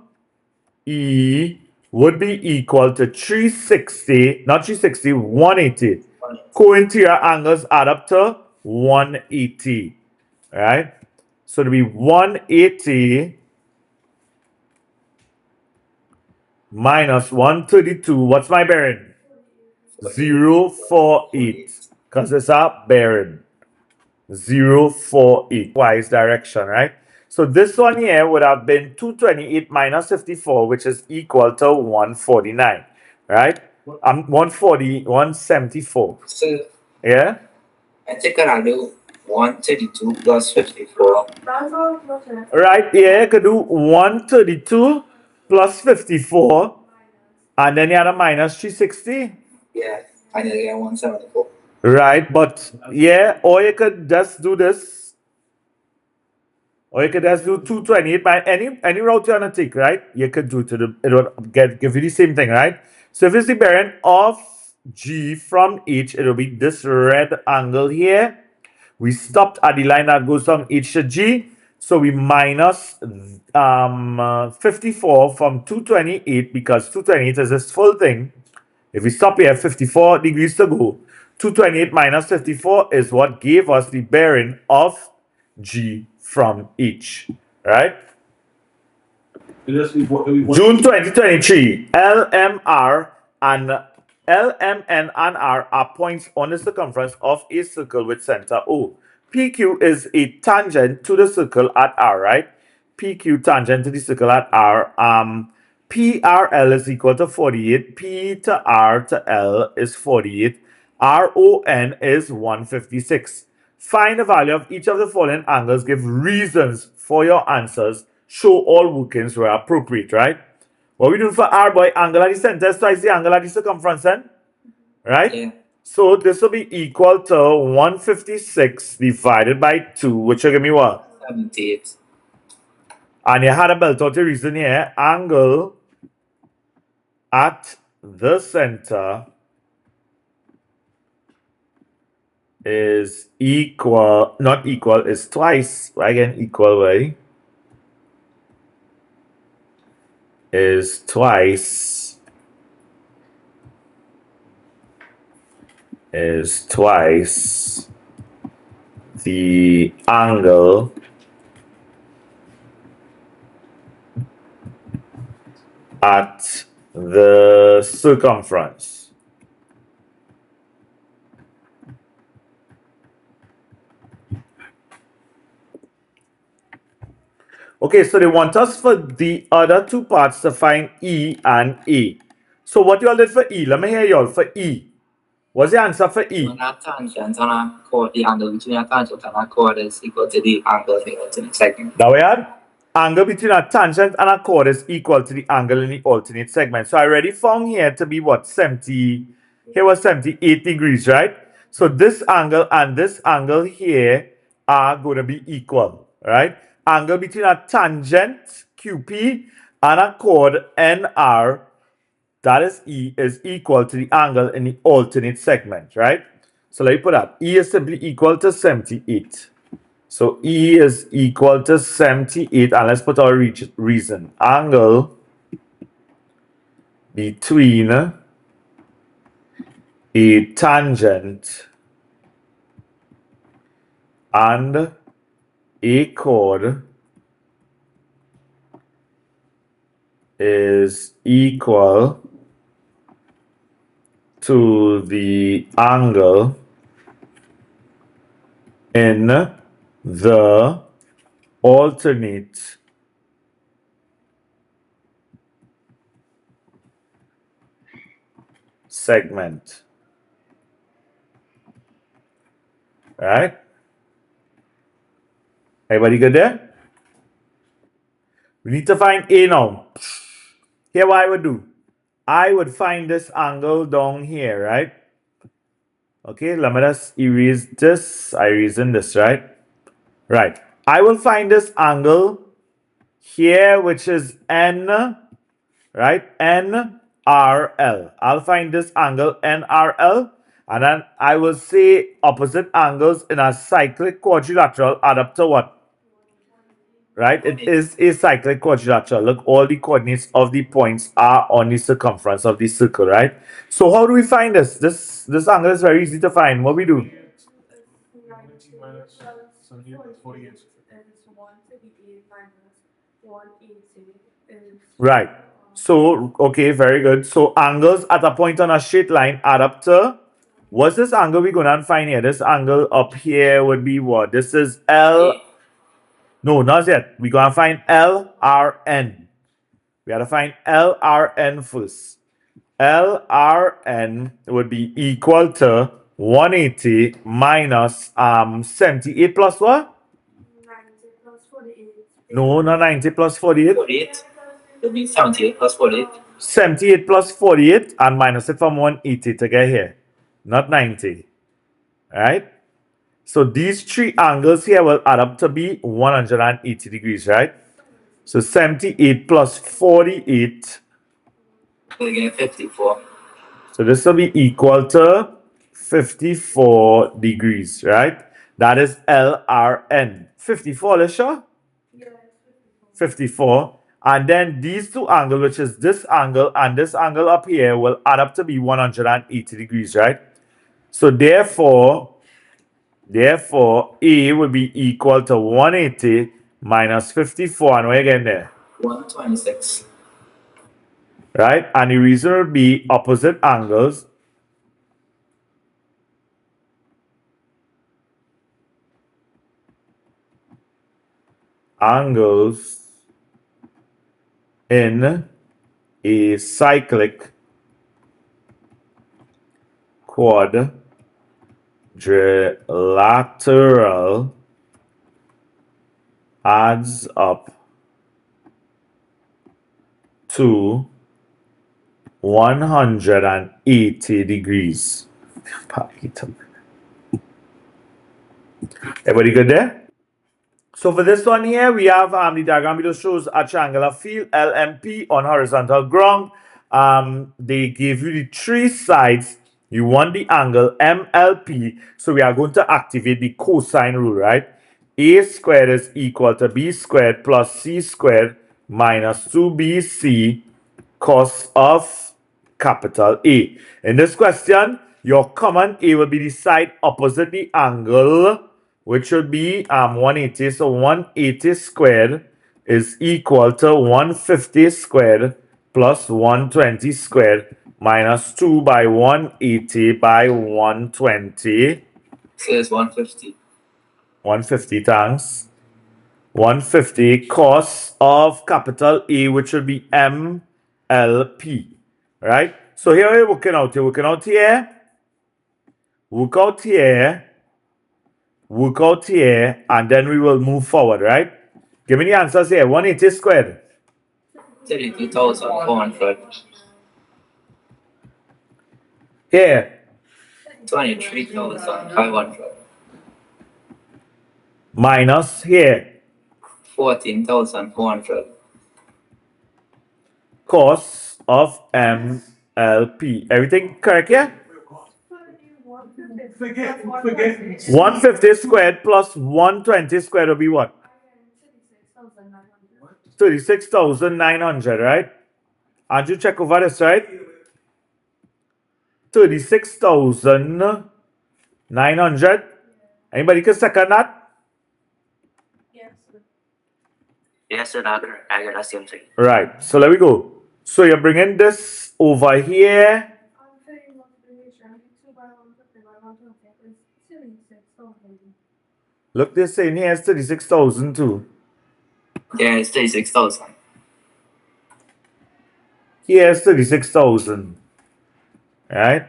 E would be equal to 360, not 360, 180. Co-interior angles add up to 180, right? So it'll be 180 minus 132. What's my bearing? 048. Because it's a bearing. 048. Twice direction, right? So this one here would have been 228 minus 54, which is equal to 149, right? 174. So Yeah? I think I'll do 132 plus 54. Right, yeah, you could do 132 plus 54, and then you had a minus 360. Yeah, I need to get 174. Right, but yeah, or you could just do this. Or you could just do 228 by any route you want to take, right? You could do to the it would give you the same thing, right? So if it's the bearing of G from H, it will be this red angle here. We stopped at the line that goes from H to G. So we minus 54 from 228 because 228 is this full thing. If we stop here, 54 degrees to go. 228 minus 54 is what gave us the bearing of G from H, right? June 2023, LMR and LMN and R are points on the circumference of a circle with center O. PQ is a tangent to the circle at R, right? PQ tangent to the circle at R. PRL is equal to 48. P to R to L is 48. RON is 156. Find the value of each of the following angles. Give reasons for your answers. Show all workings were appropriate, right? What we doing for R, boy? Angle at the center is twice the angle at the circumference, then? Right? Yeah. So this will be equal to 156 divided by 2, which will give me what? 78. And you had a belt out the reason here. Angle at the center is equal, not equal, is twice. Again, equal way is twice the angle at the circumference. Okay, so they want us for the other two parts to find E and A. So what y'all did for E? Let me hear y'all for E. What's the answer for E? When a tangent and a chord, the angle between a tangent and a chord is equal to the angle in the alternate segment. That we had? Angle between a tangent and a chord is equal to the angle in the alternate segment. So I already found here to be what? 70. Here was 78 degrees, right? So this angle and this angle here are going to be equal, right? Angle between a tangent, QP, and a chord, NR, that is E, is equal to the angle in the alternate segment, right? So let me put that. E is simply equal to 78. So E is equal to 78, and let's put our reason. Angle between a tangent and a chord is equal to the angle in the alternate segment. Right? Everybody good there? We need to find A now. Here what I would do. I would find this angle down here, right? Okay, let me just erase this. I erasing this, right? Right. I will find this angle here, which is N, right? NRL. I'll find this angle NRL, and then I will say opposite angles in a cyclic quadrilateral add up to what? Right? It is a cyclic quadrilateral. Look, all the coordinates of the points are on the circumference of the circle, right? So how do we find this? This angle is very easy to find. What we do? 90 minus 78 is 48. Right. So, okay, very good. So angles at a point on a straight line add up to, what's this angle we're going to find here? This angle up here would be what? This is L. No, not yet. We're going to find LRN. We got to find LRN first. LRN would be equal to 180 minus 78 plus what? 90 plus 48. No, not 90 plus 48. 48. It would be 78 plus 48. 78 plus 48 and minus it from 180 to get here. Not 90. Right? So these three angles here will add up to be 180 degrees, right? So 78 plus 48. We get 54. So this will be equal to 54 degrees, right? That is LRN. 54, Alicia? Yeah, 54. And then these two angles, which is this angle and this angle up here, will add up to be 180 degrees, right? So therefore, A will be equal to 180 minus 54. And we're getting there. 126. Right? And the reason would be opposite angles. Angles in a cyclic quadrilateral adds up to 180 degrees. Everybody good there? So for this one here, we have the diagram below shows a triangular field LMP on horizontal ground. They give you the three sides. You want the angle MLP, so we are going to activate the cosine rule, right? A squared is equal to B squared plus C squared minus 2BC cos of capital A. In this question, your common A will be the side opposite the angle, which would be 180. So 180 squared is equal to 150 squared plus 120 squared minus 2 by 180 by 120. So it's 150. 150 times 150 cos of capital A, which will be MLP. Right? So here we're working out. You're working out here. Work out here. Work out here. And then we will move forward, right? Give me the answers here. 180 squared. 32,400. Here. 23,500. Minus here. 14,400. Cos of MLP. Everything correct here? Forget. 150 squared plus 120 squared will be what? 36,900, right? And you check over this, right? 36,900. Anybody can second that? Yes. Yes, sir, I got the same thing. Right. So let me go. So you're bringing this over here. Look, they're saying here is 36,000 too. Yeah, it's 36,000. Here's 36,000. Right?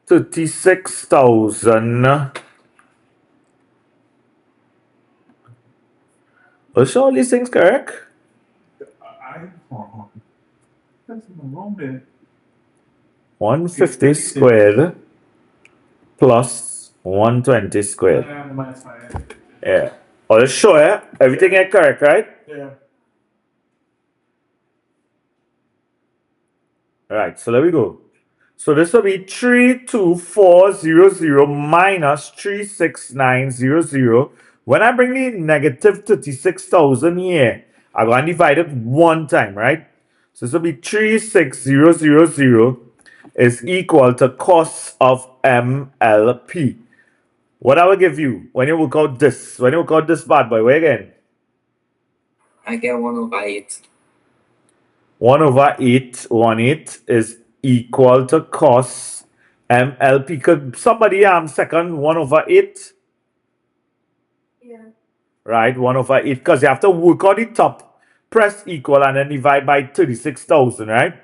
36,000. Was all these things correct? That's wrong there. 150 squared plus 120 squared. Yeah. I'll show you. Everything is correct, right? Yeah. Right, so there we go. So this will be 32400 minus 36900. When I bring the negative 36,000 here, I'm going to divide it one time, right? So this will be 36000 is equal to cos of MLP. What I will give you when you work out this, bad boy, where again? I get 1/8. 1/8 is equal to cos MLP. Could somebody second 1/8? Yeah. Right, 1/8. Because you have to work out the top, press equal, and then divide by 36,000, right?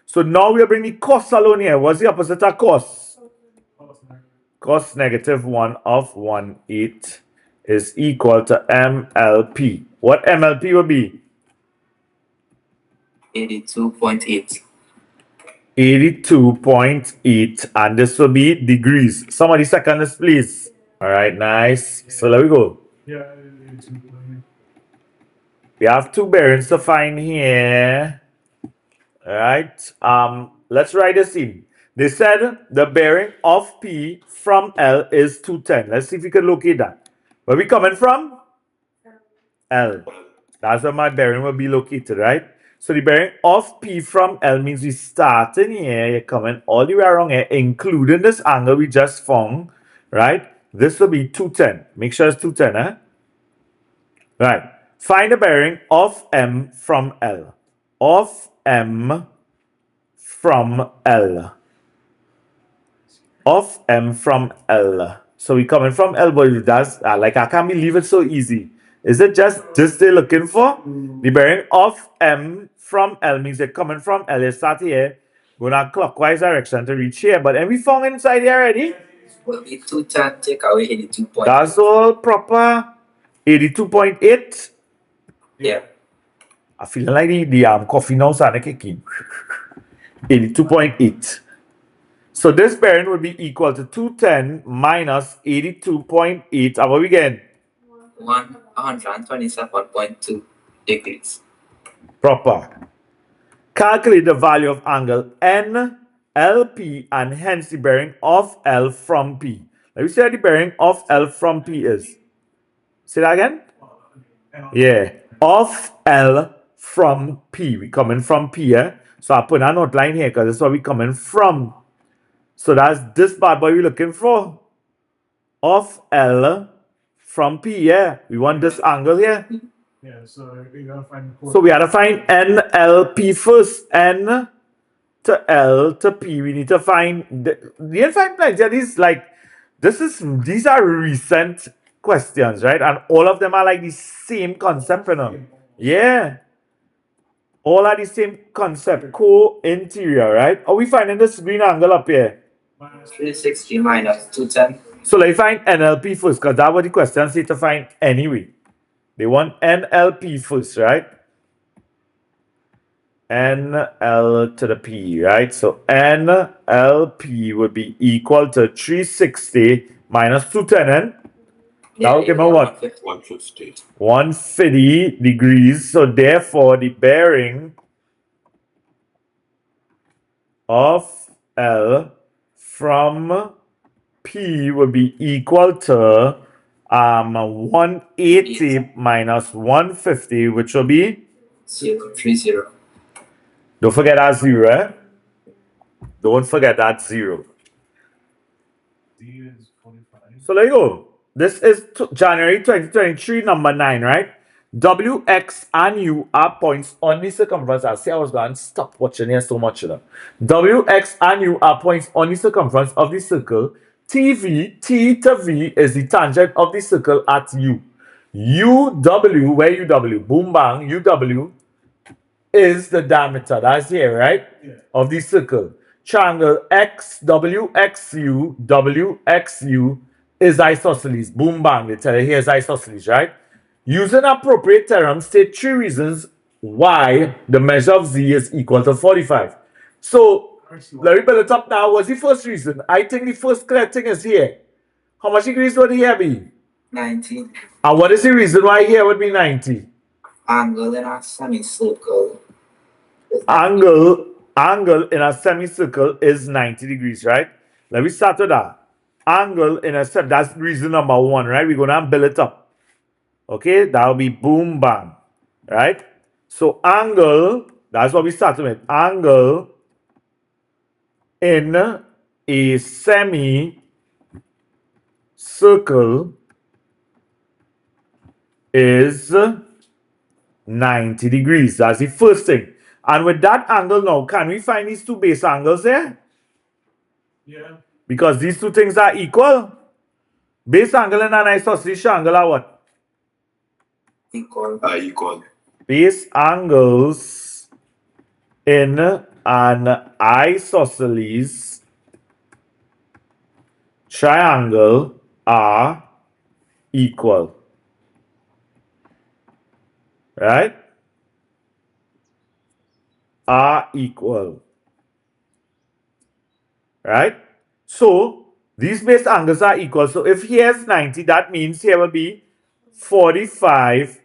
So now we are bringing the cos alone here. What's the opposite of cos? Cos negative 1/8 is equal to MLP. What MLP will be? 82.8. 82.8, and this will be degrees. Somebody second this, please. All right, nice. So there we go. Yeah. We have two bearings to find here. All right. Let's write this in. They said the bearing of P from L is 210. Let's see if we can locate that. Where we coming from? L. That's where my bearing will be located, right? So the bearing of P from L means we start in here, you're coming all the way around here, including this angle we just found, right? This will be 210. Make sure it's 210, eh? Right. Find the bearing of M from L. Of M from L. Of M from L. So we coming from L, but that's like I can't believe it's so easy. Is it just this they're looking for? The bearing of M from L means they're coming from L. You start here, going a clockwise direction to reach here. But then we found inside here already. Will be 210, take away 82.8. That's all proper. 82.8. Yeah. I feel like the coffee now starting kicking. 82.8. So this bearing would be equal to 210 minus 82.8. How about we again? 127.2 degrees. Proper. Calculate the value of angle NLP and hence the bearing of L from P. Let me see what the bearing of L from P is. Say that again? Yeah. Of L from P. We coming from P, eh? So I put an outline here because that's what we coming from. So that's this bad boy we're looking for. Of L from P, yeah. We want this angle here. Yeah, so we gotta find the So we gotta find NLP first. N to L to P. We need to find the infinite plenty of these these are recent questions, right? And all of them are like the same concept, you know. Yeah. All are the same concept, co-interior, right? Are we finding this green angle up here? 360 minus 210. So let's find NLP first, because that's what the question say to find anyway. They want NLP first, right? NL to the P, right? So NLP would be equal to 360 minus 210. That will give me what? 150. 150 degrees. So therefore, the bearing of L from P would be equal to 180 minus 150, which will be 030. don't forget that zero, eh? Don't forget that zero. D is 45. So there you go. This is January 2023, number 9, right? W, X, and U are points on the circumference. I say I was going to stop watching here so much. W, X, and U are points on the circumference of the circle. T to V is the tangent of the circle at U. UW, where UW? Boom, bang, UW is the diameter. That's here, right? Yeah. Of the circle. Triangle XWXU, WXU is isosceles. Boom, bang. They tell you here's isosceles, right? Using appropriate theorems, state 3 reasons why the measure of Z is equal to 45. So, let me build it up now. What's the first reason? I think the first clear thing is here. How much degrees would here be? 90. And what is the reason why here would be 90? Angle in a semicircle. Angle in a semicircle is 90 degrees, right? Let me start with that. Angle in a semicircle, that's reason number 1, right? We're gonna build it up. Okay, that will be boom bang, right? So angle, that's what we started with. Angle in a semicircle is 90 degrees. That's the first thing. And with that angle now, can we find these two base angles there? Yeah. Because these two things are equal. Base angle and an isosceles angle are what? Equal. Equal. Base angles in an isosceles triangle are equal. Right? Are equal. Right? So, these base angles are equal. So, if here's 90, that means here will be 45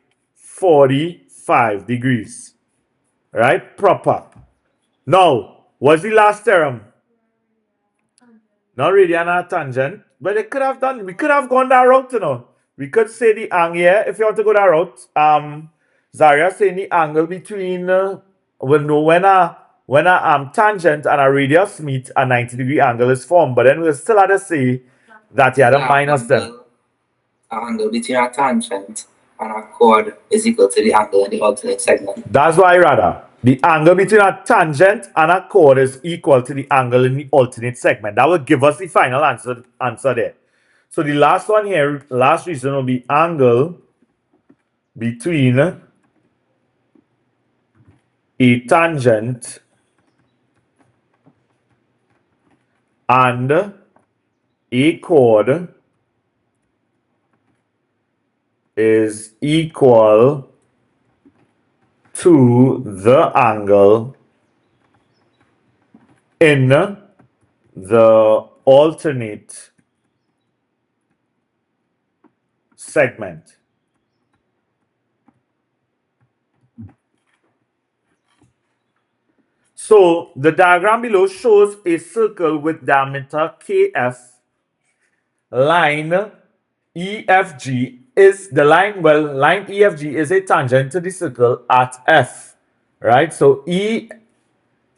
degrees. Right? Proper. Now, what's the last theorem? Not radian or tangent. But we could have gone that route, you know. We could say the angle here, if you want to go that route. Zaria saying the angle between when a tangent and a radius meet, a 90-degree angle is formed. But then we'll still have to say that you had a minus them. Angle between a tangent and a chord is equal to the angle in the alternate segment. That's why rather the angle between a tangent and a chord is equal to the angle in the alternate segment. That will give us the final answer there. So the last one here, last reason will be angle between a tangent and a chord is equal to the angle in the alternate segment. So the diagram below shows a circle with diameter KF. Line EFG is the line, line EFG is a tangent to the circle at F, right? So E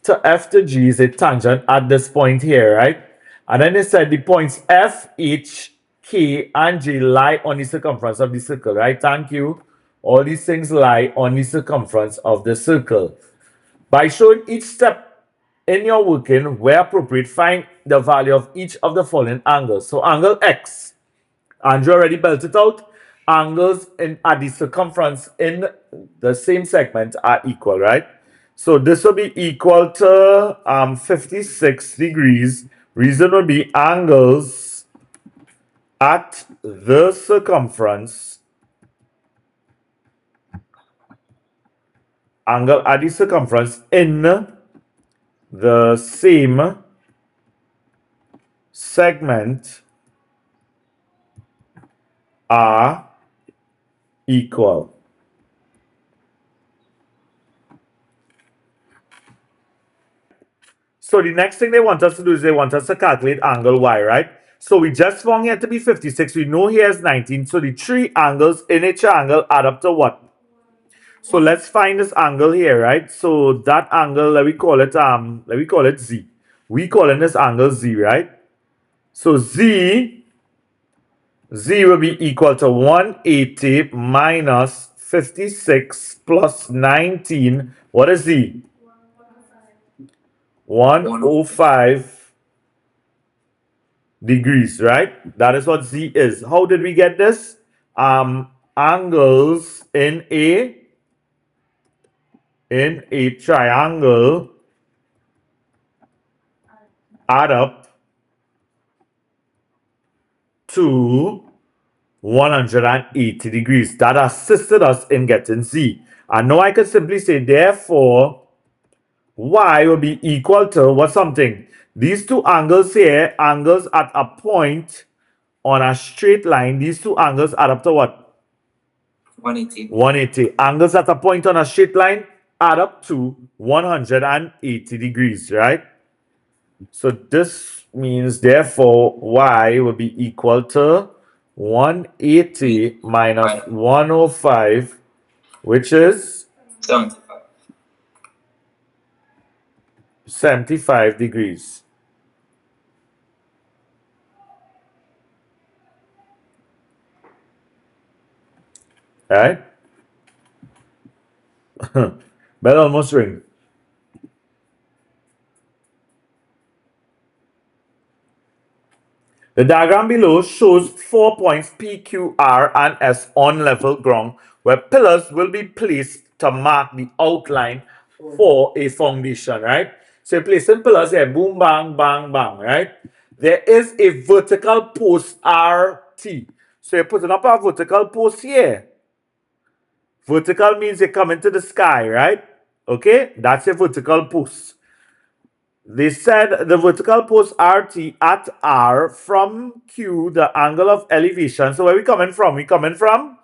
to F to G is a tangent at this point here, right? And then they said the points F, H, K, and J lie on the circumference of the circle, right? Thank you. All these things lie on the circumference of the circle. By showing each step in your working where appropriate, find the value of each of the following angles. So angle X, Andrew already built it out. Angles at the circumference in the same segment are equal, right? So this will be equal to 56 degrees. Reason would be angles at the circumference. Angle at the circumference in the same segment are equal. So the next thing they want us to do is they want us to calculate angle Y, right? So we just found here to be 56. We know here is 19. So the three angles in each angle add up to what? So let's find this angle here, right? So that angle, let me call it Z. We calling this angle Z, right? So Z will be equal to 180 minus 56 plus 19. What is Z? 105 degrees, right? That is what Z is. How did we get this? Angles in a triangle add up to 180 degrees. That assisted us in getting Z. And now I can simply say, therefore, Y will be equal to what something? These two angles here, angles at a point on a straight line, these two angles add up to what? 180. 180. Angles at a point on a straight line add up to 180 degrees, right? So this means, therefore, Y will be equal to 180 minus 105, which is 75 degrees. Right? Bell almost ring. The diagram below shows 4 points P, Q, R, and S on level ground where pillars will be placed to mark the outline for a foundation, right? So you place in pillars here, boom, bang, bang, bang, right? There is a vertical post RT. So you're putting up a vertical post here. Vertical means you come into the sky, right? Okay, that's a vertical post. They said the vertical post RT at R from Q, the angle of elevation. So where we coming from? We coming from?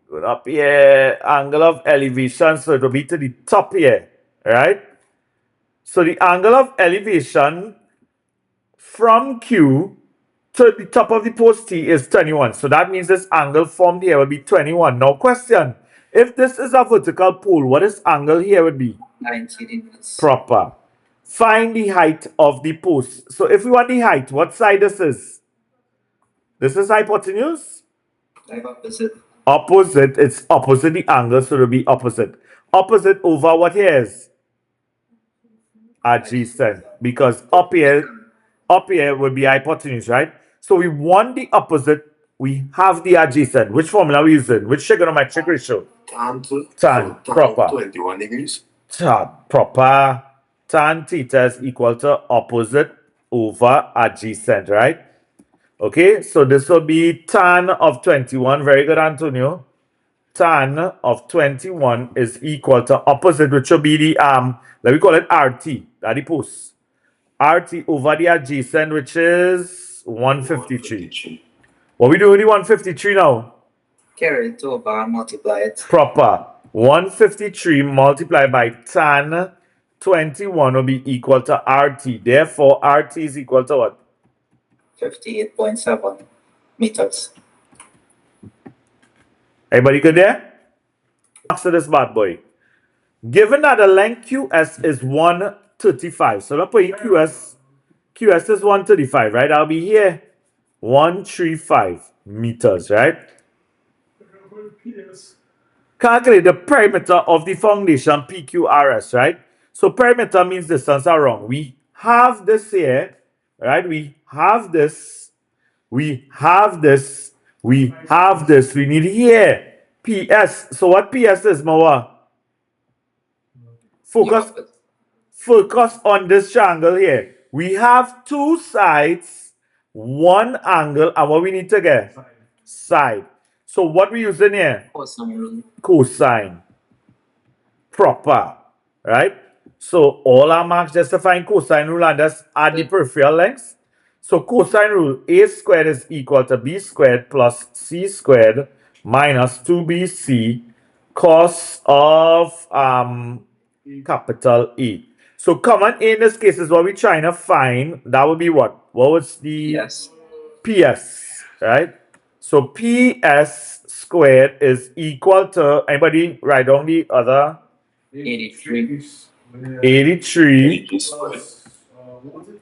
Going up here, angle of elevation. So it will be to the top here, right? So the angle of elevation from Q to the top of the post T is 21. So that means this angle formed here will be 21. Now question, if this is a vertical pole, what this angle here would be? 90 degrees. Proper. Find the height of the post. So if we want the height, what side this is? This is hypotenuse? Like opposite. Opposite. It's opposite the angle, so it will be opposite. Opposite over what here is? Adjacent. Because up here would be hypotenuse, right? So we want the opposite. We have the adjacent. Which formula are we using? Which trigonometric ratio? Tan. Proper. 21 degrees. Proper. Tan theta is equal to opposite over adjacent, right? Okay, so this will be tan of 21. Very good, Antonio. Tan of 21 is equal to opposite, which will be the let me call it RT, that the post. RT over the adjacent, which is 153. What we do with the 153 now? Carry it over and multiply it. Proper. 153 multiplied by tan 21 will be equal to RT. Therefore, RT is equal to what? 58.7 meters. Everybody good there? Answer this bad boy. Given that the length QS is 135, so let's put in QS is 135, right? I'll be here 135 meters, right? PS. Calculate the perimeter of the foundation PQRS, right? So perimeter means distance around. We have this here, right? We have this. We have this. We have this. We need here. PS. So what PS is, Mawa? Focus. Focus on this triangle here. We have two sides, one angle, and what we need to get? Side. So what we using here? Cosine rule. Cosine. Proper. Right? So all our marks just to find cosine rule and just add the peripheral lengths. So cosine rule, a squared is equal to b squared plus c squared minus 2bc cos of capital E. So common A in this case is what we're trying to find. That would be what? What was the Yes. PS, right? So PS squared is equal to, anybody write down the other? 83. 83 Plus, what was it?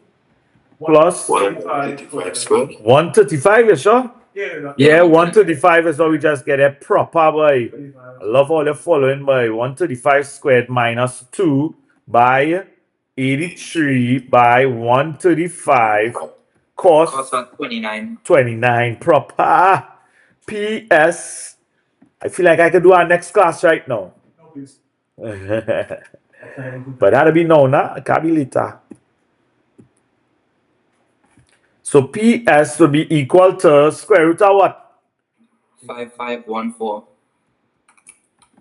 plus 135 squared. 135, you sure? Yeah, Yeah, 135 is what we just get a proper boy. I love all the following by 135 squared minus 2 by 83 by 135 Cos cos of 29. 29 proper. PS. I feel like I could do our next class right now. No, please. But that'll be now, nah? It can't be later. So PS will be equal to square root of what? 5514.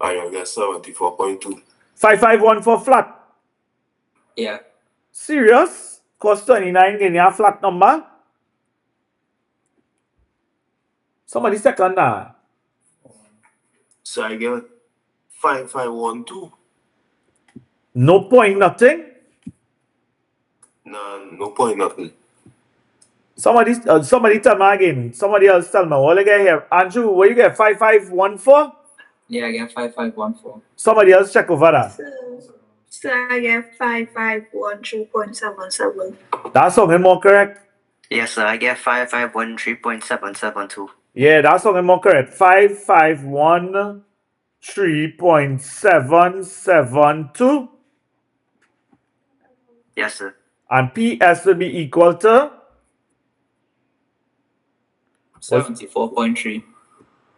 I guess 74.2. 5514 flat. Yeah. Serious? Cos 29 getting a flat number? Somebody second that. So I get 5512. No point, nothing. No point, nothing. Somebody tell me again. Somebody else tell me. What you get here? Andrew, what you get? 5514? Yeah, I get 5514. Somebody else check over that. So I get 5513.77. That's something more correct. Yes, sir. I get 5513.772. Yeah, that's something more correct. 5513.772. Yes, sir. And PS will be equal to 74.3.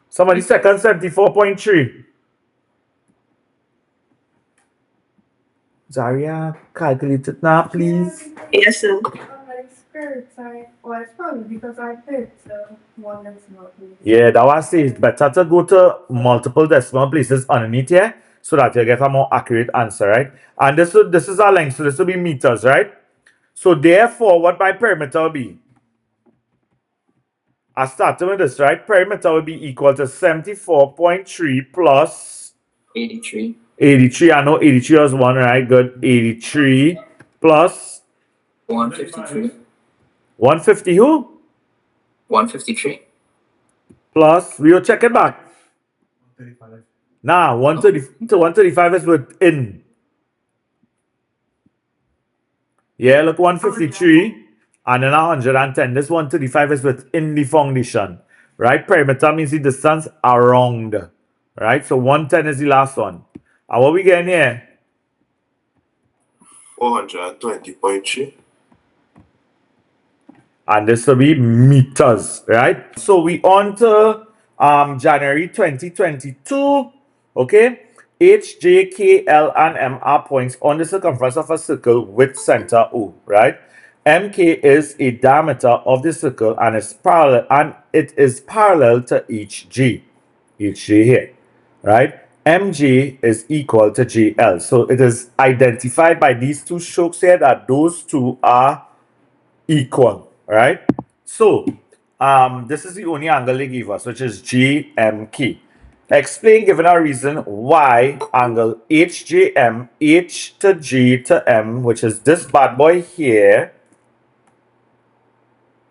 somebody second 74.3. Zaria, calculate it now, please. Yes, sir. My spirit side, well, it's probably because I picked one that's not me. Yeah, that was it. It's better to go to multiple decimal places underneath here so that you get a more accurate answer, right? And this is our length, so this will be meters, right? So therefore, what my perimeter will be? I started with this, right? Perimeter will be equal to 74.3 plus 83. 83. I know 83 was one, right? Good. 83 plus 153. 150 who? 153. Plus, we will check it back. 135. Nah, 130 to 135 is within. Yeah, look, 153 and then 110. This 135 is within the foundation, right? Perimeter means the distance around, right? So 110 is the last one. And what we getting here? 420.3. And this will be meters, right? So we on to January 2022. Okay. H, J, K, L, and M are points on the circumference of a circle with center O, right? MK is a diameter of the circle and it is parallel to HG. HG here, right? MJ is equal to JL. So it is identified by these two strokes here that those two are equal, right? So this is the only angle they give us, which is JMK. Explain given a reason why angle HJM, H to J to M, which is this bad boy here.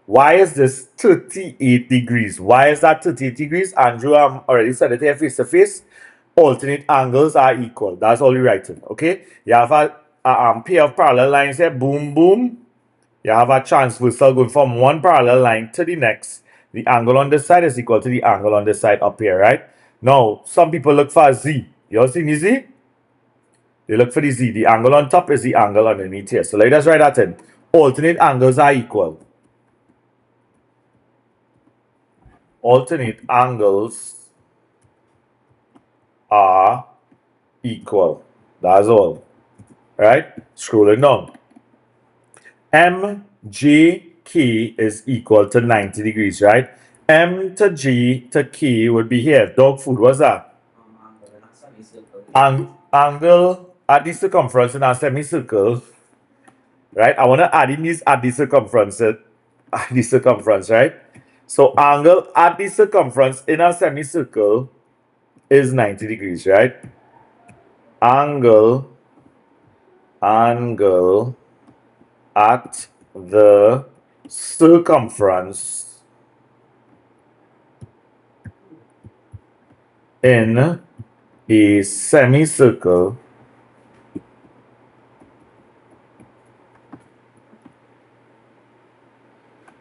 Why is this 38 degrees? Why is that 38 degrees? Andrew already said it here face to face. Alternate angles are equal. That's all you write in, okay? You have a pair of parallel lines here, boom, boom. You have a transversal going from one parallel line to the next. The angle on this side is equal to the angle on this side up here, right? Now, some people look for a Z. You all seen the Z? They look for the Z. The angle on top is the angle underneath here. So let us write that in. Alternate angles are equal. Alternate angles are equal. That's all. Right? Scrolling down. MJK is equal to 90 degrees, right? M to G to K would be here. Dog food, what's that? Angle at the circumference in a semicircle, right? I want to add in these at the circumference, right? So angle at the circumference in a semicircle is 90 degrees, right? Angle at the circumference in a semicircle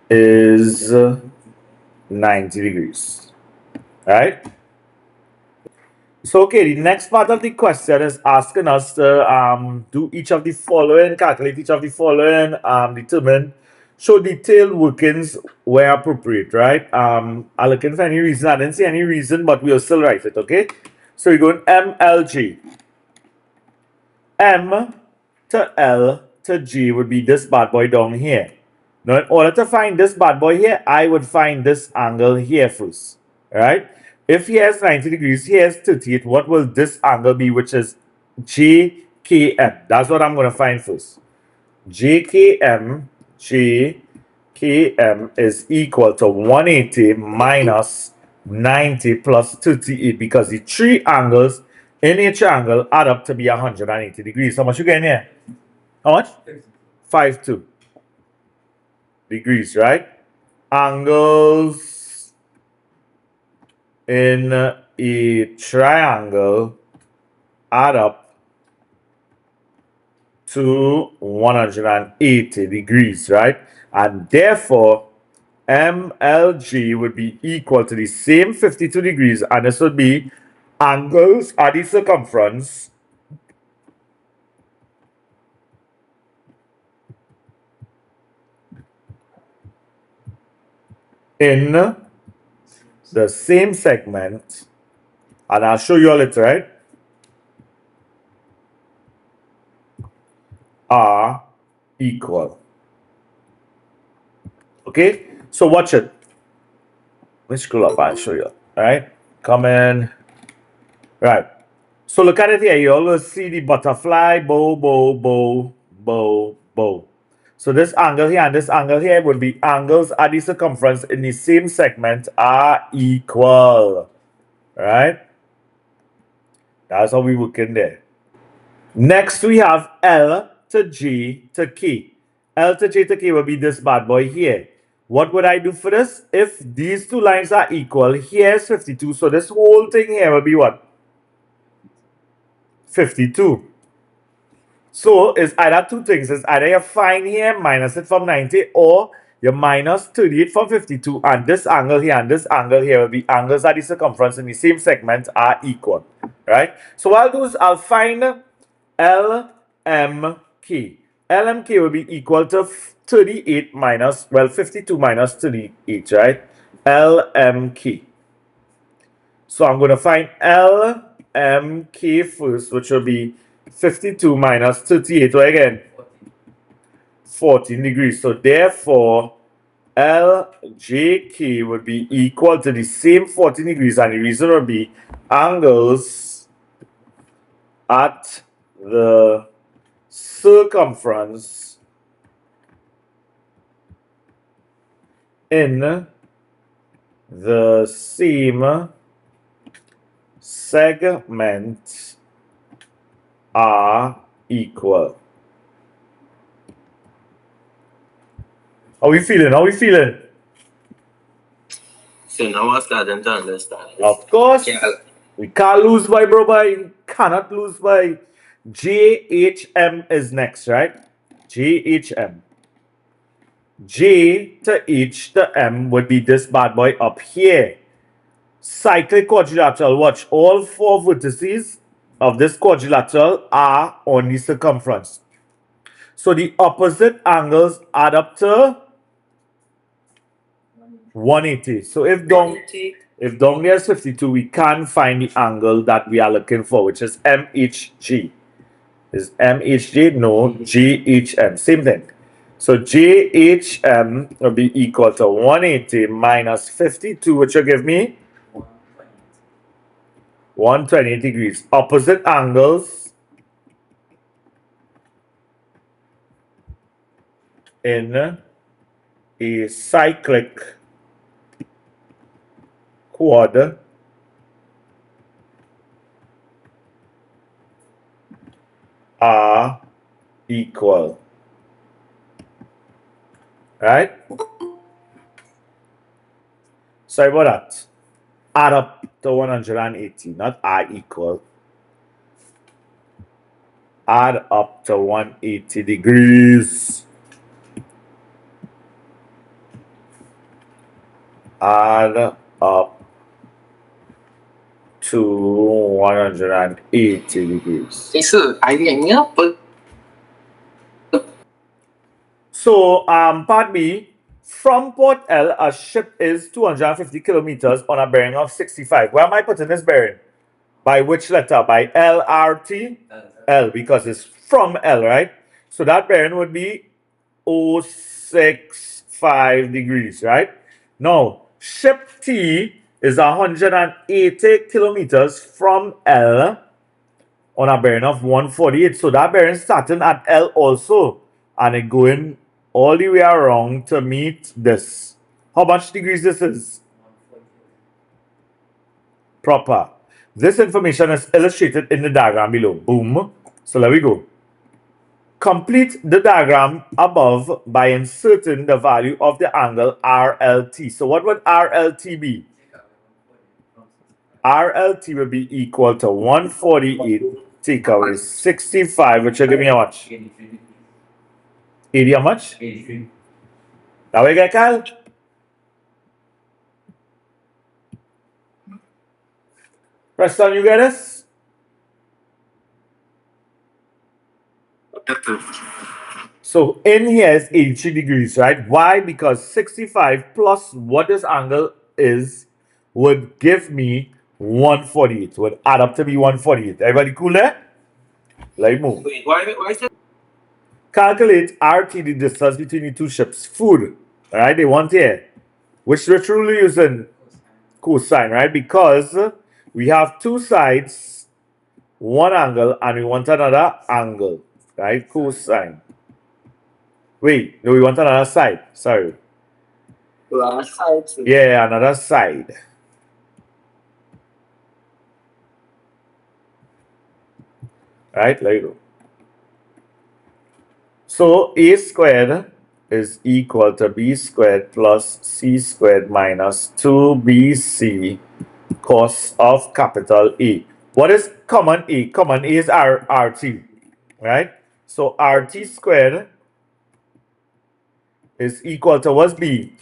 is 90 degrees, right? So, okay, the next part of the question is asking us to do each of the following, calculate each of the following, determine, show detailed workings where appropriate, right? I'm looking for any reason. I didn't see any reason, but we'll still write it, okay? So we're going MLG. M to L to G would be this bad boy down here. Now, in order to find this bad boy here, I would find this angle here first, right? If here is 90 degrees, here is 38, what will this angle be, which is JKM? That's what I'm going to find first. JKM is equal to 180 minus 90 plus 38, because the three angles in a triangle add up to be 180 degrees. How much you getting here? How much? 52 degrees, right? Angles in a triangle add up to 180 degrees, right? And therefore, MLG would be equal to the same 52 degrees, and this would be angles at the circumference in the same segment, and I'll show you all it, right? Are equal. Okay, so watch it. Let me scroll up, I'll show you. Alright, come in. Right. So look at it here. You always see the butterfly, bow, bow, bow, bow, bow. So this angle here and this angle here would be angles at the circumference in the same segment are equal. Right? That's how we work in there. Next we have L to G to K. L to J to K will be this bad boy here. What would I do for this? If these two lines are equal, here's 52. So this whole thing here will be what? 52. So it's either two things. It's either you find here, minus it from 90, or you minus 38 from 52. And this angle here and this angle here will be angles at the circumference in the same segment are equal. Right? So what I'll do is I'll find LMK. LMK will be equal to 38 minus, well, 52 minus 38, right? LMK. So I'm going to find LMK first, which will be 52 minus 38, right again? 14 degrees. So therefore, LJK would be equal to the same 14 degrees, and the reason would be angles at the circumference in the same segment are equal. How we feeling? How we feeling? So now I'm starting to understand. Of course. Yeah. We can't lose by, bro, by. Cannot lose by. JHM is next, right? JHM. J to H to M would be this bad boy up here. cyclic quadrilateral, watch, all 4 vertices of this quadrilateral are on the circumference. So the opposite angles add up to 180. So if down there's 52, we can find the angle that we are looking for, which is MHG. Is MHG? No, GHM. Same thing. So JHM will be equal to 180 minus 52, which will give me 128 degrees. Opposite angles in a cyclic quad are equal. Right? Sorry about that. Add up to 180, not are equal. Add up to 180 degrees. Add up to 180 degrees. So, part B, from Port L, a ship is 250 kilometers on a bearing of 65. Where am I putting this bearing? By which letter? By LRT? L, because it's from L, right? So that bearing would be 065 degrees, right? Now, ship T is 180 kilometers from L on a bearing of 148. So that bearing starting at L also, and it going all the way around to meet this. How much degrees this is? Proper. This information is illustrated in the diagram below. Boom. So there we go. Complete the diagram above by inserting the value of the angle RLT. So what would RLT be? RLT will be equal to 148 take away 65, which will give me how much? 80 how much? 83. Now we get Kyle. Preston, you get this? So in here is 83 degrees, right? Why? Because 65 plus what this angle is would give me 148. Would add up to be 148. Everybody cool there? Let's move. Wait, why Calculate RT, the distance between the two ships. Food, right? They want here. Which we're truly using cosine, right? Because we have two sides, one angle, and we want another angle, right? Cosine. Wait, no, we want another side. Sorry. Yeah, another side. Right, there you go. So a squared is equal to b squared plus c squared minus 2bc cos of capital A. What is common A? Common A is RT, right? So RT squared is equal to what's B?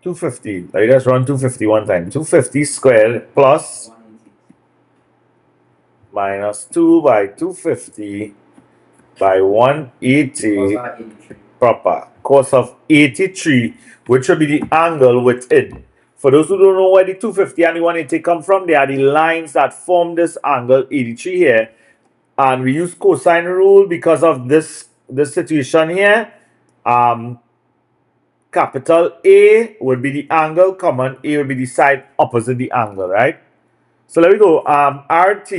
250. Let me just run 250 one time. 250 squared plus minus 2 by 250 by 180 proper. Cos of 83, which will be the angle within. For those who don't know where the 250 and the 180 come from, they are the lines that form this angle 83 here. And we use cosine rule because of this situation here. Capital A would be the angle, common A would be the side opposite the angle, right? So let me go. RT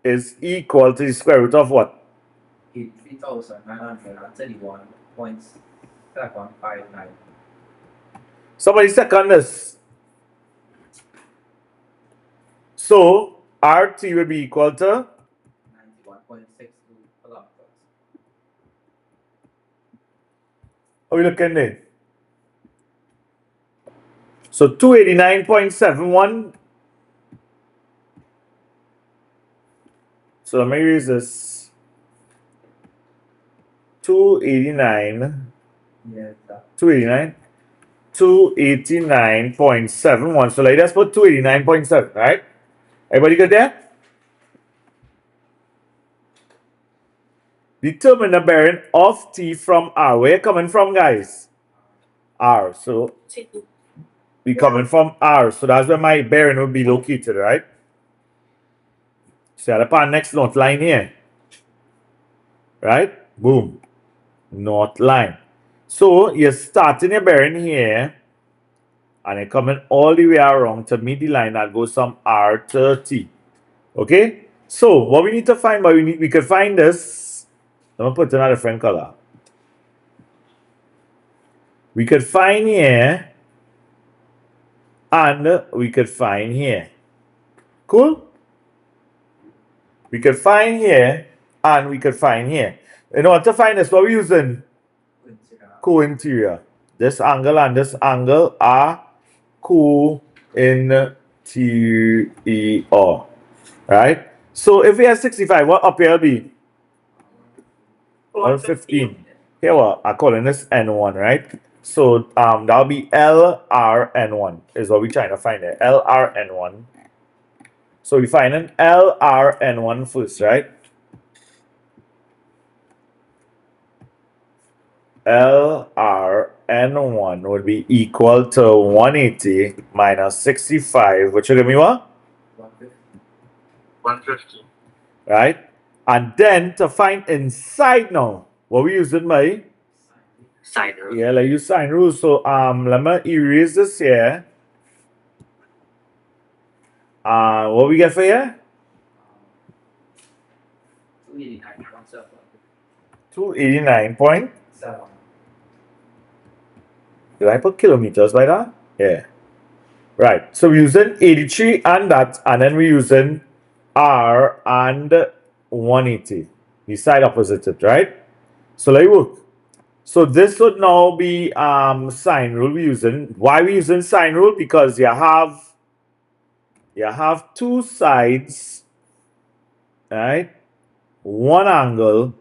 is equal to the square root of what? 3,931.759. Somebody second this. So RT will be equal to 91.62 kilometers. how are we looking there? So 289.71. So let me use this. 289. Yes, 289. 289.71. So let's put 289.7, right? Everybody good there? Determine the bearing of T from R. Where you coming from, guys? R. So we coming from R. So that's where my bearing will be located, right? Set up our next north line here. Right? Boom. North line. So you're starting your bearing here. And you're coming all the way around to meet the line that goes from R to T. Okay? So what we need to find, but we could find this. I'm gonna put another different color. We could find here, and we could find here. Cool? We could find here, and we could find here. In order to find this, what we're using? Co-interior. This angle and this angle are co-interior. Right? So if we have 65, what up here will be? 115. Here what? I'm calling this N1, right? So that'll be LRN1 is what we're trying to find there. LRN1. So we find an LRN1 first, right? LRN1 would be equal to 180 minus 65, which will give me what? 150. Right? And then to find inside now, what we using by? Sine rule. Yeah, let's use sine rule. So let me erase this here. What we get for here? 289.7. 289 7. Did I put kilometers by that? Yeah. Right. So we're using 83 and that, and then we're using R and 180. The side opposite it, right? So let's work. So this would now be sine rule we're using. Why we using sine rule? Because you have two sides, right? One angle,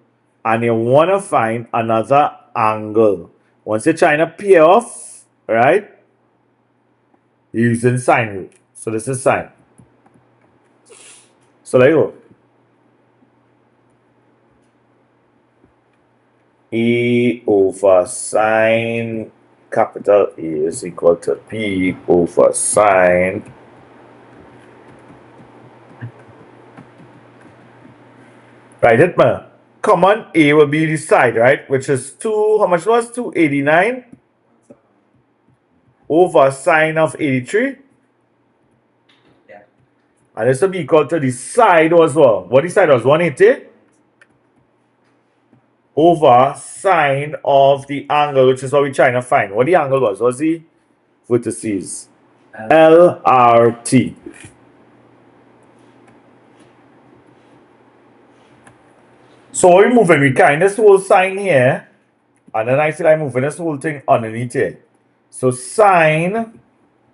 and you want to find another angle. Once you're trying to pair off, right? You're using sine rule. So this is sine. So there you go. A over sine capital A is equal to P over sine right, hit me. Common A will be the side, right? Which is how much was 289 over sine of 83. Yeah. And this will be equal to the side as well. What the side was 180 over sine of the angle, which is what we're trying to find. What the angle was? What's the vertices? LRT. So we're moving, we kind this whole sine here, and then I feel like moving this whole thing underneath here. So sine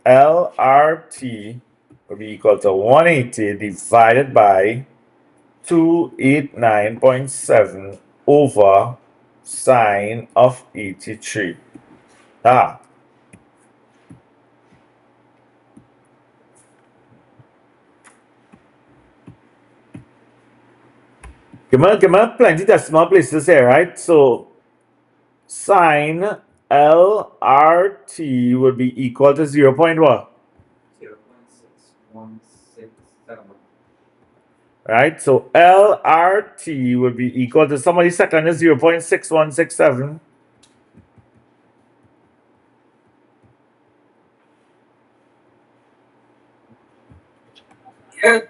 LRT will be equal to 180 divided by 289.7 over sine of 83. Give me plenty decimal places here, right? So sine LRT would be equal to 0. What? 0.6167. Right? So LRT would be equal to somebody second is 0.6167.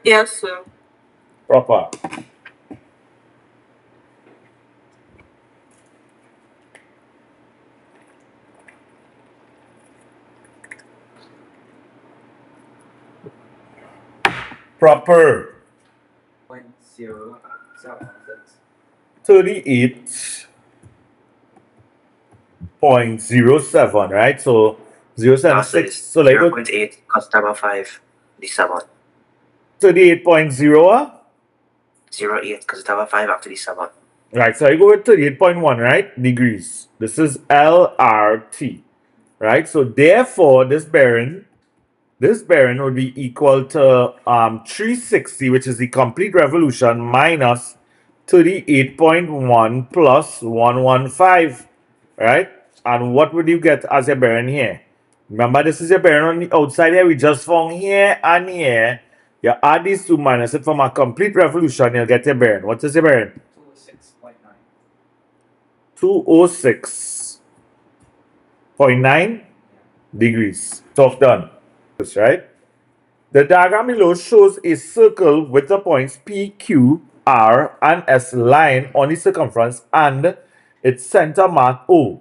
Yes, sir. Proper. Proper. 0.076. 38.07, right? So 0.76. So like 0.8 cos double 5 d7. 38.0. 0.8 cos double 5 after d7. Right, so I go with 38.1, right? Degrees. This is LRT. right? So therefore, this bearing would be equal to 360, which is the complete revolution, minus 38.1 plus 115, right? And what would you get as a bearing here? Remember, this is a bearing on the outside here. We just found here and here. You add these two, minus it from a complete revolution, you'll get a bearing. What is a bearing? 206.9. 206.9 degrees. Talk done. Right? The diagram below shows a circle with the points P, Q, R, and S lying on the circumference and its center mark O.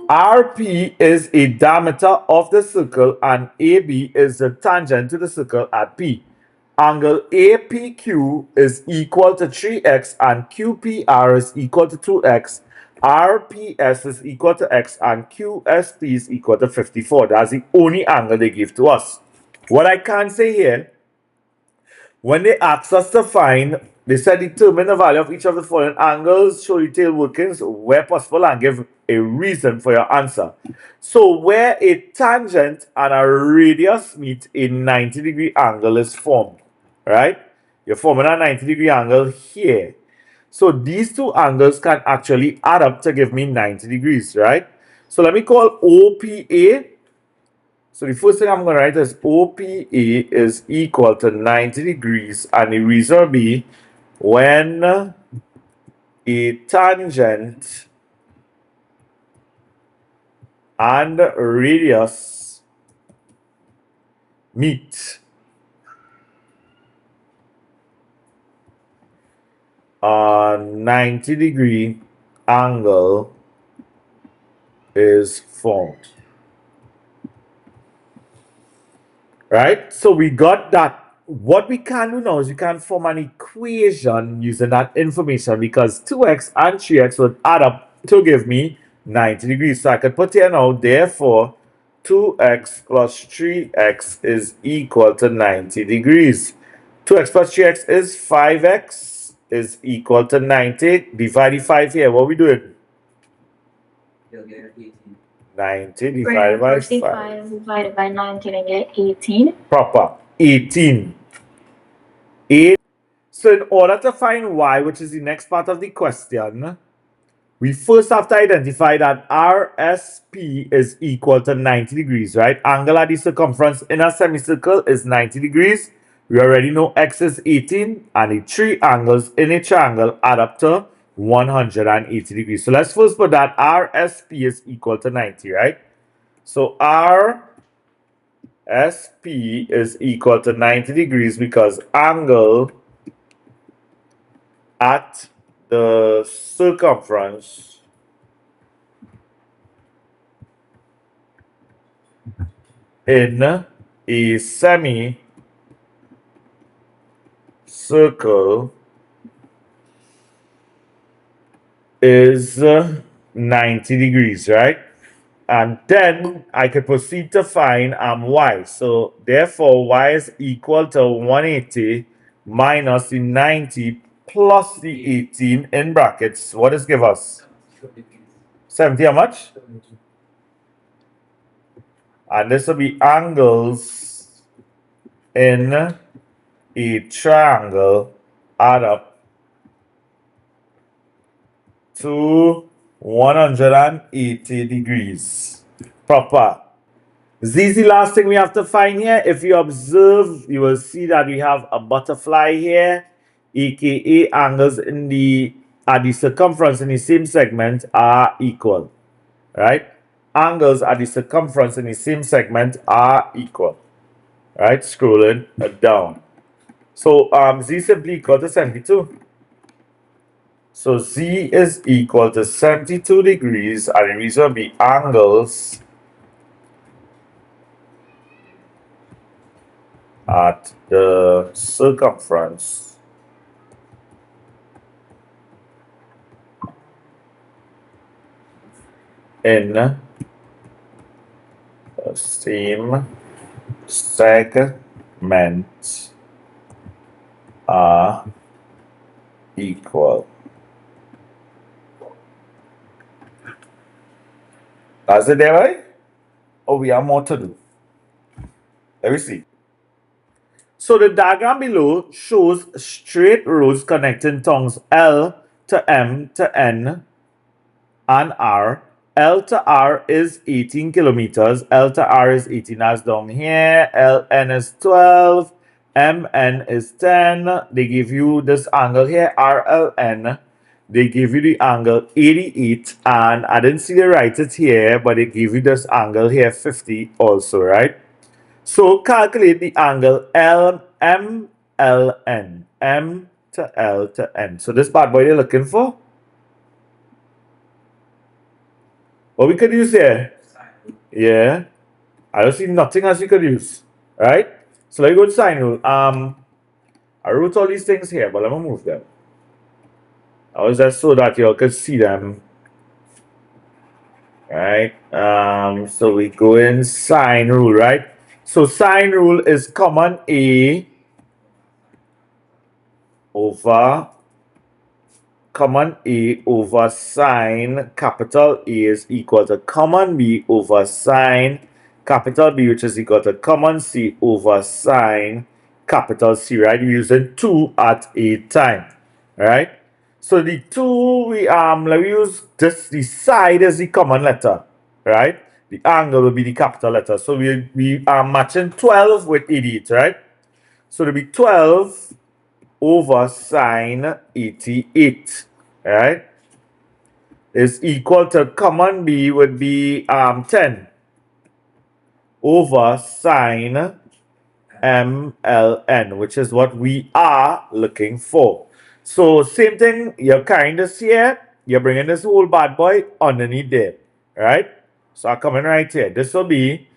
RP is a diameter of the circle and AB is the tangent to the circle at P. Angle APQ is equal to 3x and QPR is equal to 2x. RPS is equal to x and QSP is equal to 54. That's the only angle they give to us. What I can say here, when they asked us to find, they said determine the value of each of the following angles, show detailed workings where possible, and give a reason for your answer. So where a tangent and a radius meet, a 90-degree angle is formed, right? You're forming a 90-degree angle here. So these two angles can actually add up to give me 90 degrees, right? So let me call OPA. So the first thing I'm going to write is OPA is equal to 90 degrees, and the reason will be when a tangent and radius meet, a 90-degree angle is formed. Right? So we got that. What we can do now is we can form an equation using that information, because 2x and 3x would add up to give me 90 degrees. So I could put here now, therefore, 2x plus 3x is equal to 90 degrees. 2x plus 3x is 5x is equal to 90. Divide the 5 here. What are we doing? You'll get 18. 90 divided by 5. 45 divided by 19 and get 18. Proper. 18. So in order to find y, which is the next part of the question, we first have to identify that RSP is equal to 90 degrees, right? Angle at the circumference in a semicircle is 90 degrees. We already know x is 18, and the three angles in a triangle add up to 180 degrees. So let's first put that RSP is equal to 90, right? So RSP is equal to 90 degrees because angle at the circumference in a semicircle is 90 degrees, right? And then I could proceed to find y. So therefore, y is equal to 180 minus the 90 plus the 18 in brackets. What does give us? 70 how much? And this will be angles in a triangle add up to 180 degrees. Proper. This is the last thing we have to find here. If you observe, you will see that we have a butterfly here, aka angles at the circumference in the same segment are equal, right? Angles at the circumference in the same segment are equal, right? Scrolling down. So z simply equal to 72. So z is equal to 72 degrees, and the reason will be angles at the circumference in the same segment are equal. That's it there, right? or we have more to do? Let me see. So the diagram below shows straight roads connecting tongues L to M to N and R. L to R is 18 kilometers. L to R is 18 as down here. LN is 12. MN is 10. They give you this angle here, RLN. They give you the angle 88. And I didn't see they write it here, but they give you this angle here, 50 also, right? So calculate the angle MLN. M to L to N. So this bad boy they're looking for. What we could use here? Yeah. I don't see nothing else we could use. Right? So let me go to sine rule. I wrote all these things here, but let me move them. I was just so that you all could see them. Right? So we go in sine rule, right? So sine rule is common A over sine capital A is equal to common B over sine capital B, which is equal to common C over sine capital C, right? We're using 2 at a time, right? So the 2, let me use this, the side is the common letter, right? The angle will be the capital letter. So we are matching 12 with 88, right? So it'll be 12 over sine 88, right? Is equal to common B would be 10 over sine MLN, which is what we are looking for. So same thing, you're carrying this here, you're bringing this whole bad boy underneath there, right? So I'm coming right here. This will be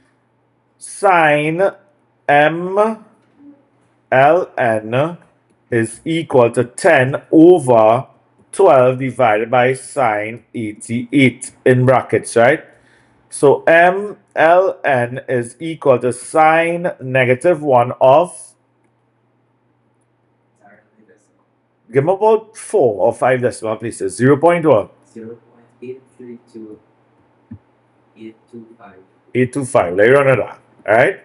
sine MLN is equal to 10 over 12 divided by sine 88 in brackets, right? So MLN is equal to sine -1 of, give me about 4 or 5 decimal places. 0. What? 825. Let me run it down. Alright?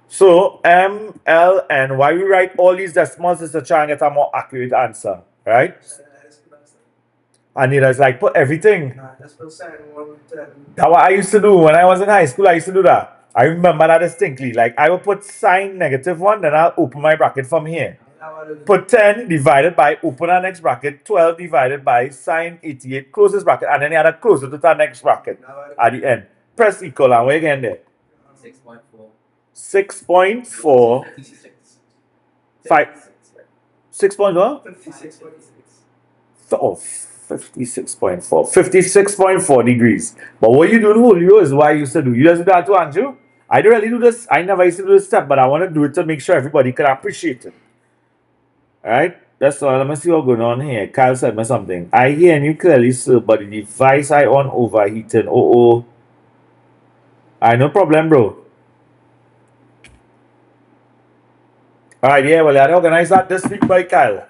So MLN, why we write all these decimals is to try and get a more accurate answer. Right? And it is like put everything. That's what sine 110. That's what I used to do when I was in high school. I used to do that. I remember that distinctly. Like I would put sine -1, then I'll open my bracket from here. Put 10 divided by, open our next bracket, 12 divided by sine 88, close this bracket, and then you had to close it to the next bracket at the end. Press equal, and we're again there. 6.4. 6.4. 6.1? 56.6. Oh, 56.4. 56.4 degrees. But what you do, Julio, is what I used to do. You just do that too, Andrew? I don't really do this. I never used to do this step, but I want to do it to make sure everybody can appreciate it. Alright? That's all. Let me see what's going on here. Kyle said me something. I hear you clearly, sir, but the device I on overheating. Oh. Alright, no problem, bro. Alright, yeah, well, I organized that this week by Kyle.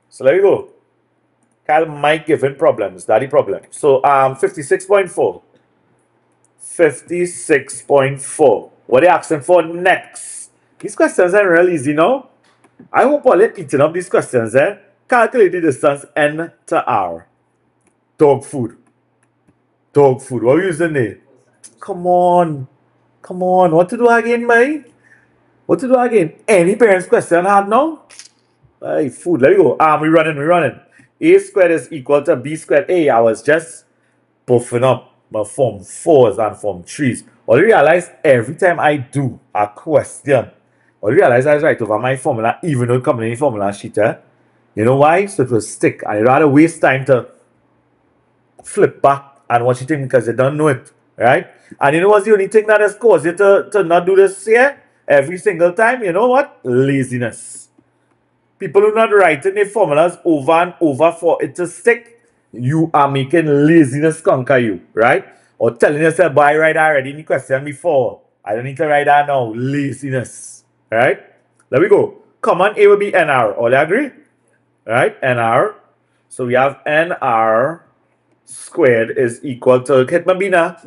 So there you go. Kyle might give him problems. That's the problem. So 56.4. 56.4. What are they asking for next? These questions are real easy, no? I hope all you're eating up these questions, eh? Calculate the distance N to R. Dog food. Dog food. What are we using there? Come on. What to do again, mate? What to do again? Any parents' question hard now? Hey, food. Let me go. We're running. A squared is equal to B squared. Hey, I was just buffing up my form 4s and form 3s. All you realize every time I do a question, all you realize I write over my formula, even though it comes in the formula sheet. You know why? So it will stick. And you rather waste time to flip back and watch it in because you don't know it. Right? And you know what's the only thing that has caused you to not do this here every single time? You know what? Laziness. People who are not writing their formulas over and over for it to stick, you are making laziness conquer you, right? Or telling yourself, boy, I write already in the question before. I don't need to write that now. Laziness, right? There we go. Common A will be NR. All you agree? Right? NR. So we have NR squared is equal to, hit my Bina.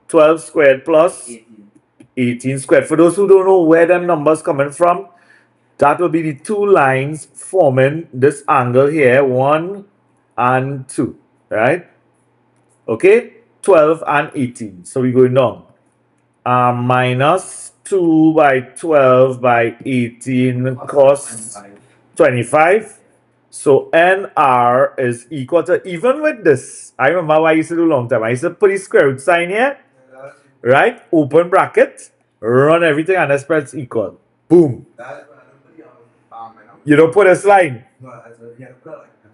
12 squared plus 18. 18 squared. For those who don't know where them numbers coming from, that will be the two lines forming this angle here, 1 and 2, right? Okay, 12 and 18. So we're going down. Minus 2 by 12 by 18 cos 25. So NR is equal to, even with this, I remember what I used to do a long time. I used to put the square root sign here, right? Open bracket, run everything, and the spread's equal. Boom. You don't put a line.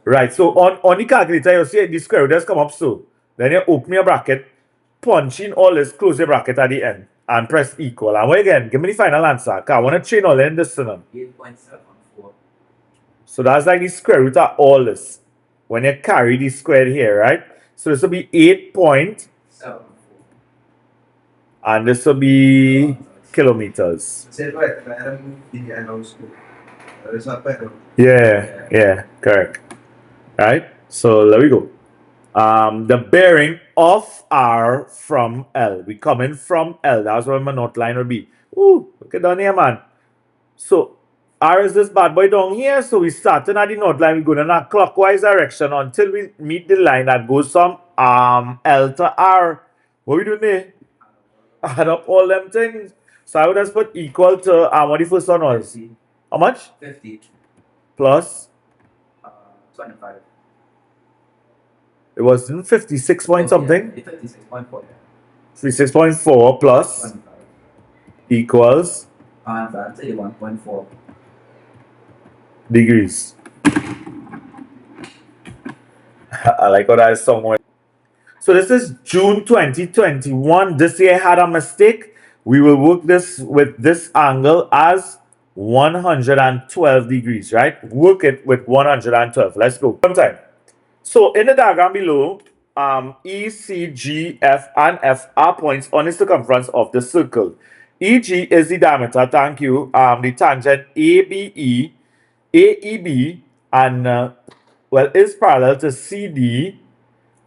Right. So on the calculator, you see the square root just come up so. Then you open your bracket, punch in all this, close your bracket at the end, and press equal. And again, give me the final answer. Because I want to train all in this. 8.74. So that's like the square root of all this. When you carry the square here, right? So this will be 8 point, 7. and this will be kilometers. Yeah, correct. Right? So there we go. The bearing of R from L. We coming from L. That's where my note line will be. Ooh, look at down here, man. So R is this bad boy down here. So we starting at the note line. We're going in a clockwise direction until we meet the line that goes from L to R. What we doing there? Add up all them things. So I would just put equal to what the first one was. 50. How much? 50. Plus. 25. It was 56 point something. 56.4. 56.4 plus 25. equals And that's 81.4. degrees. I like how that is somewhere. So this is June 2021. This year had a mistake. We will work this with this angle as 112 degrees, right? Work it with 112. Let's go. One time. So in the diagram below, E, C, G, F, and F are points on the circumference of the circle. EG is the diameter, thank you. The tangent ABE, AEB, and well, is parallel to CD.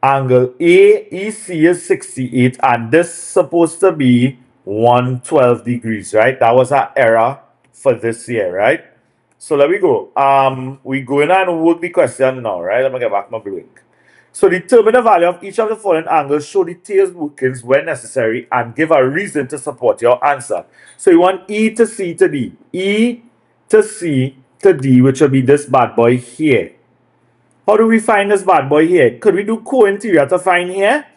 Angle AEC is 68, and this is supposed to be 112 degrees, right? That was our error for this year, right? So let me go. We go in and work the question now, right? Let me get back my break. So determine the value of each of the following angles, show detailed workings when necessary, and give a reason to support your answer. So you want E to C to D. E to C to D, which will be this bad boy here. How do we find this bad boy here? Could we do co-interior to find here?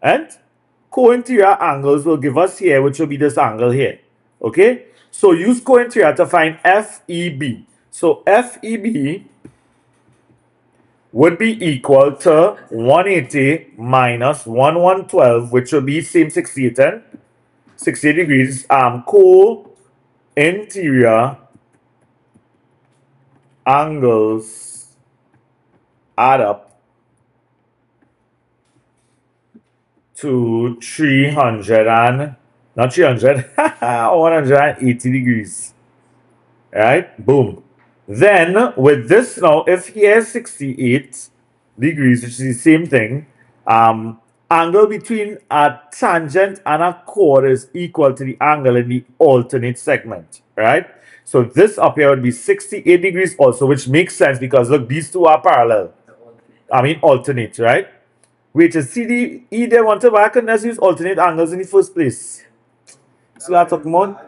And co-interior angles will give us here, which will be this angle here. Okay? So use co-interior to find FEB. So FEB would be equal to 180 minus 1112, which will be same 68 and 68 degrees. Co-interior angles add up to 180 degrees. Right? Boom. Then with this now, if here is 68 degrees, which is the same thing, angle between a tangent and a chord is equal to the angle in the alternate segment, right? So this up here would be 68 degrees also, which makes sense because look, these two are parallel. I mean alternate, right? Which is CD, E they wanted, but I couldn't just use alternate angles in the first place. So that's talking about.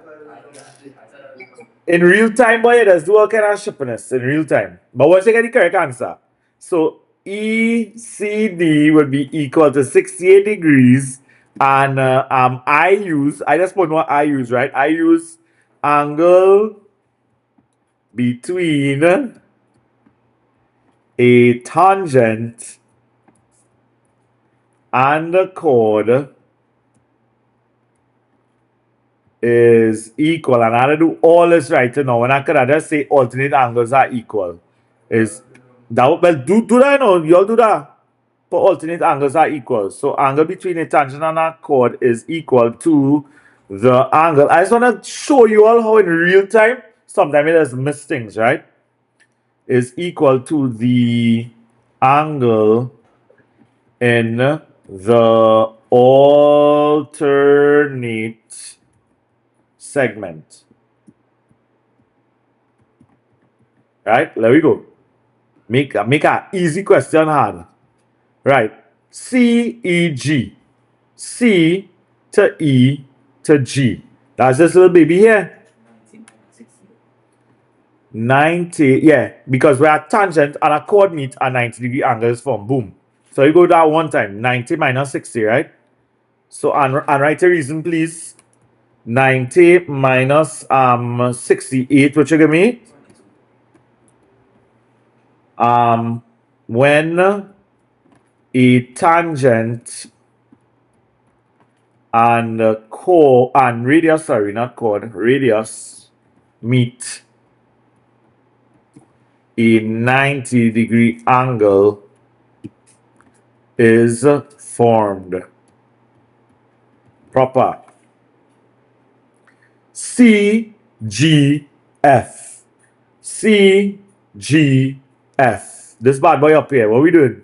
In real time, boy, there's do all kind of sharpness in real time. But once you get the correct answer, so ECD would be equal to 68 degrees, and I just put what I use, right? I use angle between a tangent and the chord is equal, and I had to do all this right now. And I could just say alternate angles are equal. Is that well do that now? Y'all do that. But alternate angles are equal. So angle between a tangent and a chord is equal to the angle. I just want to show you all how in real time sometimes it does miss things, right? Is equal to the angle in the alternate segment. Right? There we go. Make a easy question hard. Right. CEG. C to E to G. That's this little baby here. 90, yeah, because we are tangent and a chord meet a 90-degree angles form. Boom. So you go that one time. 90 minus 60, right? So and write a reason, please. 90 minus 68, which you give me? When a tangent and radius, sorry, not chord, radius meet a 90-degree angle is formed. Proper. CGF. CGF. This bad boy up here, what we doing?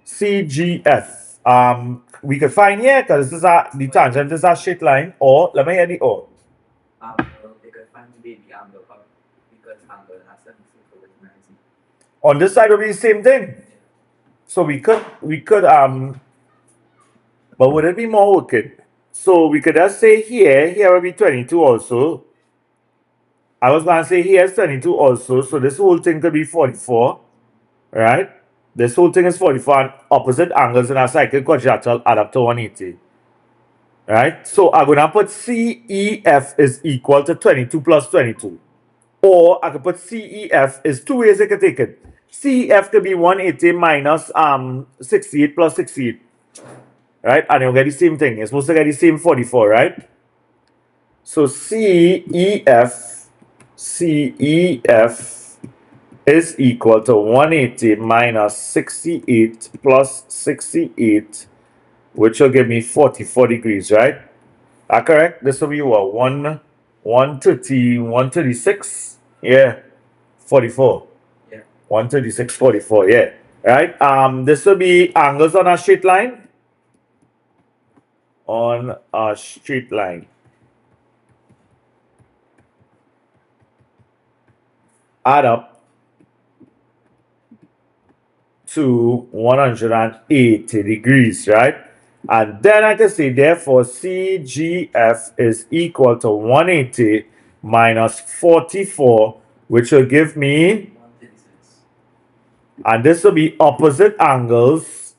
CGF. We could find here because this is the tangent is a straight line, or let me hear the or. They could find the baby angle up because angle has 70 over 90. On this side will be the same thing. So we could but would it be more wicked? So we could just say here will be 22 also. I was gonna say here's 22 also, so this whole thing could be 44, right? This whole thing is 44 and opposite angles in a cyclic quadrilateral add up to 180. Right? So I'm gonna put CEF is equal to 22 plus 22. Or I could put CEF is two ways I could take it. CEF could be 180 minus 68 plus 68. Right? And you'll get the same thing. It's supposed to get the same 44, right? So CEF is equal to 180 minus 68 plus 68, which will give me 44 degrees, right? That correct? This will be what? 136? Yeah. 44. Yeah. 136, 44, yeah. Right? This will be angles on a straight line. On a straight line. Add up to 180 degrees, right? And then I can say therefore CGF is equal to 180 minus 44, which will give me, 136. and this will be opposite angles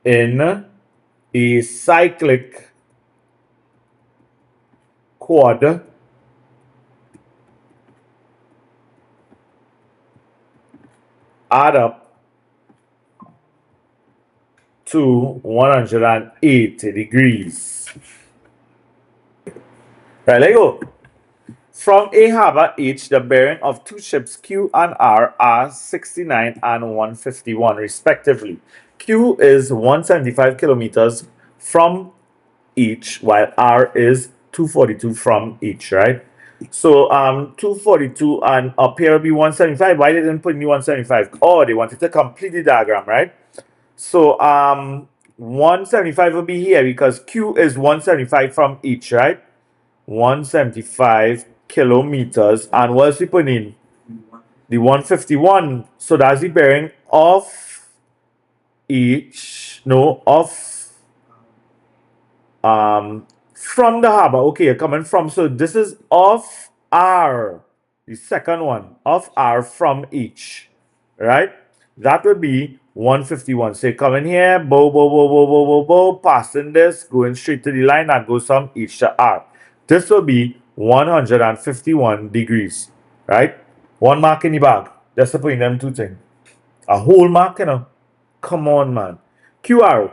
in a cyclic quad add up to 180 degrees. Right, let go. From a harbor H, the bearing of two ships Q and R are 69 and 151 respectively. Q is 175 kilometers from each, while R is 242 from each, right? So 242 and up here will be 175. Why they didn't put in the 175? Oh, they wanted to complete the diagram, right? So 175 will be here because Q is 175 from each, right? 175 kilometers. And what else we put in? The 151. So that's the bearing of each, no, of from the harbor. Okay, you're coming from, so this is of R, the second one, of R from each, right? That would be 151. So you come in here, passing this, going straight to the line that goes from each to R. This will be 151 degrees, right? One mark in the bag. Just to put in them two things. A whole mark, you know. Come on, man. QR,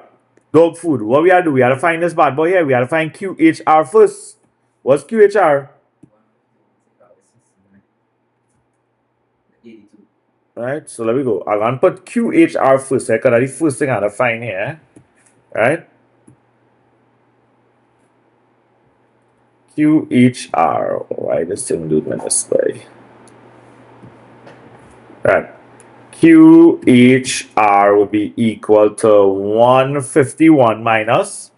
dog food. What we are doing? We gotta find this bad boy here. We gotta find QHR first. What's QHR? 82. Right, so let me go. I'm gonna put QHR first, because that's the first thing I gotta find here. Right? QHR. Why this thing doing this way? Right. QHR would be equal to 151 minus,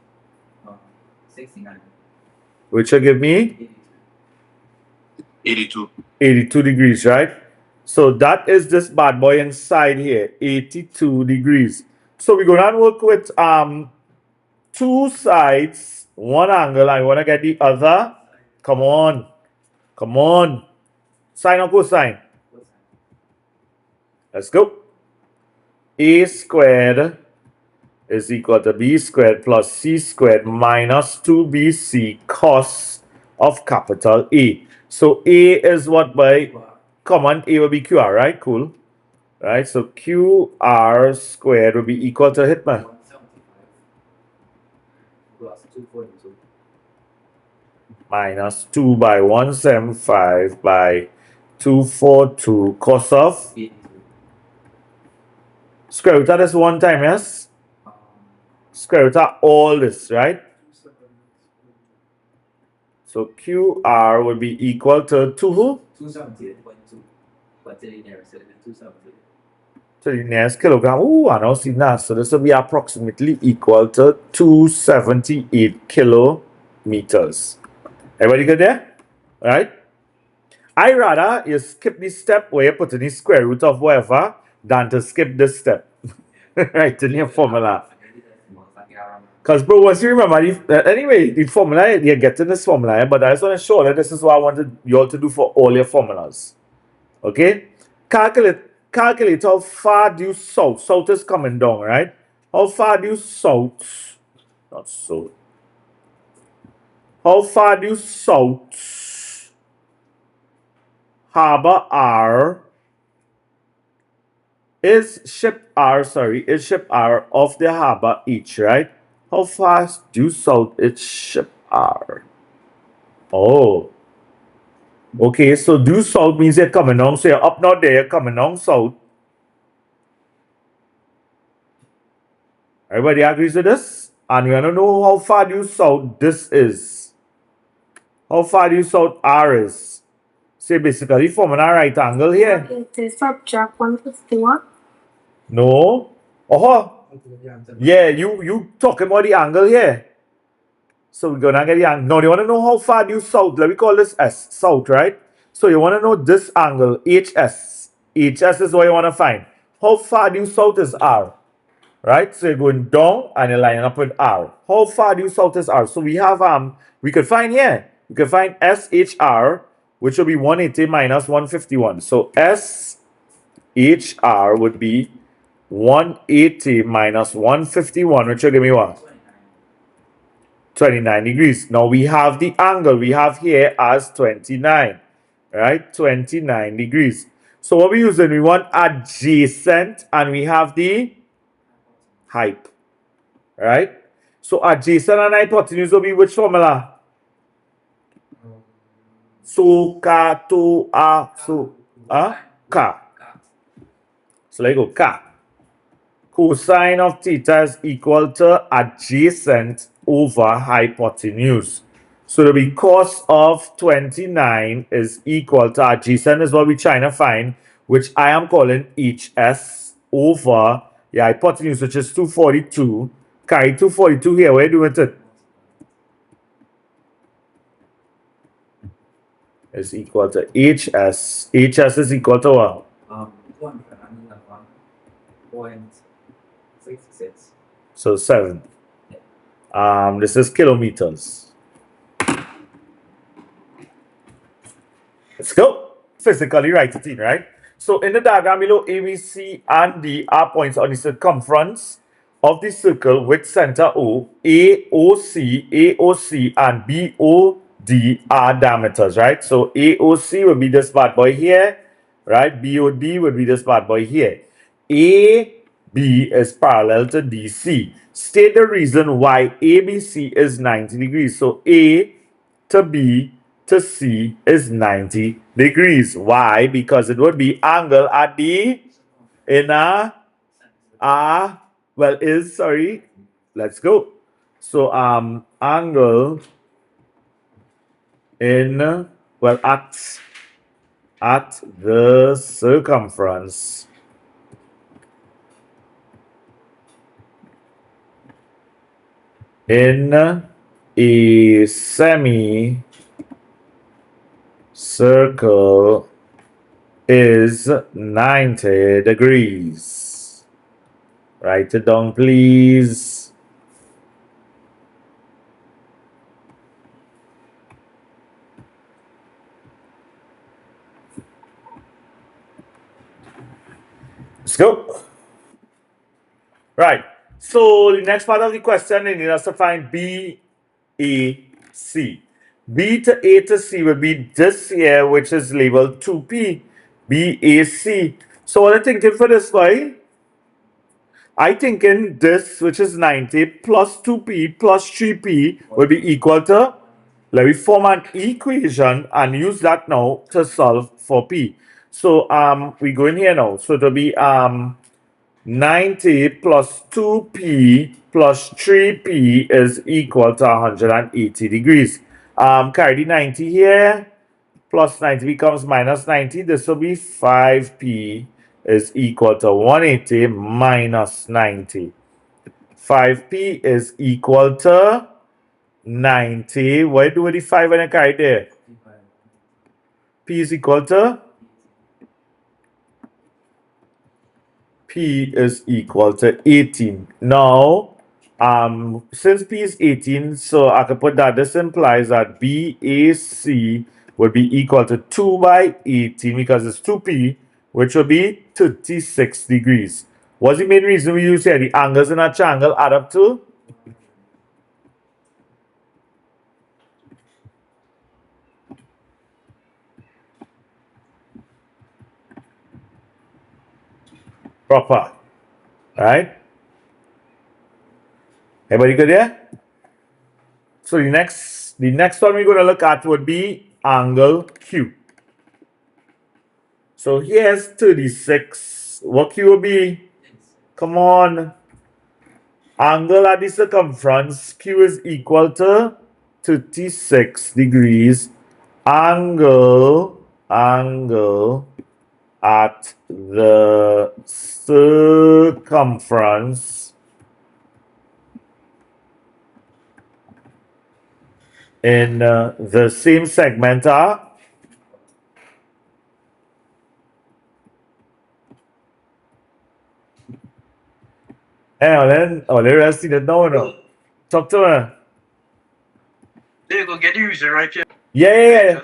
69. which will give me 82. 82 degrees, right? So that is this bad boy inside here, 82 degrees. So we're gonna work with two sides, one angle. I wanna get the other. Come on, come on. Sine or cosine? Let's go. A squared is equal to b squared plus c squared minus 2bc cos of capital A. So A is what by common? A will be QR, right? Cool. Right, so QR squared will be equal to Hitman 175 plus 242. minus 2 by 175 by 242 cos of 82. square root of this one time, yes? Square root of all this, right? So QR will be equal to 2 who? 278.2. But the nearest is 278. So the nearest kilogram. Ooh, I don't see that. So this will be approximately equal to 278 kilometers. Everybody good there? All right? I rather you skip this step where you put in the square root of whatever than to skip this step. Right, in your formula. Because, bro, once you remember, anyway, the formula, you're getting this formula, but I just want to show that this is what I wanted you all to do for all your formulas. Okay? Calculate how far do you south. South is coming down, right? How far do you south? Not south. How far do you south harbor R is ship R of the harbor H, right? How fast due south is ship R? Oh. Okay, so due south means you're coming down. So you're up north there, you're coming down south. Everybody agrees with this? And we want to know how far due south this is. How far due south R is. So basically forming a right angle here. It is subtract 151. No. Oh, yeah, you talking about the angle here. So we're gonna get the angle. Now you wanna know how far due south. Let me call this S, south, right? So you wanna know this angle, HS. HS is what you wanna find. How far due south is R? Right? So you're going down and you're lining up with R. How far due south is R? So we have we could find here. We could find SHR, which will be 180 minus 151. So SHR would be 180 minus 151, which will give me what? 29 degrees. Now we have the angle we have here as 29, right? 29 degrees. So what we using? We want adjacent and we have the hype, right? So adjacent and hypotenuse will be which formula? So ka to a so ka. So let go ka. Cosine of theta is equal to adjacent over hypotenuse. So the be cos of 29 is equal to adjacent is what we're trying to find, which I am calling HS over the hypotenuse, which is 242. Carry 242 here. Where are you doing it? Is equal to HS. HS is equal to what? 1.66. So 7. This is kilometers. Let's go. Physically write it in, right? So in the diagram below, A, B, C, and D are points on the circumference of the circle with center O. AOC, and BOD are diameters, right? So AOC will be this bad boy here, right? BOD will be this bad boy here. AB is parallel to DC. State the reason why ABC is 90 degrees. So A to B to C is 90 degrees. Why? Because it would be angle at the inner let's go. So angle in at the circumference in a semicircle is 90 degrees. Write it down, please. Let's go. Right. So the next part of the question, they need us to find B, A, C. B to A to C will be this here, which is labeled 2P. B, A, C. So what I'm thinking for this one, I thinking this, which is 90 plus 2P plus 3P will be equal to, let me form an equation and use that now to solve for P. So we go in here now. So it'll be 90 plus 2P plus 3P is equal to 180 degrees. Carry the 90 here, plus 90 becomes minus 90. This will be 5P is equal to 180 minus 90. 5P is equal to 90. What do with the 5 when I carry there? P is equal to? P is equal to 18. Now, since P is 18, so I can put that this implies that BAC would be equal to 2 by 18 because it's 2P, which will be 36 degrees. What's the main reason we use here? The angles in a triangle add up to? Proper. Right? Everybody good here? So the next one we're going to look at would be angle Q. So here's 36. What Q will be? Come on. Angle at the circumference, Q is equal to 36 degrees. Angle at the circumference in the same segment are then the rest of it no. Talk to her. There you go, get the reason right here. Yeah.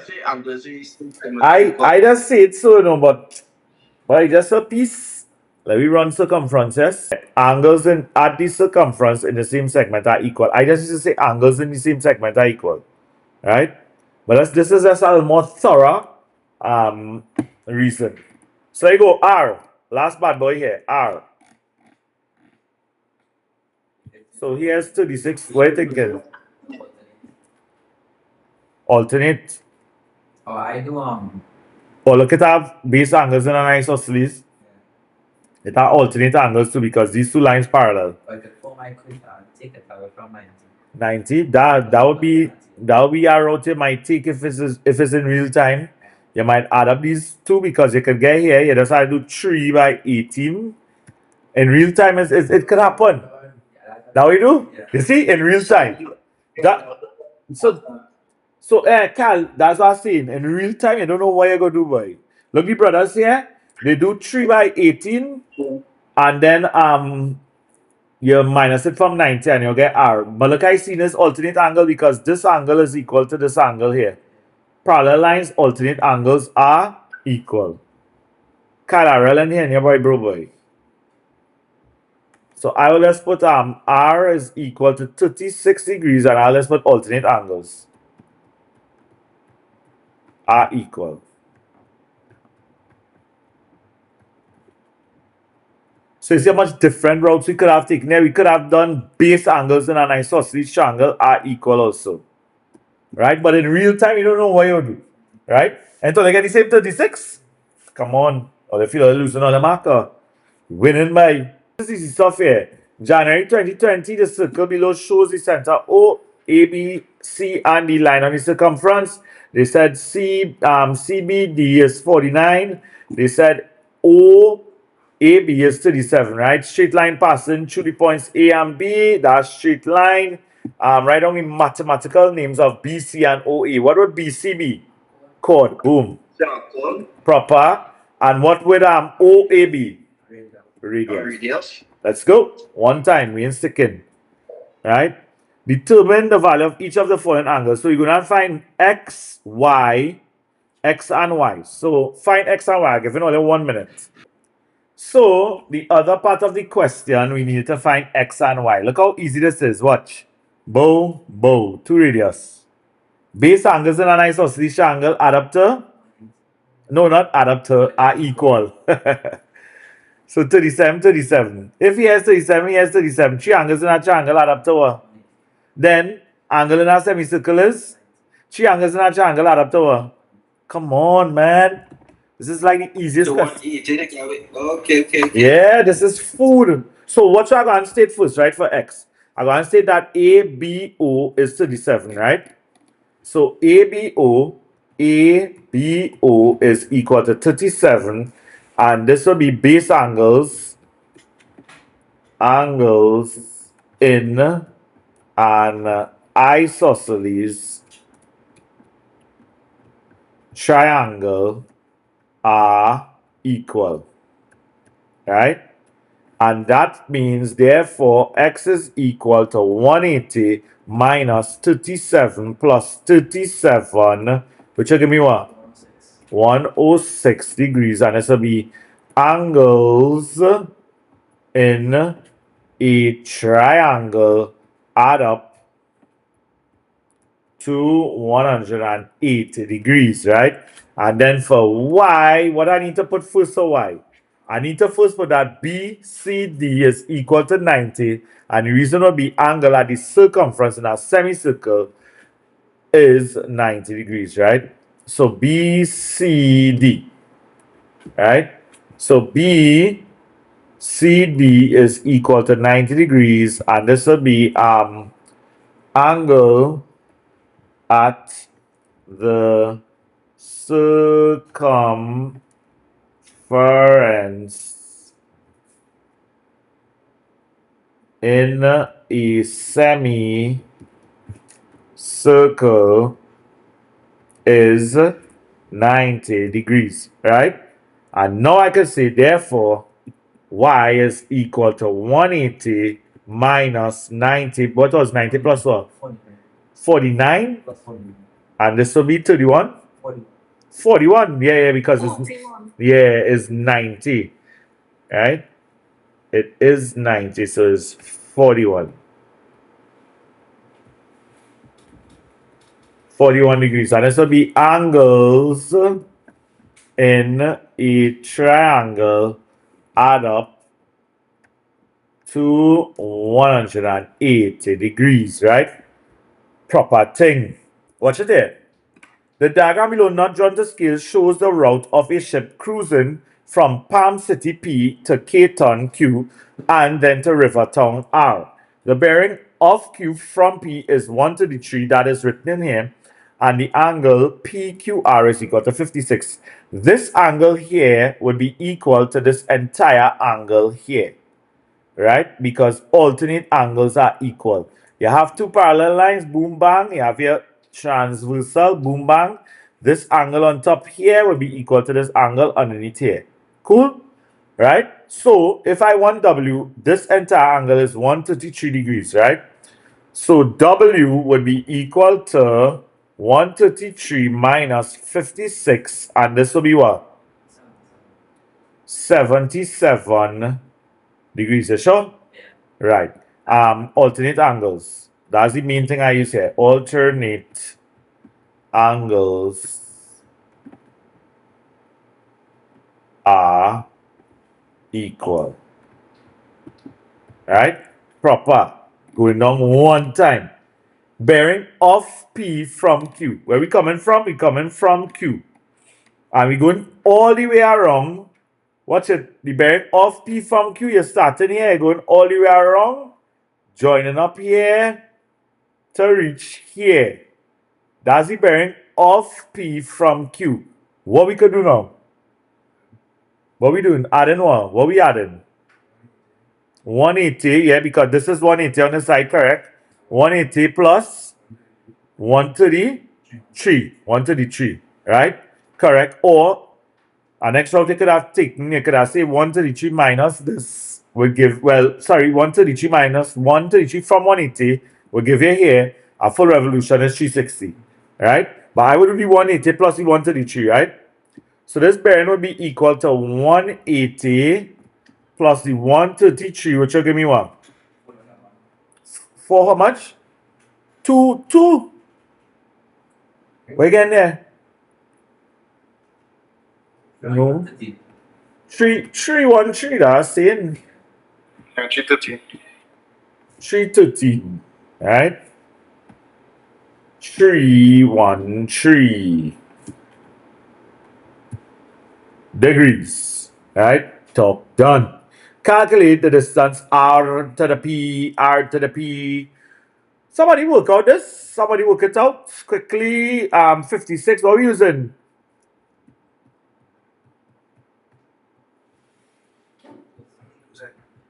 I just say it so no, but it's just a piece. Let me run circumferences. Angles at the circumference in the same segment are equal. I just used to say angles in the same segment are equal. Right? But this is just a more thorough reason. So I go R. Last bad boy here. R. So here's 36. What are you thinking? Alternate. Oh, I do Oh, look, it have base angles and an isosceles. It have alternate angles too because these two lines parallel. for my quick take it away from 90. 90. That would be a route you might take if it's in real time. You might add up these two because you can get here. You just have to do 3 by 18. In real time, it could happen. Now we do. You see, in real time. Cal, that's what I'm saying. In real time, you don't know what you're gonna do, boy. Look, the brothers here, they do 3 by 18, and then you minus it from 90 and you get R. But look, I see this alternate angle because this angle is equal to this angle here. Parallel lines, alternate angles are equal. Cal, in here, boy, bro, boy. So I will just put R is equal to 36 degrees and I'll just put alternate angles are equal. So you see how much different routes we could have taken there. We could have done base angles in an isosceles triangle are equal also. Right? But in real time, you don't know what you do. Right? Until they get the same 36. Come on. Or if you're losing on the marker. Winning by. This is the stuff here. January 2020, the circle below shows the center O, A, B, C, and the line on the circumference. They said CBD is 49. They said O, AB is 37, right? Straight line passing through the points A and B. That straight line Write down the mathematical names of BC and OA. What would BC be? Chord. Boom. Proper. And what would OA be? Radius. Let's go. One time. We ain't sticking. Right? Determine the value of each of the following angles. So you're going to find X, Y, X and Y. So find X and Y. I'll give you only 1 minute. So the other part of the question, we need to find X and Y. Look how easy this is. Watch. Bow, bow. 2 radius. Base angles in an isosceles triangle add up to? No, not add up to, are equal. So 37, 37. If he has 37, he has 37. 3 angles in a triangle add up to what? Then, angle in a semicircle is? 3 angles in a triangle add up to what? Come on, man. This is like the easiest question. Okay. Yeah, this is food. So what should I go and state first, right, for X? I'm going to state that ABO is 37, right? So ABO is equal to 37, and this will be base angles in an isosceles triangle are equal, right? And that means, therefore, X is equal to 180 minus 37 plus 37, which will give me what? 106 degrees. And this will be angles in a triangle add up to 180 degrees, right? And then for Y, what I need to put first for Y? I need to first put that BCD is equal to 90, and the reason will be angle at the circumference in a semicircle is 90 degrees, right? So BCD, right? So BCD is equal to 90 degrees, and this will be angle at the circumference in a semicircle is 90 degrees, right? And now I can say, therefore, Y is equal to 180 minus 90. What was 90 plus what? 49? And this will be 31? 41. Yeah, because it's 90, right? It is 90, so it's 41. 41 degrees. And this will be angles in a triangle add up to 180 degrees, right? Proper thing. Watch it there. The diagram below, not drawn to scale, shows the route of a ship cruising from Palm City P to Q10 Q and then to Rivertown R. The bearing of Q from P is 133, that is written in here, and the angle PQR is equal to 56. This angle here would be equal to this entire angle here, right? Because alternate angles are equal. You have 2 parallel lines, boom bang. You have your transversal, boom bang. This angle on top here will be equal to this angle underneath here. Cool? Right? So if I want W, this entire angle is 133 degrees, right? So W would be equal to 133 minus 56, and this will be what? 77 degrees. You sure? Right. Alternate angles. That's the main thing I use here. Alternate angles are equal. Right? Proper. Going down one time. Bearing of P from Q. Where we coming from? We coming from Q. And we going all the way around. Watch it. The bearing of P from Q. You're starting here. You're going all the way around. Joining up here to reach here. That's the bearing of P from Q. What we could do now? What we doing? Adding what? What we adding? 180, yeah, because this is 180 on the side, correct? 180 plus 133. 133, right? Correct. Or our next route you could have taken, you could have say 133 minus this will give, well, sorry, 133 minus 133 from 180 will give you here a full revolution is 360, right? But I would be 180 plus the 133, right? So this bearing would be equal to 180 plus the 133, which will give me what? For how much? 2. We're getting there. No. 313, that's saying 313, right? 313 degrees, right? Top done. Calculate the distance r to the p, r to the p. Somebody work out this. Somebody work it out quickly. 56. What are we using?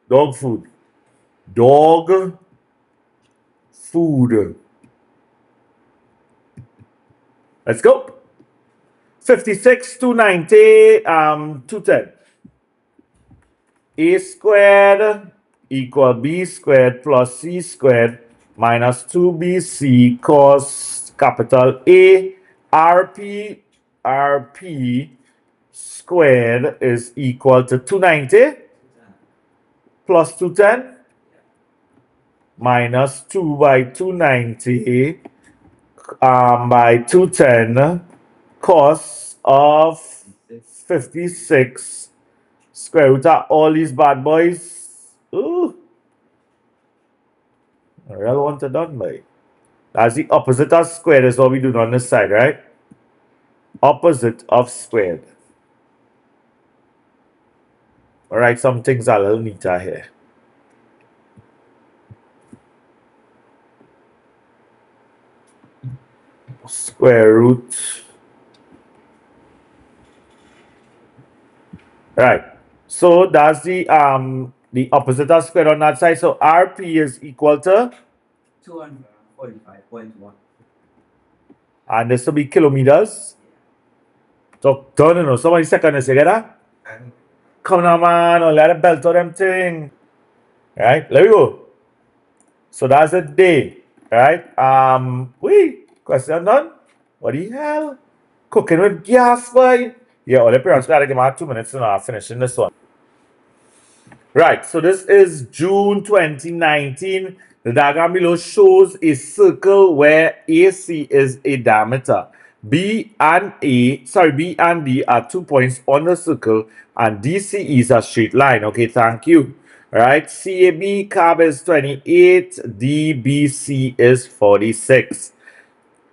Dog food. Dog food. Let's go. 56, 290, 210. A squared equal b squared plus c squared minus 2bc cos capital A rp squared is equal to 290 plus 210 minus 2 by 290 by 210 cos of 56 square root of all these bad boys. Ooh. I really want it done by. That's the opposite of squared is what we do on this side, right? Opposite of squared. Alright, some things are a little neater here. Square root. Right. So that's the opposite of squared on that side. So RP is equal to 245.1. and this will be kilometers. So don't know. Somebody second this, you get that? Come on, man, or let it belt on them thing. Right, let me go. So that's a day. Right? Question done. What the hell? Cooking with gas, boy. Yeah, all the parents gotta give me 2 minutes and I'm finishing this one. Right, so this is June 2019. The diagram below shows a circle where AC is a diameter. B and D are 2 points on the circle, and DC is a straight line. Okay, thank you. All right, CAB cab is 28, DBC is 46.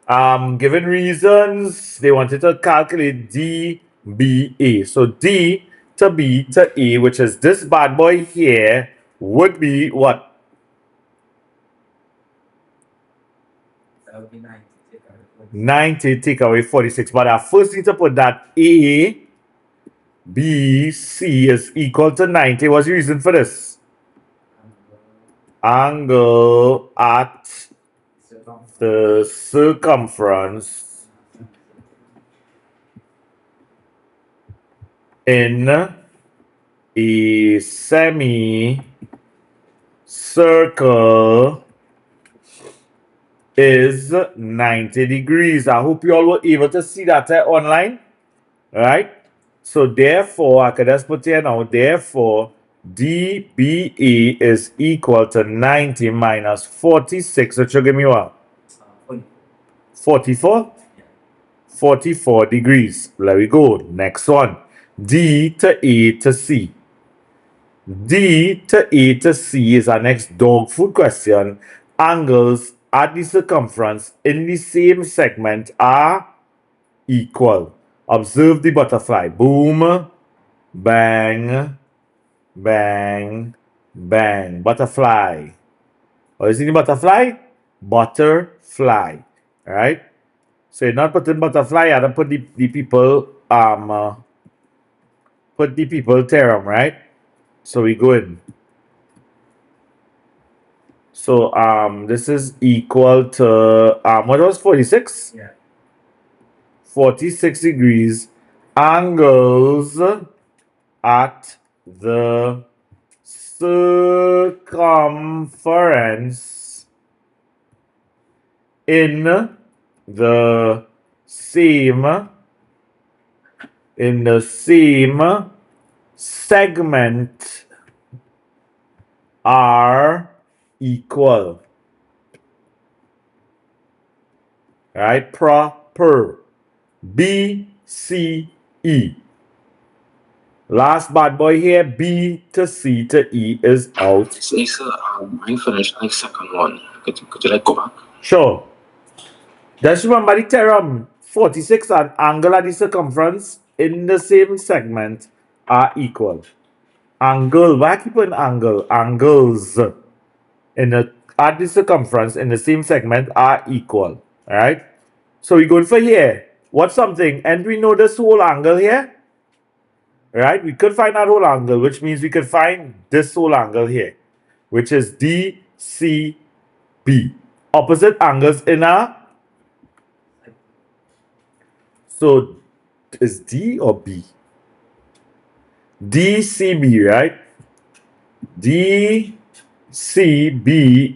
Given reasons, they wanted to calculate DBA. So D to B to A, which is this bad boy here, would be what? That would be 90. 90 take away 46. But I first need to put that A, B, C is equal to 90. What's the reason for this? Angle at the circumference in a semi-circle is 90 degrees. I hope you all were able to see that online. Right? So therefore, I could just put here now, therefore, DBE is equal to 90 minus 46, which will give me what? 44? 44 degrees. There we go. Next one. D to A to C. D to A to C is our next dog food question. Angles at the circumference in the same segment are equal. Observe the butterfly. Boom, bang, bang, bang. Butterfly. What is in the butterfly? Butterfly. Alright? So you're not putting butterfly, you have to put the people theorem, right? So we go in. So this is equal to what was 46? Yeah. 46 degrees. Angles at the circumference in the same segment are equal. Right? Proper. B, C, E. Last bad boy here, B to C to E is out. So, I finished like second one. Could you like go back? Sure. Just remember the theorem 46 and angle at the circumference in the same segment are equal. Angle, why keep an angle? Angles at the circumference in the same segment are equal. Alright? So we're going for here. What's something? And we know this whole angle here. Right? We could find that whole angle, which means we could find this whole angle here, which is DCB. Opposite angles in a. So is D or B? DCB, right? DCB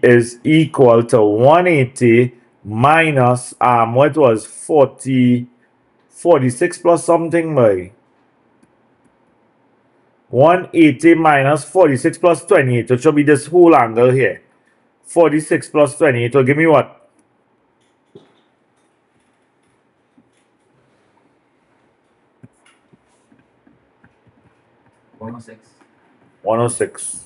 is equal to 180 minus what was 46 plus something by 180 minus 46 plus 28. It should be this whole angle here. 46 plus 28 will give me what? 106. 106.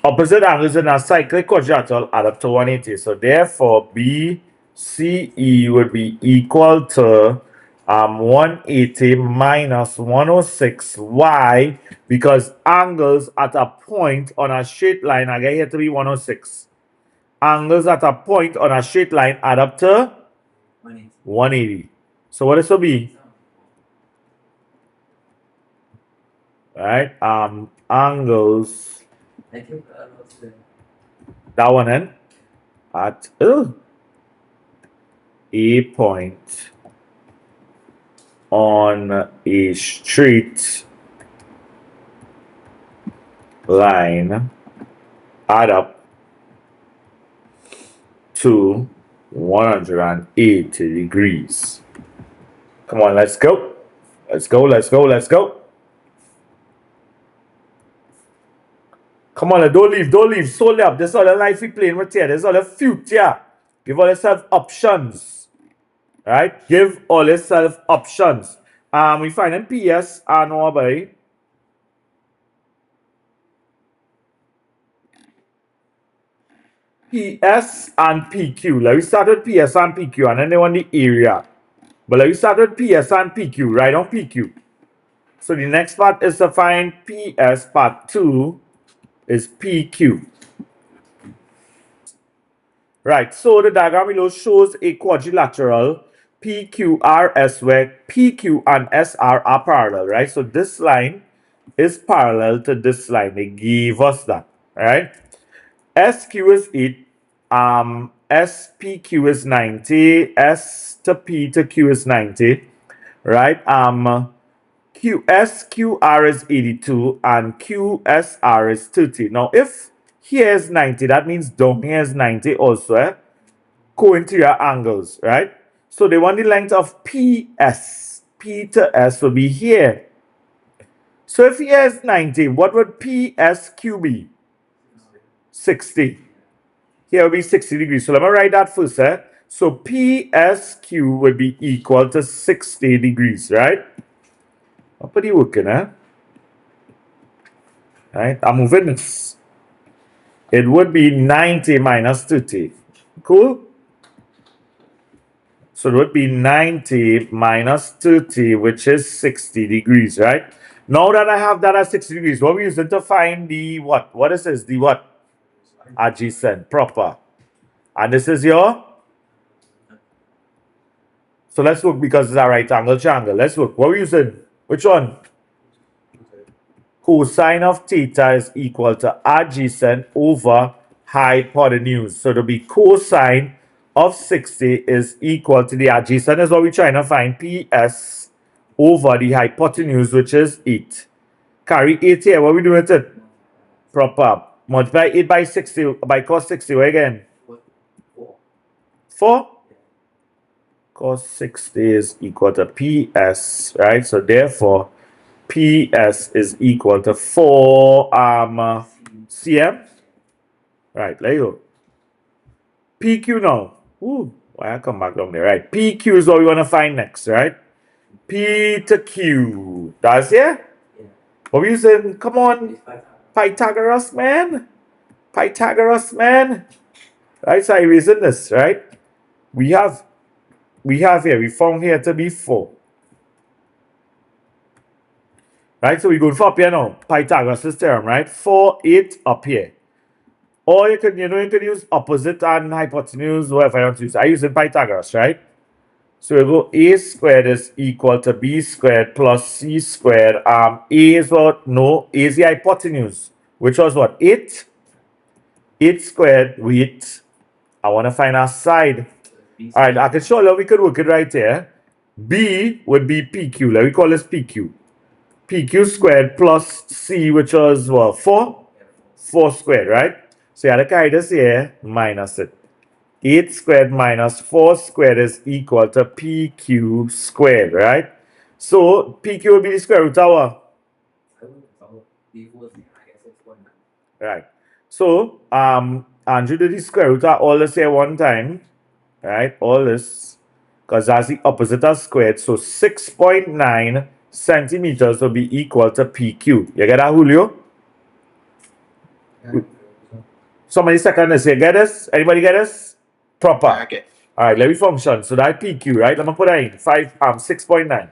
Opposite angles in a cyclic quadrilateral add up to 180. So therefore, BCE would be equal to 180 minus 106. Why? Because angles at a point on a straight line, I get here to be 106. Angles at a point on a straight line add up to 180. So what this will be? Right? Angles. I think what's the That one in at a point on a straight line add up to 180 degrees. Come on, let's go. Let's go, let's go, let's go. Come on, don't leave. Solely up. This is all the life we playing with here. This is all the future. Give all yourself options. Right? Give all yourself options. We find in PS and by PS and PQ. Let me start with PS and PQ and then they want the area. But let me start with PS and PQ. Right on PQ. So the next part is to find PS. Part 2 is PQ. Right, so the diagram below shows a quadrilateral PQRS where PQ and SR are parallel, right? So this line is parallel to this line. They gave us that, right? SQ is 8, SPQ is 90, S to P to Q is 90, right? SQR is 82 and QSR is 30. Now, if here is 90, that means down here is 90 also, co-interior angles, right? So they want the length of PS. P to S will be here. So if here is 90, what would PSQ be? 60. Here will be 60 degrees. So let me write that first. So PSQ would be equal to 60 degrees, right? I'll put you working, Right? I'm moving this. It would be 90 minus 30. Cool? So it would be 90 minus 30, which is 60 degrees, right? Now that I have that at 60 degrees, what we using to find the what? What is this? The what? Adjacent, proper. And this is your? So let's look because it's a right angle triangle. Let's look. What we using? Which one? Cosine of theta is equal to adjacent over hypotenuse. So it'll be cosine of 60 is equal to the adjacent is what we're trying to find, PS over the hypotenuse, which is 8. Carry 8 here. What are we doing with it? Proper. Multiply 8 by 60 by cos 60. What again? 4? Cos 60 is equal to PS, right? So therefore, PS is equal to 4 cm. Right, there you go. PQ now. Ooh, why I come back down there, right? PQ is what we want to find next, right? P to Q. That's it? What we using? Come on. Pythagoras, man. Pythagoras, man. Right, so I reason this, right? We have here, we found here to be 4. Right, so we're going for up here now. Pythagoras' theorem, right? 4, 8 up here. Or you can use opposite and hypotenuse, whatever you want to use. I use in Pythagoras, right? So we go a squared is equal to b squared plus c squared. A is what? No, A is the hypotenuse, which was what? 8. 8 squared with, I want to find our side. Alright, I can show you we could work it right here. B would be PQ. Let me call this PQ. PQ squared plus C, which was what? 4? 4 squared, right? So you have to carry this here, minus it. 8 squared minus 4 squared is equal to PQ squared, right? So PQ will be the square root of what? Right. So Andrew did the square root of all this here one time, right? All this, because that's the opposite of squared. So 6.9 centimeters will be equal to PQ. You get that, Julio? Somebody second this here. Get this? Anybody get this? Proper. Okay. Alright, let me function. So that PQ, right? Let me put that in. 6.9.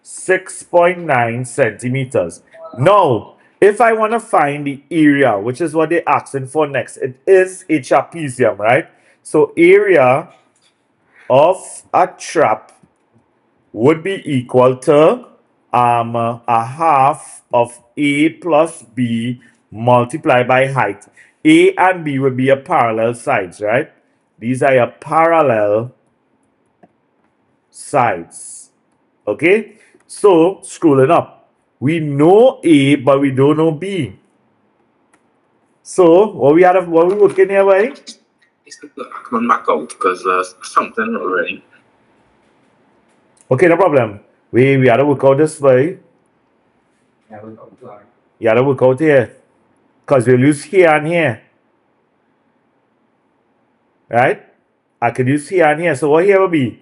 6.9 centimeters. Now, if I want to find the area, which is what they're asking for next, it is a trapezium, right? So area of a trap would be equal to a half of A plus B multiplied by height. A and B would be your parallel sides, right? These are your parallel sides. Okay? So, scrolling up. We know A, but we don't know B. So, what we working here, right? Come back out because something already. Okay, no problem. We had to work out this way. You had to work out here. Because we'll use here and here. Right? I could use here and here. So what here will be?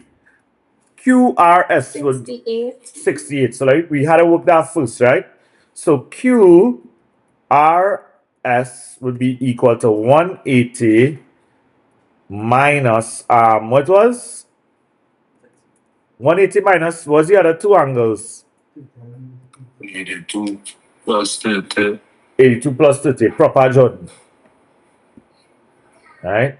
QRS would 68. 68. So like we had to work that first, right? So QRS would be equal to 180 minus what was? 180 minus what's the other two angles? 82 plus 30. 82 plus 30. Proper Jordan. Right?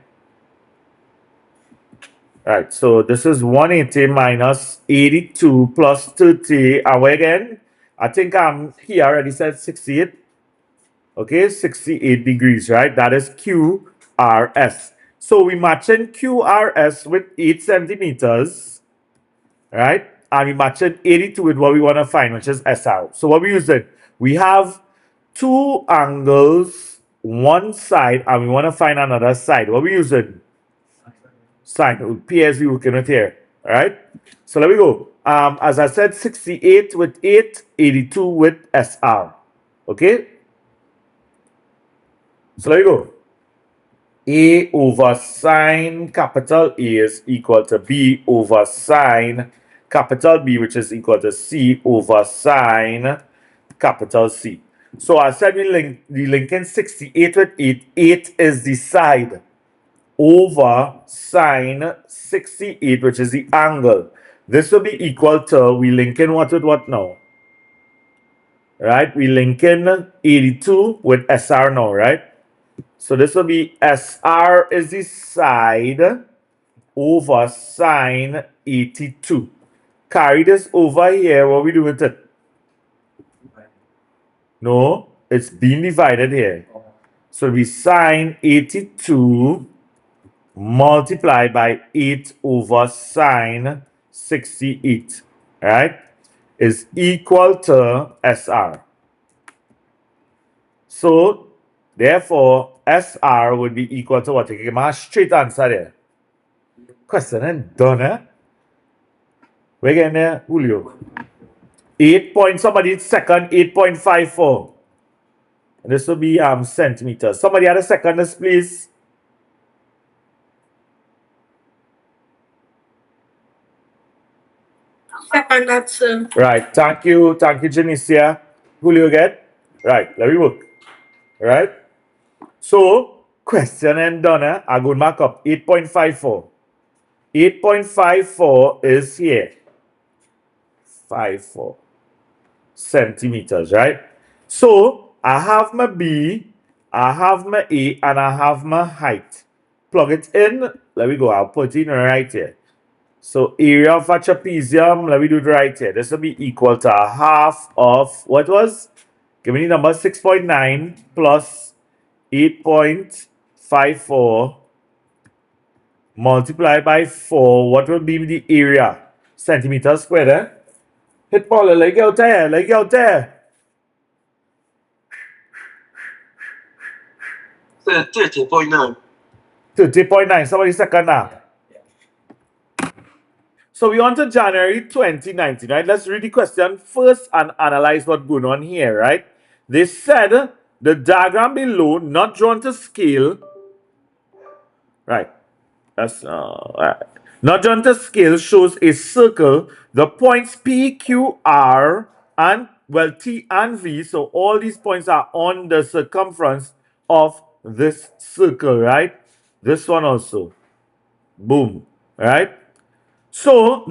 Right, so this is 180 minus 82 plus 30. And what again? I think here already said 68. Okay, 68 degrees, right? That is QRS. So we matching QRS with 8 centimeters, right? And we matching 82 with what we want to find, which is SR. So what we using? We have two angles, one side, and we want to find another side. What we using? Sine. PSV working with here. Alright? So let me go. As I said, 68 with 8, 82 with SR. Okay? So let me go. A over sine capital A is equal to B over sine capital B, which is equal to C over sine capital C. So I said we linking 68 with 8. 8 is the side over sine 68, which is the angle. This will be equal to, we linking what with what now? right? We link in 82 with SR now, right? So this will be SR is the side over sine 82. Carry this over here. What we do with it? No, it's being divided here. So we sine 82 multiplied by 8 over sine 68, right? Is equal to SR. So, therefore, SR would be equal to what? You give me a straight answer there. Question and done, eh? We're getting there, Julio. 8 point, somebody second, 8.54. And this will be centimeters. Somebody had a second, this, please. Second, that's Right, thank you, Janicia. Julio get? Right, let me work. Right? So, question and done, eh? I go mark up 8.54. 8.54 is here. 54 centimeters, right? So, I have my B, I have my A, and I have my height. Plug it in. Let me go. I'll put it in right here. So, area of a trapezium, let me do it right here. This will be equal to a half of, what was? Give me the number 6.9 plus 8.54 multiplied by 4. What will be the area? Centimeters squared, eh? Hit Paula, like out there, like out there. 30.9. 30.9. Somebody second now. So we on to January 2019, right? Let's read the question first and analyze what's going on here, right? They said the diagram below, not drawn to scale, right? That's not drawn to scale, shows a circle. The points P, Q, R, and well T and V. So all these points are on the circumference of this circle, right? This one also. Boom. Right? So on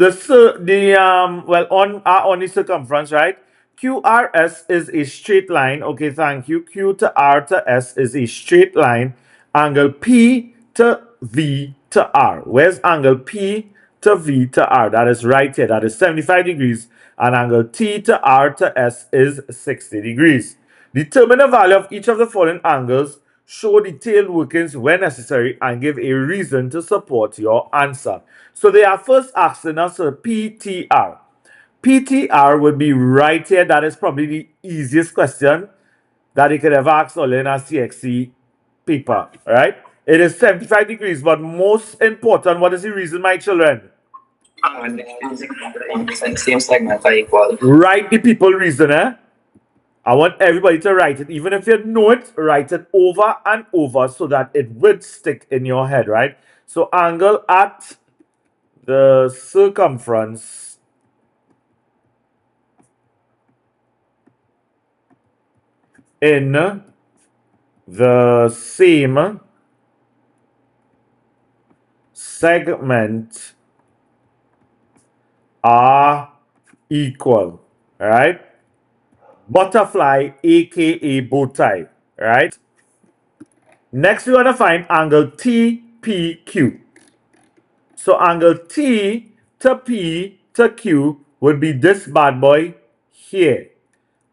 the circumference, right? QRS is a straight line. Okay, thank you. Q to R to S is a straight line. Angle P to V to R. Where's angle P to V to R? That is right here. That is 75 degrees. And angle T to R to S is 60 degrees. Determine the value of each of the following angles. Show detailed workings where necessary and give a reason to support your answer. So they are first asking us a PTR. PTR would be right here. That is probably the easiest question that you could ever ask all in a CXC paper, right? It is 75 degrees, but most important, what is the reason, my children? When the same segments are equal. Write the people reason, eh? I want everybody to write it. Even if you know it, write it over and over so that it would stick in your head, right? So angle at the circumference in the same segment are equal, right? Butterfly, aka bow tie, right? Next, we want to find angle TPQ. So angle T to P to Q would be this bad boy here.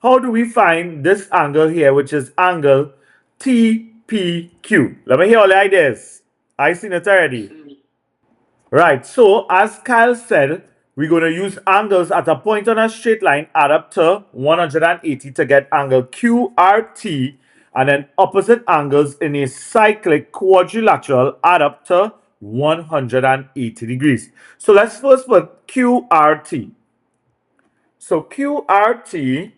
How do we find this angle here, which is angle TPQ? Let me hear all the ideas. I seen it already. Right, so as Kyle said, we're going to use angles at a point on a straight line add up to 180 to get angle QRT, and then opposite angles in a cyclic quadrilateral add up to 180 degrees. So let's first put QRT. So QRT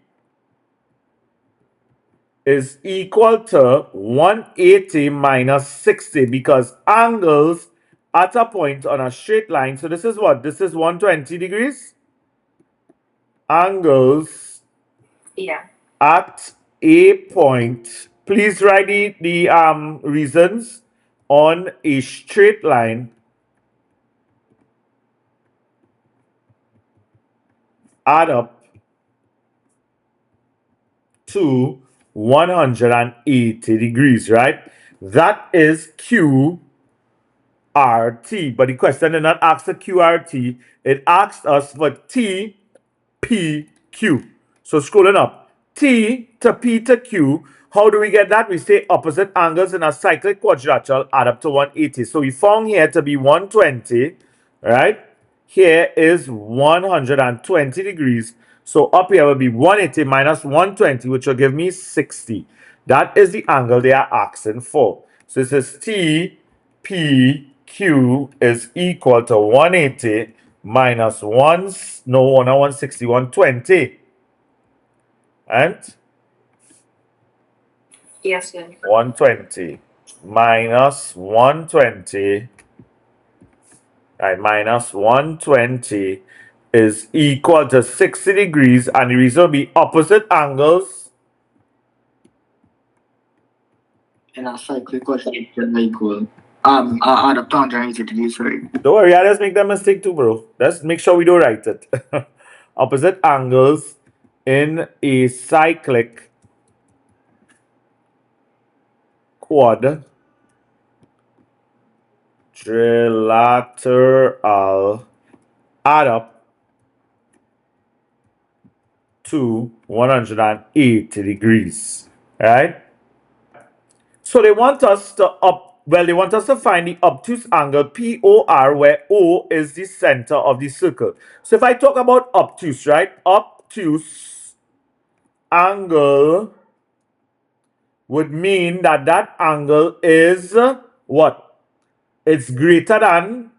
is equal to 180 minus 60 because angles at a point on a straight line. So this is what? This is 120 degrees. Angles at a point. Please write the reasons on a straight line add up to 180 degrees, right? That is QRT. But the question did not ask the QRT. It asked us for TPQ. So scrolling up. T to P to Q. How do we get that? We say opposite angles in a cyclic quadrilateral add up to 180. So we found here to be 120, right? Here is 120 degrees. So up here will be 180 minus 120, which will give me 60. That is the angle they are asking for. So this is TPQ is equal to 180 minus 160, 120. And Yes, sir. 120 minus 120, right, minus 120 is equal to 60 degrees, and the reason will be opposite angles In a cyclic quadrilateral equal. Add up to 180 degrees, sorry. Don't worry, I just make that mistake too, bro. Let's make sure we don't write it. Opposite angles in a cyclic quadrilateral add up to 180 degrees, right? So they want us to find the obtuse angle POR, where O is the center of the circle. So if I talk about obtuse, right? Obtuse angle would mean that that angle is what? It's greater than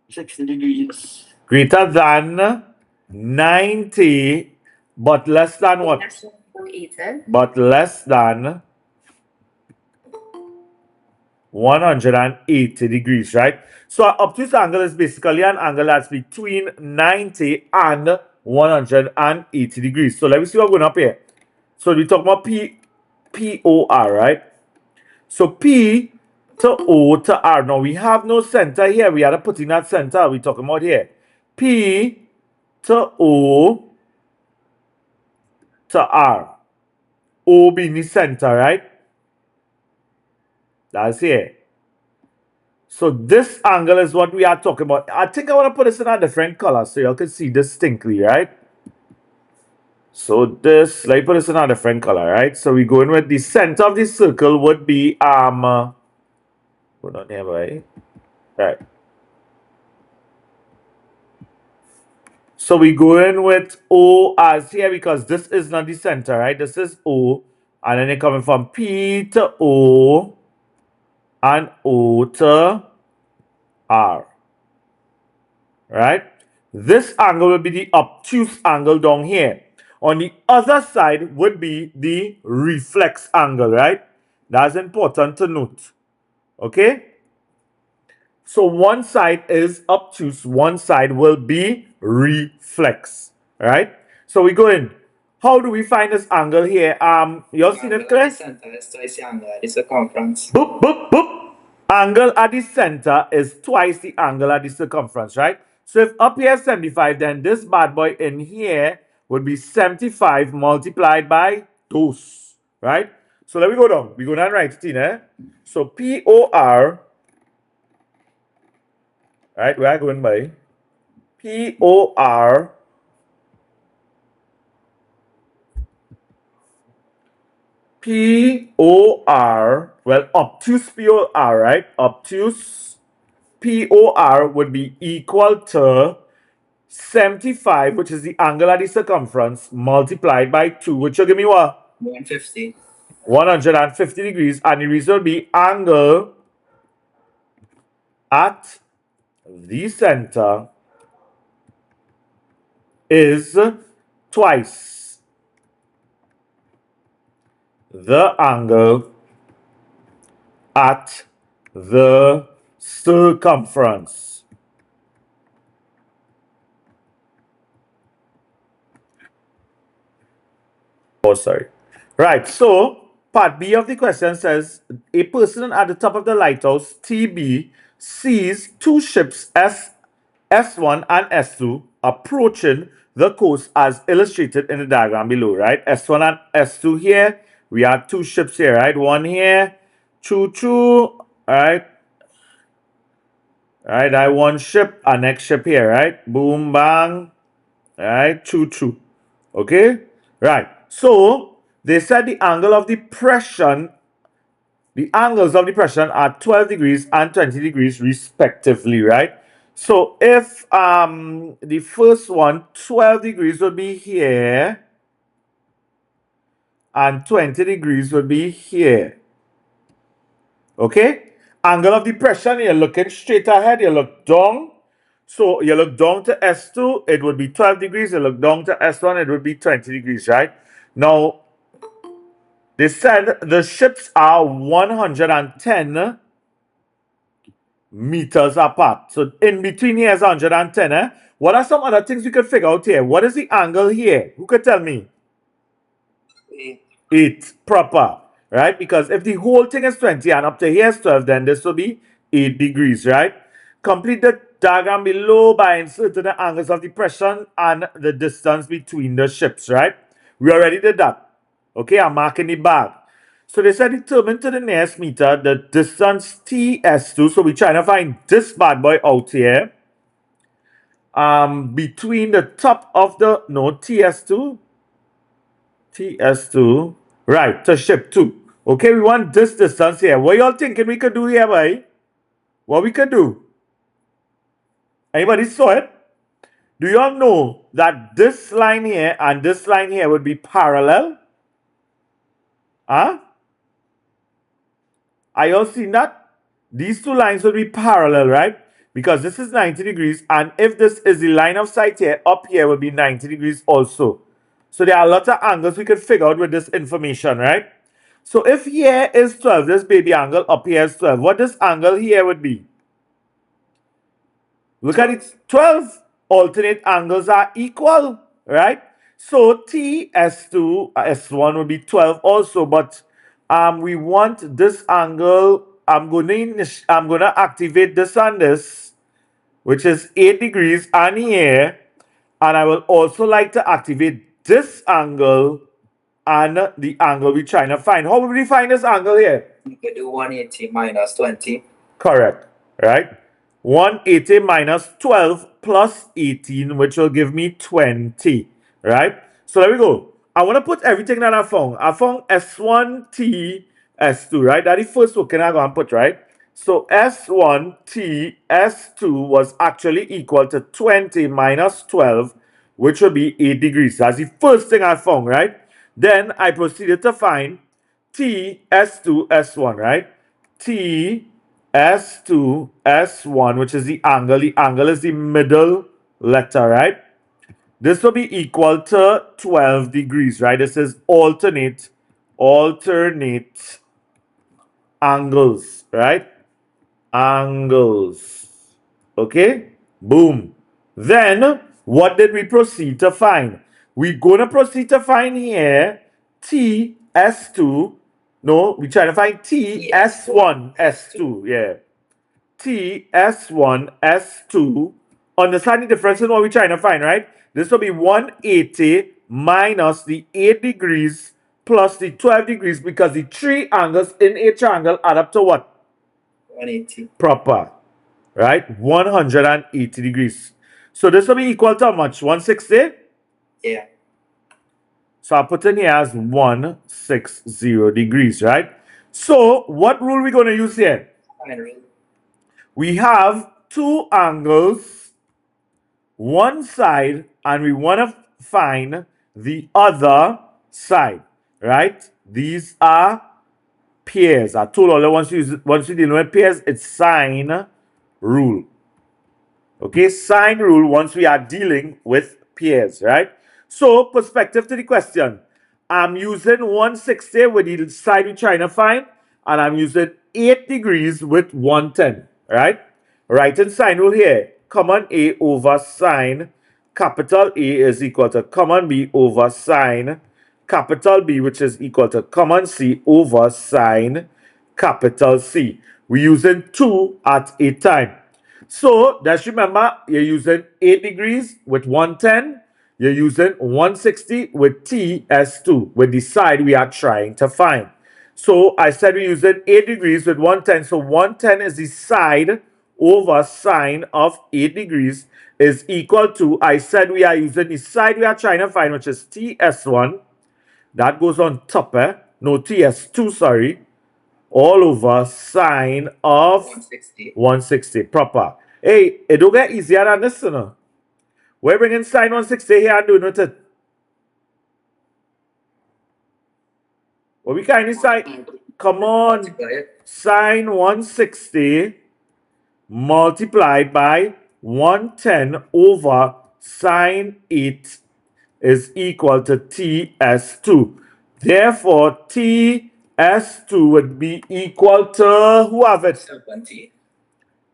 60 degrees. greater than 90, but less than what? Less than 180. But less than 180 degrees, right? So an obtuse angle is basically an angle that's between 90 and 180 degrees. So let me see what's going up here. So we talk about POR, right? So P to O to R. Now we have no center here. We are to put in that center we're talking about here. P to O to R. O being the center, right? That's here. So this angle is what we are talking about. I think I want to put this in a different color so you all can see distinctly, right? So this, let me put this in a different color, right? So we go in with the center of the circle would be hold on here, right? So we go in with O as here because this is not the center, right? This is O, and then you're coming from P to O and O to R, right? This angle will be the obtuse angle down here. On the other side would be the reflex angle, right? That's important to note. Okay? So one side is obtuse, one side will be reflex, right? So we go in. How do we find this angle here? You all seen it, Claire? Center is twice the angle at the circumference. Boop, boop, boop. Angle at the center is twice the angle at the circumference, right? So if up here is 75, then this bad boy in here would be 75 multiplied by those, right? So let me go down. We go down right, Tina. So POR, right? Where I going by? POR well, obtuse POR, right? Obtuse POR would be equal to 75, which is the angle at the circumference, multiplied by 2, which will give me what? 150. 150 degrees. And the reason will be angle at the center is twice the angle at the circumference. Oh, sorry. Right, so part B of the question says a person at the top of the lighthouse, TB, sees two ships, S1 and S2 approaching the coast as illustrated in the diagram below, right? S1 and S2 here. We have two ships here, right? One here, choo-choo, right? Right, I one ship, our next ship here, right? Boom, bang, right? Choo-choo, okay? Right, so they said the angle of depression, the angles of depression are 12 degrees and 20 degrees respectively, right? So if the first one, 12 degrees would be here, and 20 degrees would be here. Okay? Angle of depression, you're looking straight ahead, you look down. So you look down to S2, it would be 12 degrees. You look down to S1, it would be 20 degrees, right? Now, they said the ships are 110 meters apart. So in between here is 110. Eh? What are some other things we could figure out here? What is the angle here? Who could tell me? 8 proper, right? Because if the whole thing is 20 and up to here is 12, then this will be 8 degrees, right? Complete the diagram below by inserting the angles of depression and the distance between the ships, right? We already did that. Okay, I'm marking the bag. So they said determine to the nearest meter the distance TS2. So we're trying to find this bad boy out here. Between the top of the TS2. TS2. Right, to ship 2. Okay, we want this distance here. What y'all thinking we could do here, boy? What we could do? Anybody saw it? Do y'all know that this line here and this line here would be parallel? Huh? Are y'all seeing that? These two lines would be parallel, right? Because this is 90 degrees, and if this is the line of sight here, up here would be 90 degrees also. So there are a lot of angles we could figure out with this information, right? So if here is 12, this baby angle, up here is 12. What this angle here would be? Look at it, 12 alternate angles are equal, right? So TS2, S1 would be 12 also, but we want this angle, I'm gonna activate this and this, which is 8 degrees and here, and I will also like to activate this angle and the angle we're trying to find. How would we find this angle here? You can do 180 minus 20. Correct, right? 180 minus 12 plus 18, which will give me 20, right? So there we go. I want to put everything that I found. I found S1T, S2, right? That's the first token I'm going to put, right? So S1T, S2 was actually equal to 20 minus 12, which will be 8 degrees. That's the first thing I found, right? Then I proceeded to find T, S2, S1, right? T, S2, S1, which is the angle. The angle is the middle letter, right? This will be equal to 12 degrees, right? This is alternate angles, right? Angles. Okay? Boom. Then, what did we proceed to find? We're going to proceed to find here T, S2. No, we're trying to find T, S1, S2. Yeah. T, S1, S2. Understand the difference in what we're trying to find, right? This will be 180 minus the 8 degrees plus the 12 degrees because the three angles in a triangle add up to what? 180. Proper. Right? 180 degrees. So this will be equal to how much? 160? Yeah. So I put in here as 160 degrees, right? So what rule are we going to use here? Fine rule. We have two angles, one side, and we want to find the other side, right? These are pairs. I told you once you deal with pairs, it's sine rule. Okay, sine rule once we are dealing with pairs, right? So, perspective to the question. I'm using 160 with the side we're trying to find, and I'm using 8 degrees with 110, right? Writing sine rule here. Common A over sine capital A is equal to common B over sine capital B, which is equal to common C over sine capital C. We're using 2 at a time. So just remember, you're using 8 degrees with 110. You're using 160 with TS2 with the side we are trying to find. So I said we're using 8 degrees with 110. So 110 is the side over sine of 8 degrees is equal to, I said we are using the side we are trying to find, which is TS1. That goes on top, no, TS2, sorry. All over sine of 160. 160. Proper. Hey, it don't get easier than this, you know. We're bringing sine 160 here and doing with it. What we kind of sine? Come on. Multiply it. Sine 160 multiplied by 110 over sine 8 is equal to TS2. Therefore, TS2 would be equal to, who have it? 70.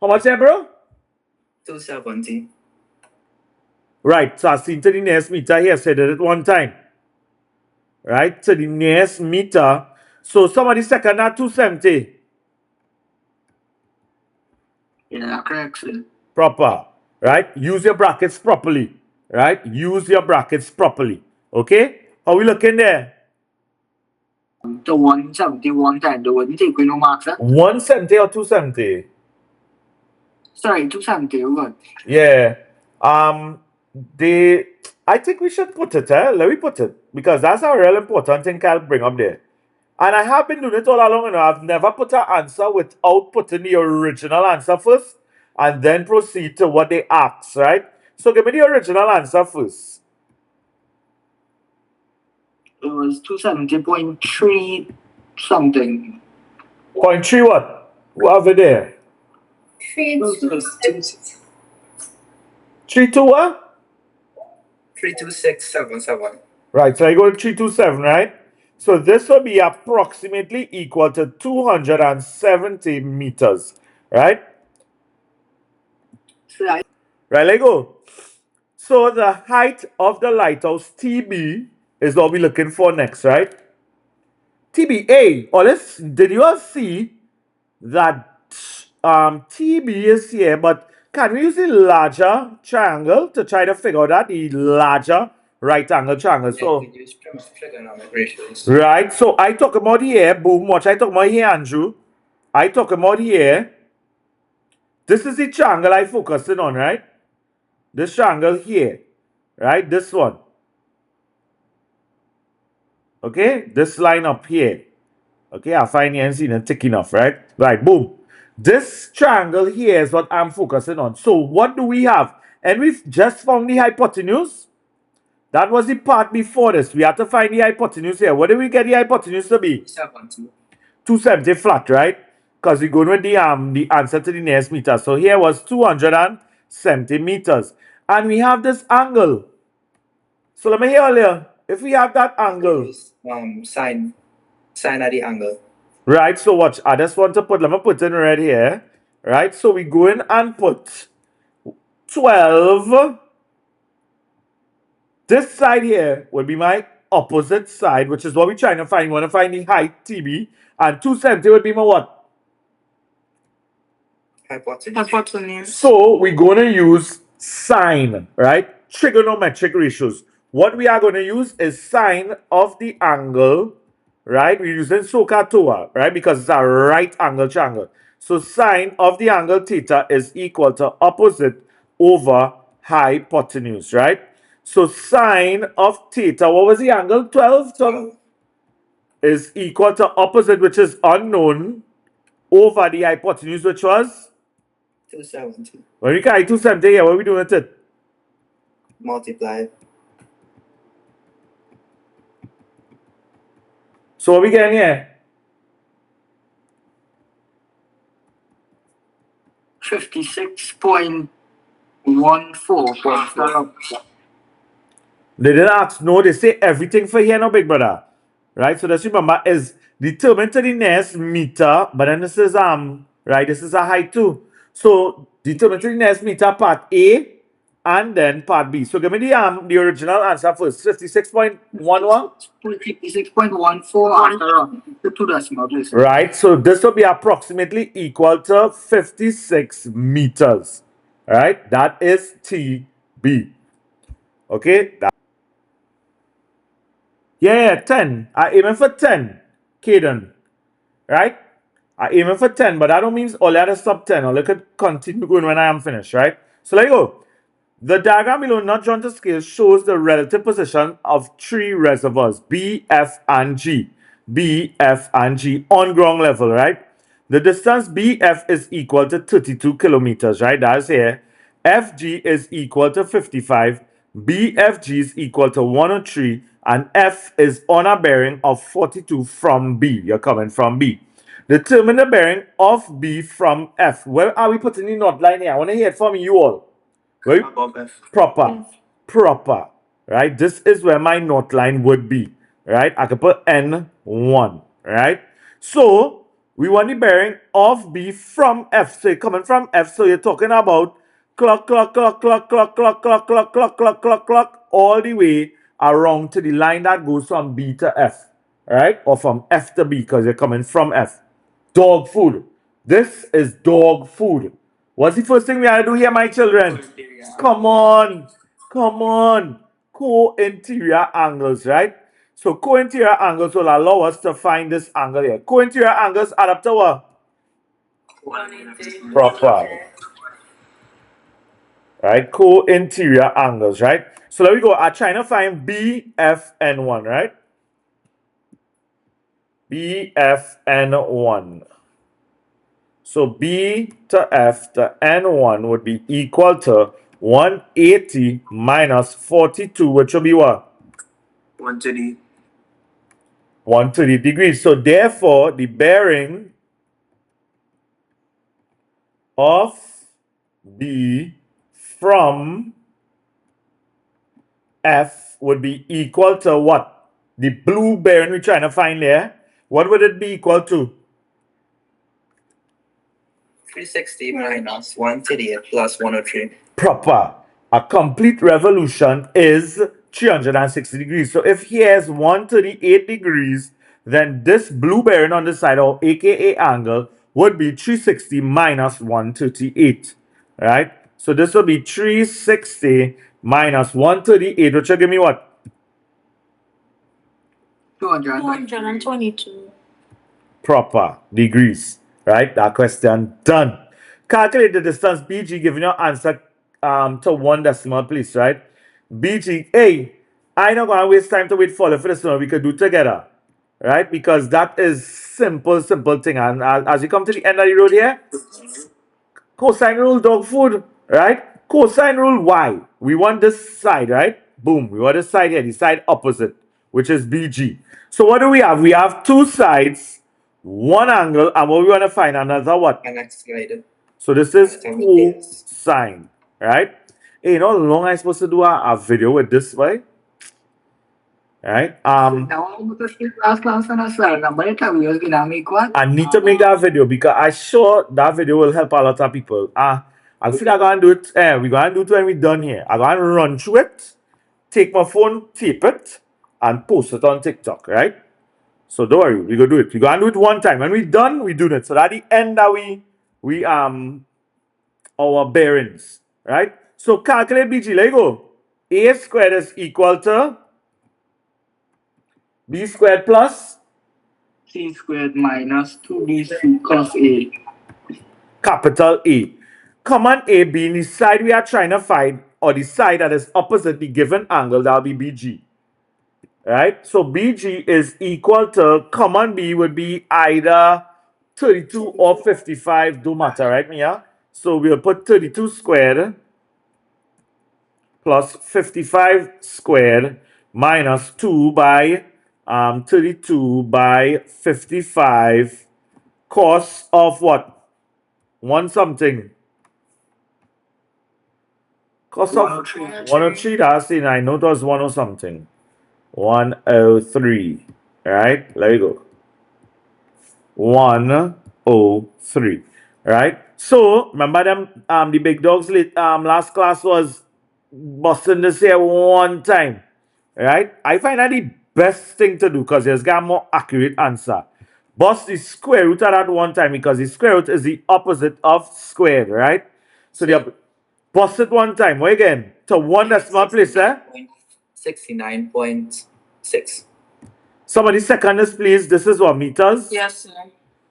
How much there, bro? 270. Right, so I seen to the nearest meter here, said it one time. Right, to the nearest meter. So somebody second at 270. Yeah, correct, sir. Proper. Right? Use your brackets properly. Right? Use your brackets properly. Okay? How we looking there? The 170, 110, the one take we no marks, sir. 170 or 270? Sorry, 270, good. Yeah. I think we should put it, let me put it. Because that's a real important thing I'll bring up there. And I have been doing it all along, and I've never put an answer without putting the original answer first and then proceed to what they ask, right? So give me the original answer first. It was 270.3 something. 0.3 what? Over there. 3 2 what? 32677. Right, so I go to 327, right? So this will be approximately equal to 270 meters, right? Right. Right, let go. So the height of the lighthouse TB is what we're looking for next, right? TBA, or did you all see that TB is here, but can we use the larger triangle to try to figure out that the larger right angle triangle? So we use trigonometric ratios. right, so I talk about here, boom, watch I talk about here, Andrew. I talk about here. This is the triangle I focusing on, right? This triangle here, right? This one. Okay, this line up here. Okay, I find here and see it thick enough, right? Right, boom. This triangle here is what I'm focusing on. So what do we have? And we've just found the hypotenuse. That was the part before this. We have to find the hypotenuse here. What do we get the hypotenuse to be? 270 flat, right? Because we're going with the answer to the nearest meter. So here was 270 meters. And we have this angle. So let me hear earlier. If we have that angle. Sine at the angle. Right, so watch. I just want to let me put in red here. Right, so we go in and put 12. This side here will be my opposite side, which is what we're trying to find. We want to find the height, TB. And 270 will be my what? Hypotenuse. So we're going to use sine, right? Trigonometric ratios. What we are going to use is sine of the angle, right? We're using SOHCAHTOA, right? Because it's a right angle triangle. So sine of the angle theta is equal to opposite over hypotenuse, right? So sine of theta, what was the angle? 12? 12 is equal to opposite, which is unknown, over the hypotenuse, which was? 270. When we carry 270 here, what are we doing with it? Multiply. So what we getting here? 56.14. They didn't ask, no, they say everything for here, no, big brother. Right? So let's remember is determined to the nearest meter, but then this is right, this is a height too. So determined to the nearest meter part A and then part B. So give me the original answer first. 56.11. 56.14 after the 2 decimal places. Right. So this will be approximately equal to 56 meters. Right. That is TB. Okay. Yeah, 10. I aiming for 10. Caden. Right? I aiming for 10, but that don't mean all the other sub 10. Or look at continue going when I am finished, right? So let me go. The diagram below, not drawn to scale, shows the relative position of three reservoirs, B, F, and G. B, F, and G on ground level, right? The distance BF is equal to 32 kilometers, right? That's here. FG is equal to 55. BFG is equal to 103. And F is on a bearing of 42 from B. You're coming from B. Determine the bearing of B from F. Where are we putting the knot line here? I want to hear it from you all. Right? Above F. Proper. Right? This is where my knot line would be. Right? I could put N1. Right? So, we want the bearing of B from F. So, you're coming from F. So, you're talking about clock, all the way around to the line that goes from B to F. Right? Or from F to B because you're coming from F. Dog food. This is dog food. What's the first thing we gotta do here, my children? Come on. Co-interior angles, right? So co-interior angles will allow us to find this angle here. Co-interior angles add up to what? Proper. Right? Co-interior angles, right? So there we go. I'm trying to find BFN1, right? BFN1. So B to F to N1 would be equal to 180 minus 42, which will be what? 130. 130 degrees. So therefore, the bearing of B from F would be equal to what? The blue bearing we're trying to find there. What would it be equal to? 360 minus 138 plus 103. Proper. A complete revolution is 360 degrees. So if here's 138 degrees, then this blue bearing on the side, or aka angle, would be 360 minus 138. Right? So this will be 360 minus 138, which will give me what? 222. Proper degrees. Right? That question done. Calculate the distance BG, giving your answer to one decimal place, right? BG, hey, I not gonna waste time to wait for this one. We could do together, right? Because that is simple thing. And as you come to the end of the road here, cosine rule, dog food, right? Cosine rule, Y. We want this side, right? Boom. We want this side here, the side opposite, which is BG. So what do we have? We have two sides, one angle, and what we want to find another what? And that's guided. So this is cosine, right? Hey, you know how long I'm supposed to do a video with this, right? Right? Now I'm going to see last class and a slide number. It will be going to make one. I need to make that video because I sure that video will help a lot of people. I think I'm going to do it. We're going to do it when we're done here. I'm going to run through it, take my phone, tape it, and post it on TikTok, right? So don't worry, we're going to do it. We're going to do it one time. When we're done, we do it. So at the end that we our bearings, right? So calculate BG. Let go. A squared is equal to B squared plus C squared minus 2BC plus A. capital A. Common A being the side we are trying to find, or the side that is opposite the given angle, that will be BG. Right? So BG is equal to, common B would be either 32 or 55, don't matter, right, Mia? So we'll put 32 squared plus 55 squared minus 2 by 32 by 55 cos of what? 1 something. Cos of 103. That's it. I know it was 1 or something. 103. Right? There you go. 103. Right? So remember them the big dogs last class was busting this here one time, right? I find that the best thing to do because it's got a more accurate answer. Bust the square root of that one time because the square root is the opposite of squared, right? So the bust it one time. What again? To one decimal place, eh? 69.6. Somebody second this, please. This is what, meters? Yes, sir.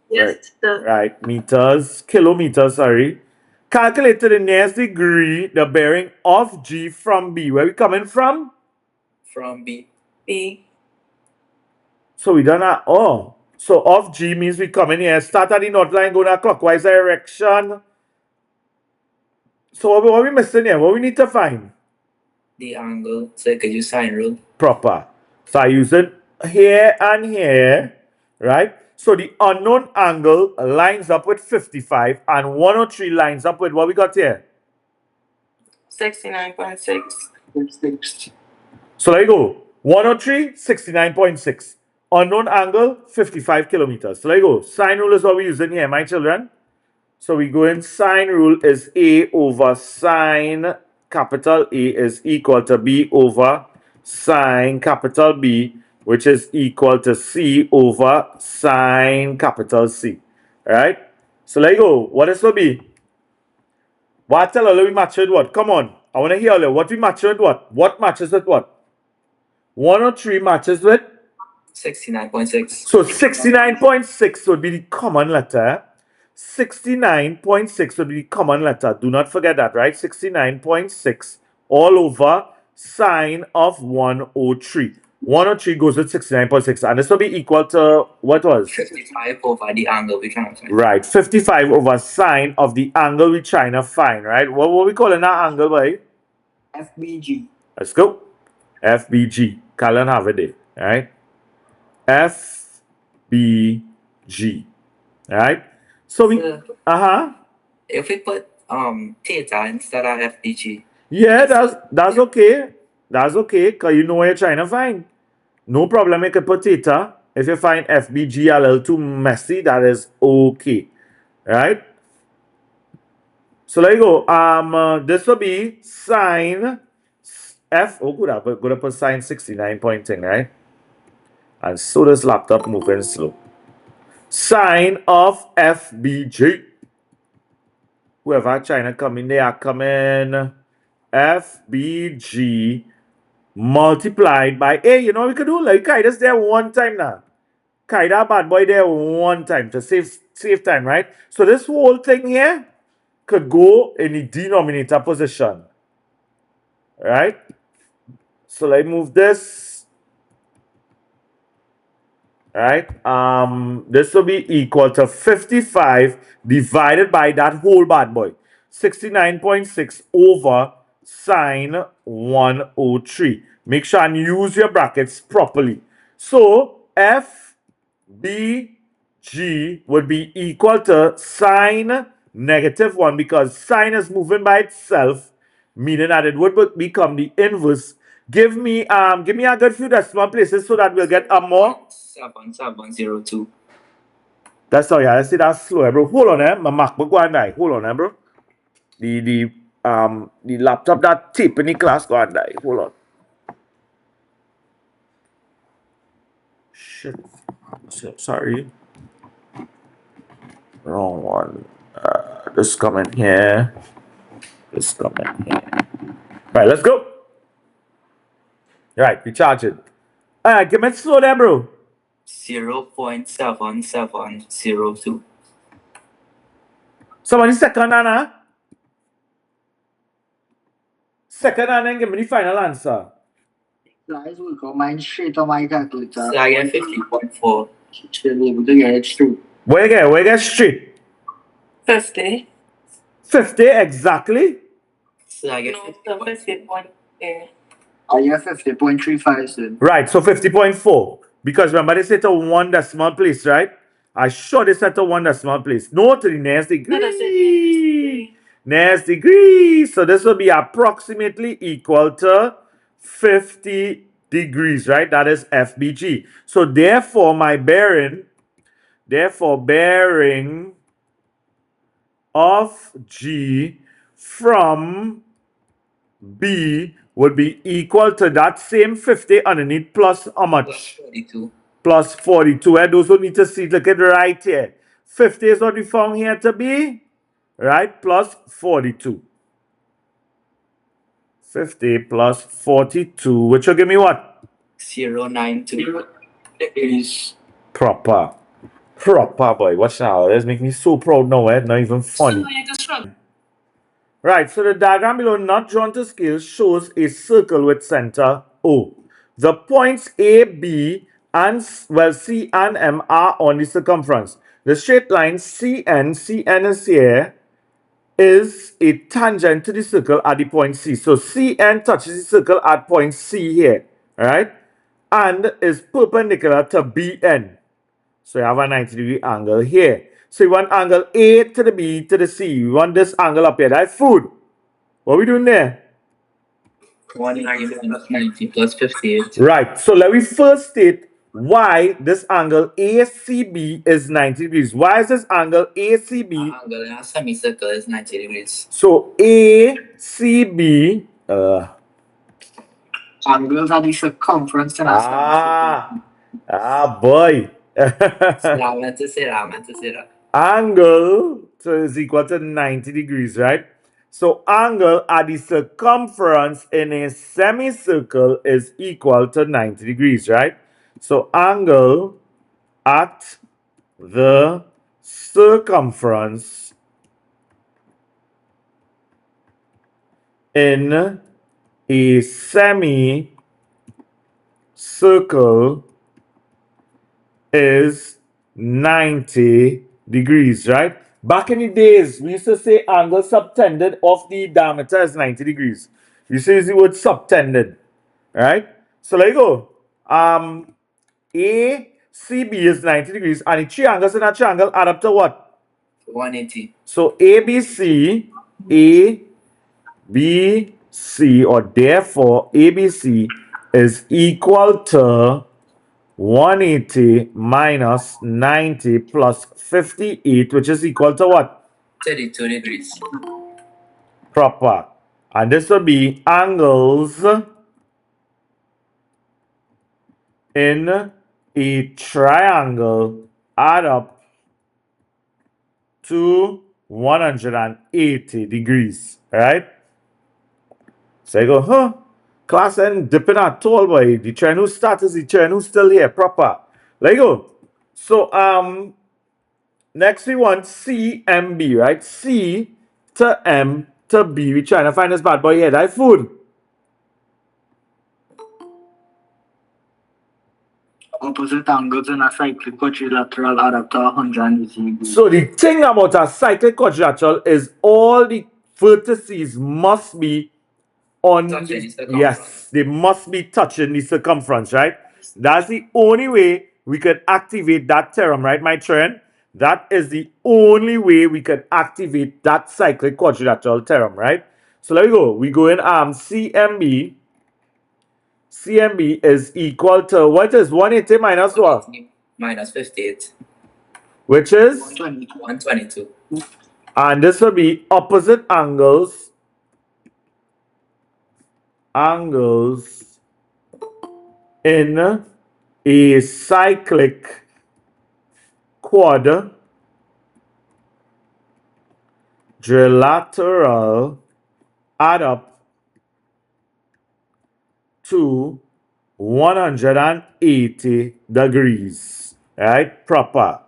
Yes, sir. Right, meters, kilometers, sorry. Calculate to the nearest degree the bearing of G from B. Where we coming from? From B. B. So we done that. Oh, so of G means we come in here, start at the north line, go in a clockwise direction. So what we missing here? What we need to find? The angle. So you could use sine rule. Proper. So I use it here and here, right? So the unknown angle lines up with 55 and 103 lines up with what we got here? 69.6. So there you go. 103, 69.6. Unknown angle, 55 kilometers. So there you go. Sine rule is what we're using here, my children. So we go in sine rule is A over sine capital A is equal to B over sine capital B, which is equal to C over sine capital C. Alright? So there you go. What is to be? What tell you we match with what? Come on. I want to hear you. What we match with what? What matches with what? 103 matches with? 69.6. So 69.6 would be the common letter. 69.6 would be the common letter. Do not forget that, right? 69.6 all over sine of 103. 103 goes with 69.6. And this will be equal to what was? 55 over the angle we trying to find. Right. 55 over sine of the angle we're trying to find, right? What we calling that angle, boy? FBG. Let's go. FBG. Callan have it there, right? FBG. Right? So we If we put theta instead of FBG. Yeah, that's okay. That's okay, because you know what you're trying to find. No problem, you can put theta. If you find FBG a little too messy, that is okay. Right? So there you go. This will be sine good. I'm gonna put sine 69 pointing, right? And so this laptop moving slow. Sine of FBG. Whoever China come in, they are coming. FBG multiplied by A. You know what we could do? Like, carry this there one time now. Carry that bad boy there one time to save time, right? So this whole thing here could go in the denominator position. Right? So let me move this. Right? This will be equal to 55 divided by that whole bad boy. 69.6 over sine 103. Make sure and use your brackets properly. So FBG would be equal to sine -1 because sine is moving by itself, meaning that it would become the inverse. Give me a good few decimal places so that we'll get a more 7.702. That's all, yeah. Let's see that slow, bro. Hold on, my MacBook go and die. Hold on, bro. The laptop that tip in the class go and die. Hold on. Shit. Sorry. Wrong one. This coming here. This coming here. Right, let's go. Right, we charge it. Give me it slow there, bro. 0.7702. Somebody second, Anna. Second, and give me the final answer. Guys, we got mine straight on my calculator. So I get 50.4. Should be able to get it through. Where you get straight? 50. 50 exactly? So I get No, so 50.8. I get 50.35 soon. Right, so 50.4. Because remember they said to one decimal place, right? I sure they said to one decimal place. No, to the next degree. No, that's it. Next degree. So this will be approximately equal to 50 degrees, right? That is FBG. So therefore, my bearing of G from B would be equal to that same 50 underneath plus how Plus much? 42. Plus 42. And those who need to see, look at right here. 50 is what we found here to be, right? Plus 42. 50 plus 42, which will give me what? 092. Is Proper. Proper, boy. Watch now. This make me so proud now, eh? Not even funny. Right, so the diagram below, not drawn to scale, shows a circle with center O. The points A, B, and well, C and M are on the circumference. The straight line CN is here, is a tangent to the circle at the point C. So CN touches the circle at point C here, right? And is perpendicular to BN. So you have a 90-degree angle here. So you want angle A to the B to the C. You want this angle up here. That's food. What are we doing there? 180 minus 90 plus 58. Right. So let me first state why this angle ACB is 90 degrees. Why is this angle ACB? Angle in a semicircle is 90 degrees. So ACB. angles are the circumference and Boy. I meant to say that. Angle is equal to 90 degrees, right? So angle at the circumference in a semicircle is equal to 90 degrees, right? So angle at the circumference in a semicircle is 90 degrees, right? Back in the days, we used to say angle subtended of the diameter is 90 degrees. We used to use the word subtended, right? So there you go. ACB is 90 degrees, and the three angles in that triangle add up to what? 180. So ABC, or therefore ABC is equal to 180 minus 90 plus 58, which is equal to what? 32 degrees. Proper. And this will be angles in a triangle add up to 180 degrees, right? So you go, class and dipping at all, boy. The train who started is the train who's still here, proper. There you go. So, next we want CMB, right? C to M to B. We're trying to find this bad boy here. That food. opposite angles in a cyclic quadrilateral add up to 180 degrees. So the thing about a cyclic quadrilateral is all the vertices must be on Touching the circumference. yes, they must be touching the circumference, right? That's the only way we could activate that theorem, right, my friend? That is the only way we can activate that cyclic quadrilateral theorem, right? So there we go. We go in CMB. CMB is equal to what is 180 minus what? Minus 58. Which is 122. And this will be opposite angles in a cyclic quadrilateral add up to 180 degrees, right? Proper.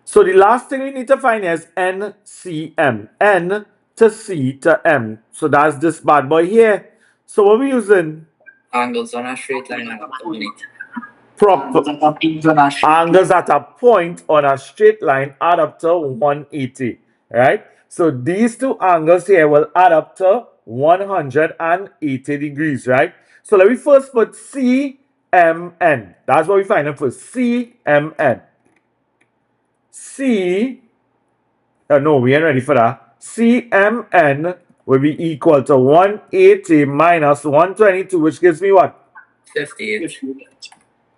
So the last thing we need to find is NCM. N to C to M. So that's this bad boy here. So what are we using? Angles on a straight line add up to 180. Proper. Angles at a point on a straight line add up to 180, right? So these two angles here will add up to 180 degrees, right? So let me first put CMN. That's what we find out first. CMN. No, we ain't ready for that. CMN will be equal to 180 minus 122, which gives me what? 58.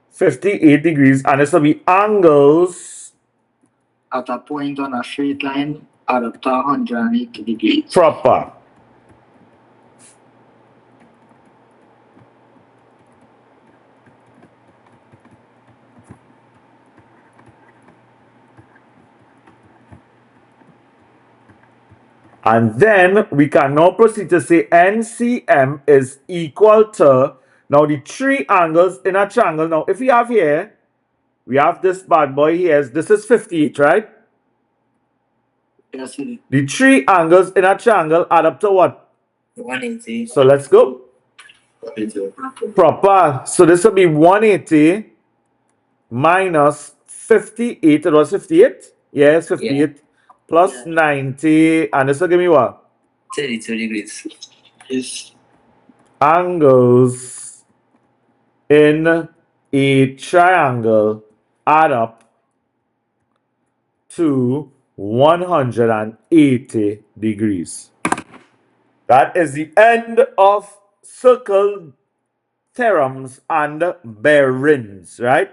58 degrees, and this will be angles at a point on a straight line add up to 180 degrees. proper. And then we can now proceed to say NCM is equal to, now the three angles in a triangle. Now, if we have here, we have this bad boy here. This is 58, right? Yes, The three angles in a triangle add up to what? 180. So let's go. Proper. So this will be 180 minus 58. It was 58? Yes, 58. Plus 90. And this will give me what? 32 degrees. yes. Angles in a triangle add up to 180 degrees. That is the end of circle theorems and bearings, right?